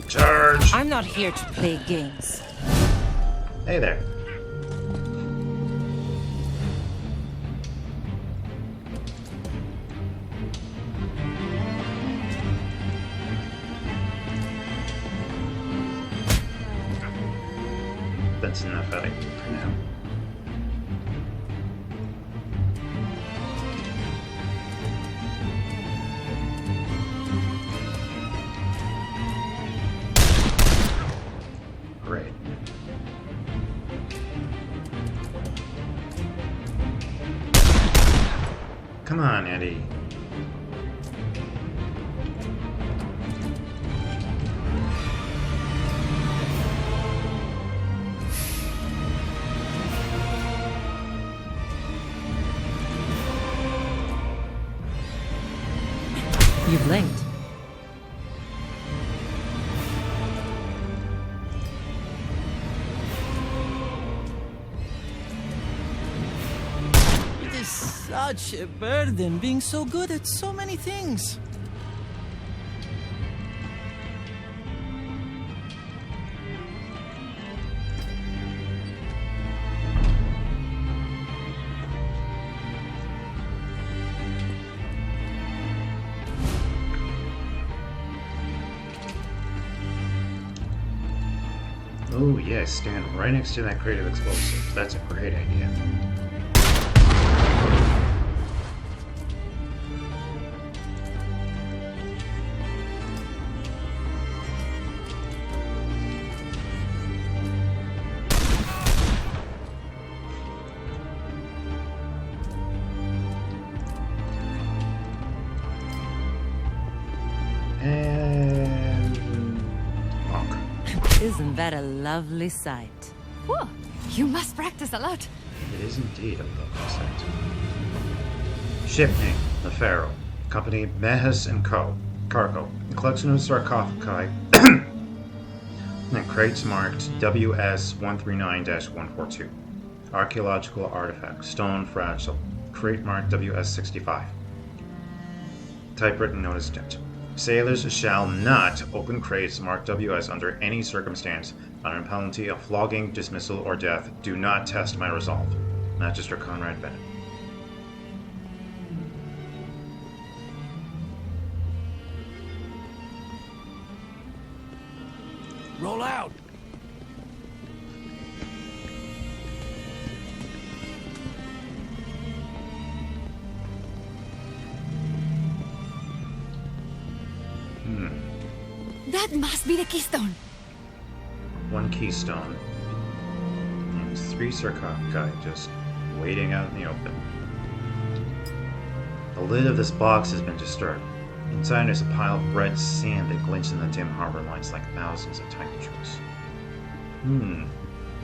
Charge! I'm not here to play games. Hey there. That's enough out of you for now. Great. Come on, Eddie. You blinked. It is such a burden being so good at so many things. Oh yes, stand right next to that crate of explosives. That's a great idea. Isn't that a lovely sight? Whoa, you must practice a lot. It is indeed a lovely sight. Ship name, the Pharaoh. Company, Mehus & Co. Cargo, a collection of sarcophagi and crates marked WS-139-142. Archaeological artifact, stone fragile, crate marked WS-65. Typewritten notice debt. Sailors shall not open crates marked WS under any circumstance. Under penalty of flogging, dismissal, or death, do not test my resolve. Magister Conrad Bennett. Roll out! That must be the keystone. One keystone. And 3 sarcophagi just waiting out in the open. The lid of this box has been disturbed. Inside is a pile of red sand that glints in the dim harbor lights like thousands of tiny trickles.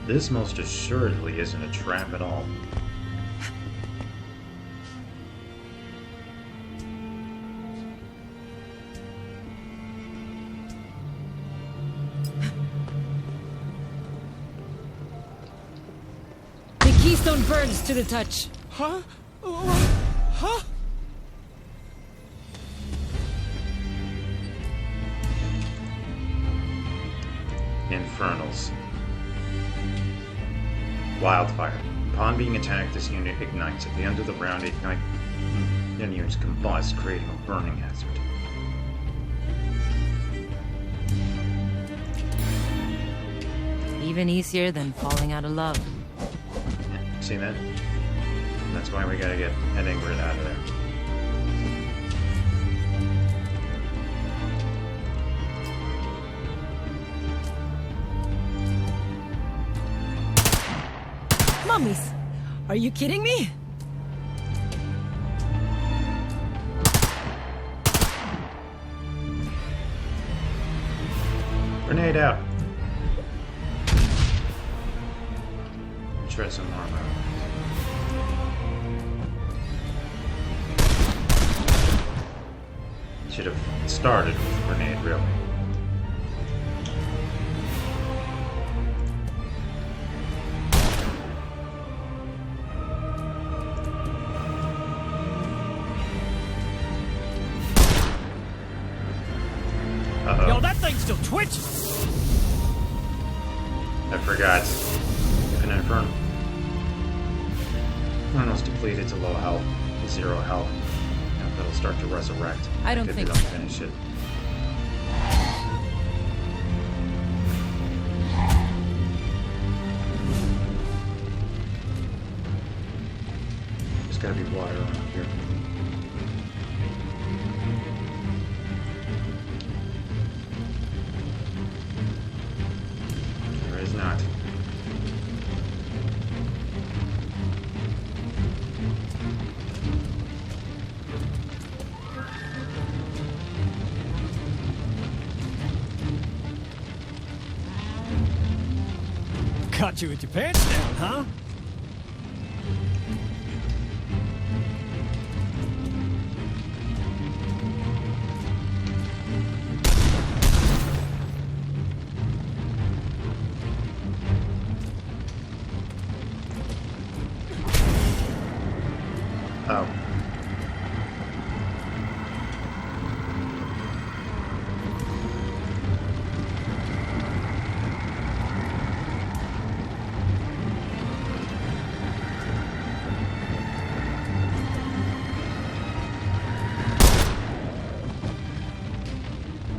This most assuredly isn't a trap at all. Keystone burns to the touch. Huh? Huh? Infernals. Wildfire. Upon being attacked, this unit ignites. At the end of the round, units combust, creating a burning hazard. Even easier than falling out of love. See that? That's why we gotta get Head Ingrid out of there. Mummies! Are you kidding me? Grenade out! Shred some more ammo. Should have started with a grenade, really. Uh-oh. Yo, that thing's still twitching! I forgot. An Infernal. Infernal's depleted to low health, 0 health. Now that'll start to resurrect. I don't if think you don't so. finish it. There's gotta be water around here. There is not. Caught you with your pants down, huh? Oh.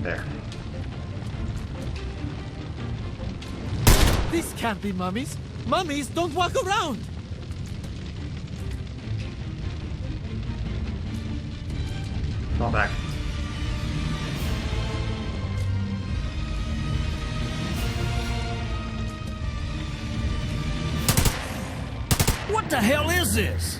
There. This can't be mummies. Mummies don't walk around. Fall back. What the hell is this?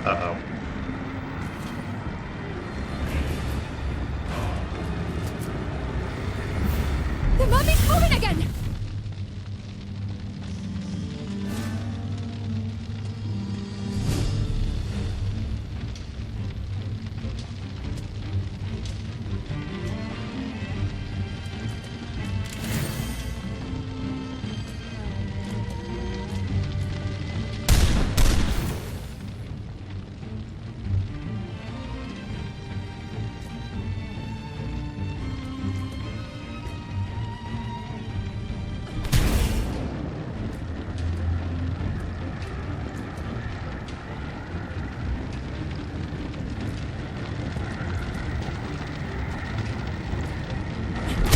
Uh-oh. The mummy's moving again!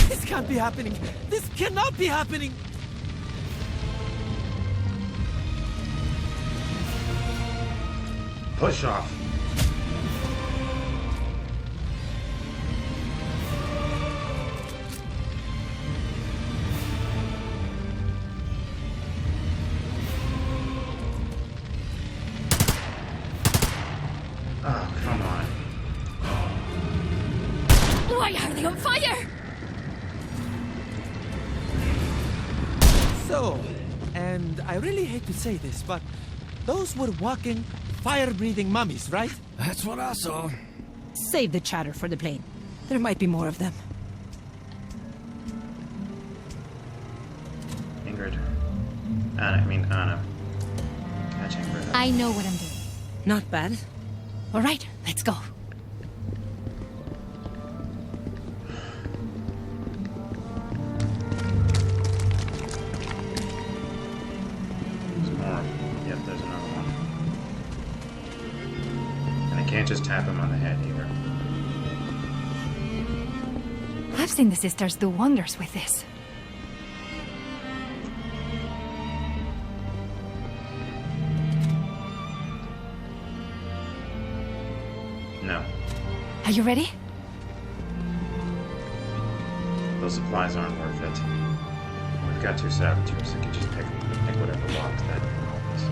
This can't be happening. This cannot be happening. Push off. Oh, come on. Why are they on fire? So, and I really hate to say this, but those were walking, fire-breathing mummies, right? That's what I saw. Save the chatter for the plane. There might be more of them. Ingrid. Anna. Catching breath. I know what I'm doing. Not bad. All right, let's go. There's more. Yep, there's another one. And I can't just tap him on the head either. I've seen the sisters do wonders with this. No. Are you ready? Those supplies aren't worth it. We've got two saboteurs that can just pick whatever locks that opens.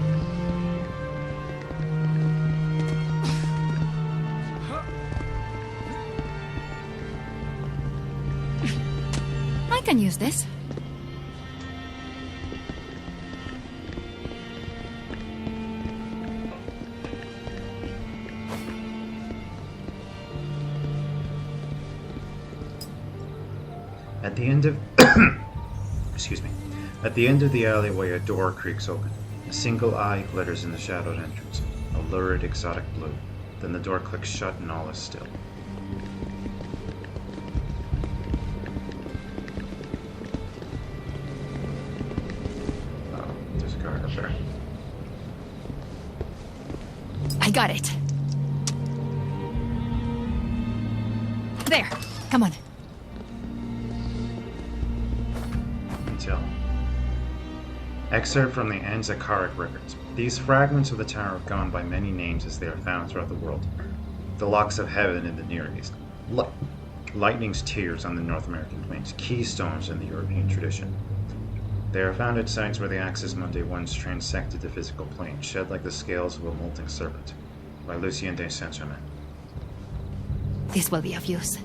I can use this. At the end of excuse me. At the end of the alleyway, a door creaks open. A single eye glitters in the shadowed entrance, a lurid exotic blue. Then the door clicks shut and all is still. Oh, there's a guard up there. I got it. There. Come on. Until. Excerpt from the Anzakaric records. These fragments of the tower have gone by many names as they are found throughout the world. The locks of heaven in the Near East. Lightning's tears on the North American plains. Keystones in the European tradition. They are found at sites where the Axis Mundi once transected the physical plane, shed like the scales of a molting serpent. By Lucien de Saint-Germain. This will be of use.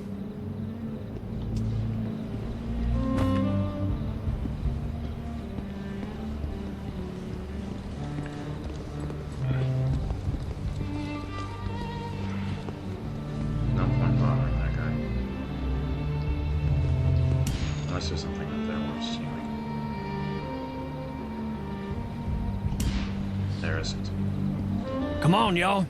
No point bothering that guy. Unless there's something up there worth stealing. There isn't. Come on, y'all.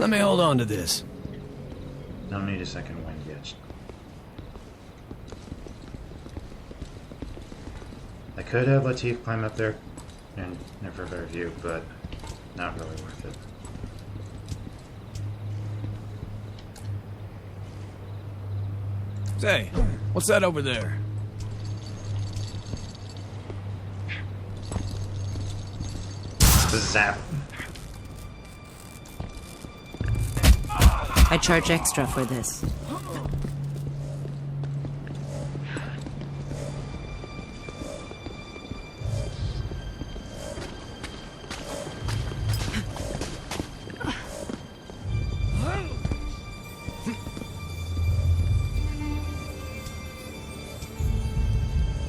Let me hold on to this. Don't need a second wind yet. I could have Latif climb up there and for a better view, but not really worth it. Say, what's that over there? Zap. I charge extra for this.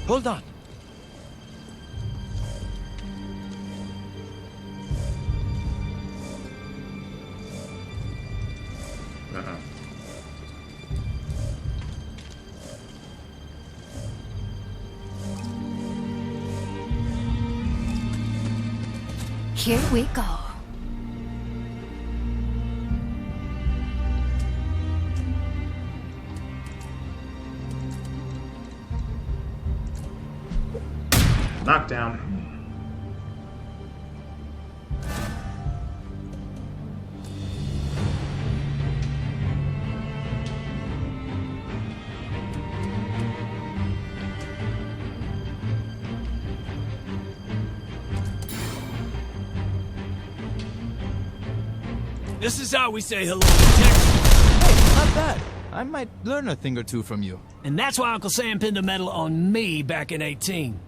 Hold on. Here we go. Knockdown. This is how we say hello to Texas. Hey, not bad. I might learn a thing or two from you. And that's why Uncle Sam pinned a medal on me back in 18.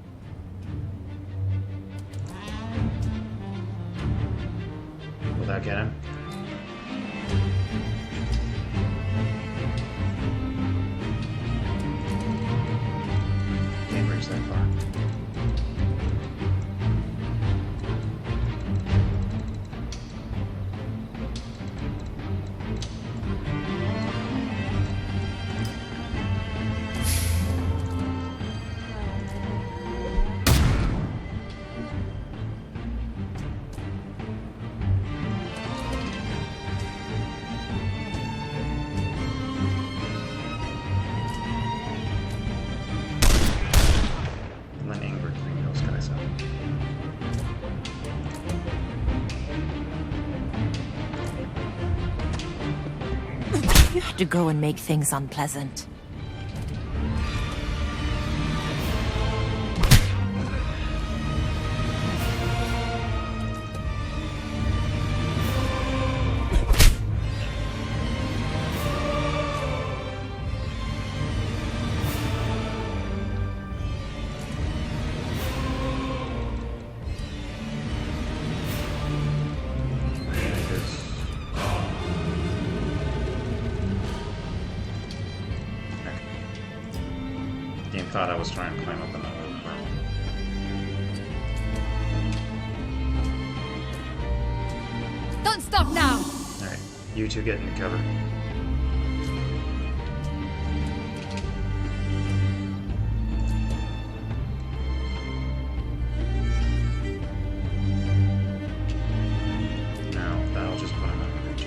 Will that get him? Can't reach that far. You had to go and make things unpleasant. Thought I was trying to climb up another room. Don't stop now! Alright, you two get into cover. Now, that'll just put him out of reach.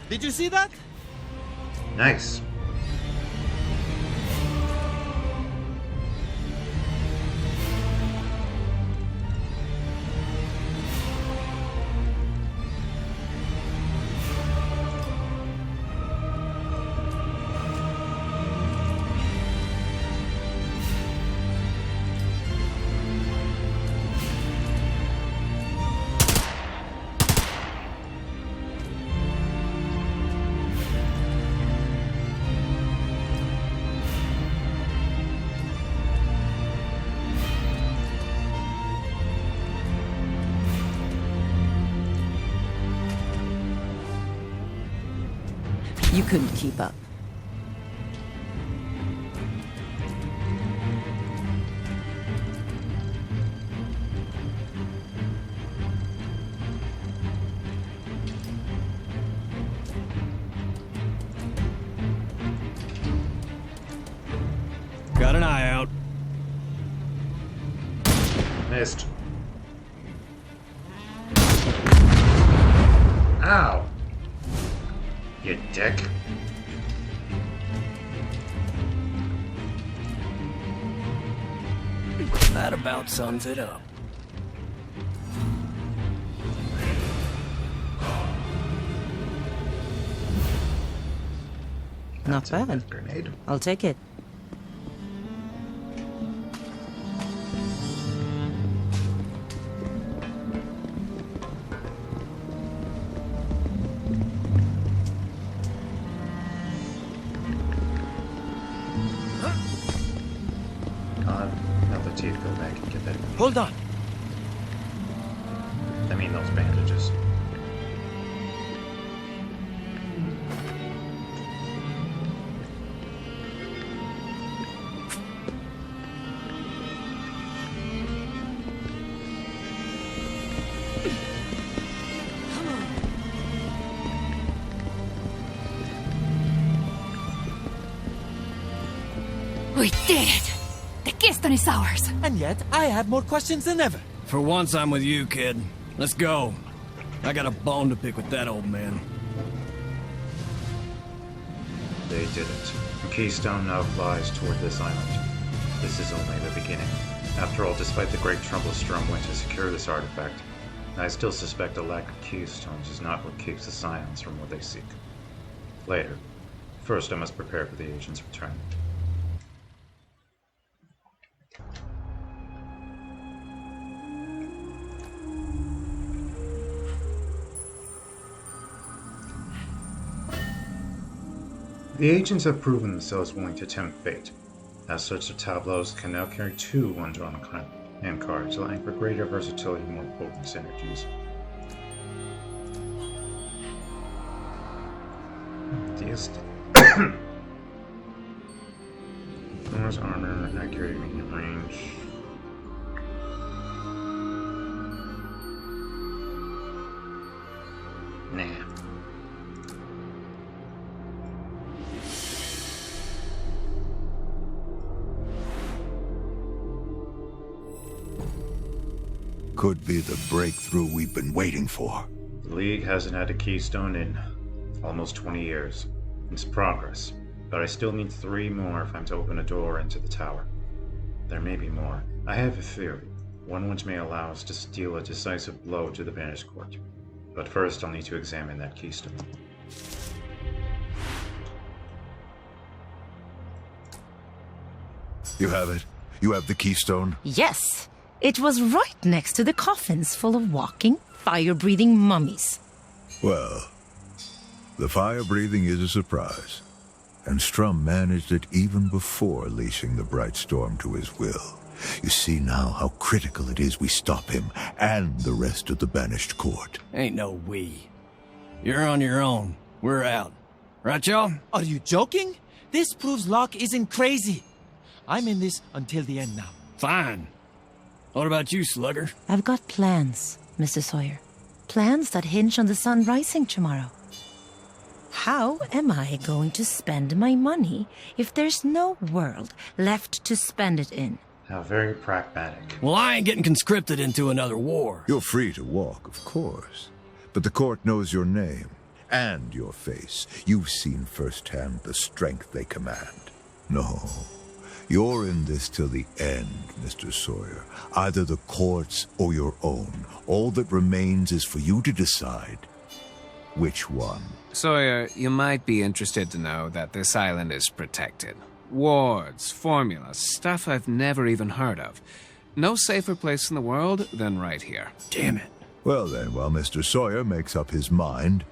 Did you see that? Nice. You couldn't keep up. Got an eye out. Missed. Ow! You dick. That about sums it up. Not bad. Grenade. I'll take it. Another teeth go back and get that. Hold on. I mean those bandages. We did it! The keystone is ours! And yet, I have more questions than ever. For once, I'm with you, kid. Let's go. I got a bone to pick with that old man. They did it. The keystone now flies toward this island. This is only the beginning. After all, despite the great trouble Strum went to secure this artifact, I still suspect a lack of keystones is not what keeps the Scions from what they seek. Later. First, I must prepare for the agent's return. The agents have proven themselves willing to tempt fate. As such, the tableaus can now carry 2 undrawn hand cards, allowing for greater versatility and more potent synergies. Bonus armor, accurate medium range. Nah. Could be the breakthrough we've been waiting for. The League hasn't had a keystone in almost 20 years. It's progress, but I still need 3 more if I'm to open a door into the tower. There may be more. I have a theory, one which may allow us to deal a decisive blow to the Banished Court. But first I'll need to examine that keystone. You have it? You have the keystone? Yes! It was right next to the coffins full of walking, fire-breathing mummies. Well, the fire-breathing is a surprise. And Strum managed it even before leashing the bright storm to his will. You see now how critical it is we stop him and the rest of the Banished Court. Ain't no we. You're on your own. We're out. Right, y'all? Are you joking? This proves Locke isn't crazy. I'm in this until the end now. Fine. What about you, Slugger? I've got plans, Mr. Sawyer. Plans that hinge on the sun rising tomorrow. How am I going to spend my money if there's no world left to spend it in? How very pragmatic. Well, I ain't getting conscripted into another war. You're free to walk, of course. But the court knows your name and your face. You've seen firsthand the strength they command. No. You're in this till the end, Mr. Sawyer. Either the court's or your own. All that remains is for you to decide which one. Sawyer, you might be interested to know that this island is protected. Wards, formulas, stuff I've never even heard of. No safer place in the world than right here. Damn it. Well then, while Mr. Sawyer makes up his mind,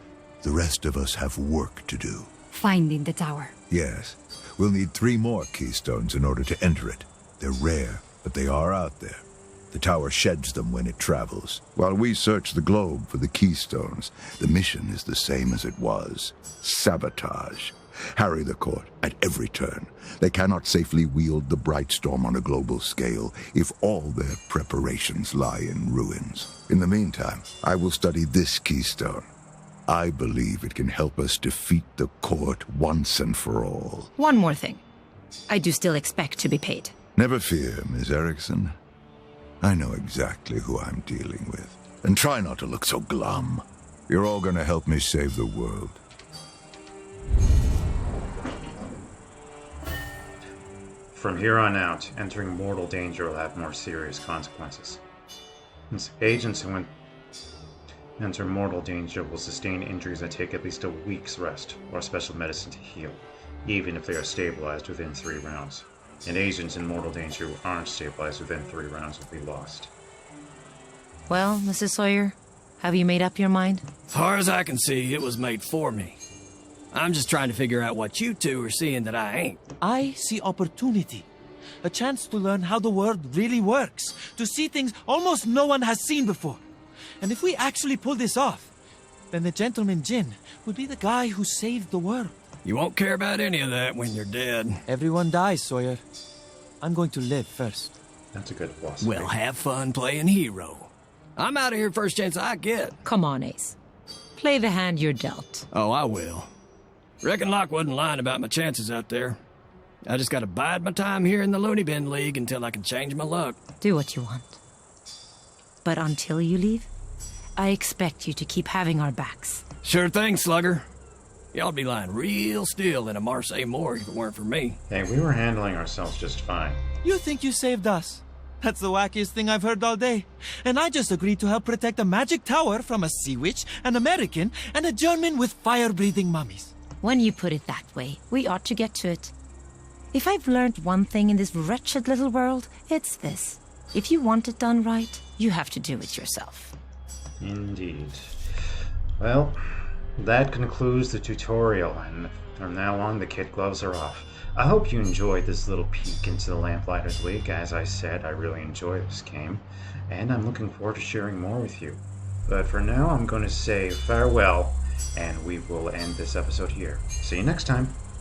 the rest of us have work to do. Finding the tower. Yes. We'll need 3 more keystones in order to enter it. They're rare, but they are out there. The tower sheds them when it travels. While we search the globe for the keystones, the mission is the same as it was. Sabotage. Harry the court at every turn. They cannot safely wield the Brightstorm on a global scale if all their preparations lie in ruins. In the meantime, I will study this keystone. I believe it can help us defeat the court once and for all. One more thing. I do still expect to be paid. Never fear, Miss Erickson. I know exactly who I'm dealing with. And try not to look so glum. You're all gonna help me save the world. From here on out, entering mortal danger will have more serious consequences. Agents who enter mortal danger will sustain injuries that take at least a week's rest or special medicine to heal, even if they are stabilized within 3 rounds. And agents in mortal danger who aren't stabilized within 3 rounds will be lost. Well, Mrs. Sawyer, have you made up your mind? As far as I can see, it was made for me. I'm just trying to figure out what you two are seeing that I ain't. I see opportunity. A chance to learn how the world really works. To see things almost no one has seen before. And if we actually pull this off, then the Gentleman Jin would be the guy who saved the world. You won't care about any of that when you're dead. Everyone dies, Sawyer. I'm going to live first. That's a good philosophy. Well, have fun playing hero. I'm out of here first chance I get. Come on, Ace. Play the hand you're dealt. Oh, I will. Reckon Locke wasn't lying about my chances out there. I just gotta bide my time here in the Looney Bin League until I can change my luck. Do what you want. But until you leave, I expect you to keep having our backs. Sure thing, Slugger. Y'all'd be lying real still in a Marseille morgue if it weren't for me. Hey, we were handling ourselves just fine. You think you saved us? That's the wackiest thing I've heard all day. And I just agreed to help protect a magic tower from a sea witch, an American, and a German with fire-breathing mummies. When you put it that way, we ought to get to it. If I've learned one thing in this wretched little world, it's this. If you want it done right, you have to do it yourself. Indeed. Well, that concludes the tutorial, and from now on the kid gloves are off. I hope you enjoyed this little peek into the Lamplighters League. As I said, I really enjoy this game, and I'm looking forward to sharing more with you. But for now, I'm going to say farewell, and we will end this episode here. See you next time.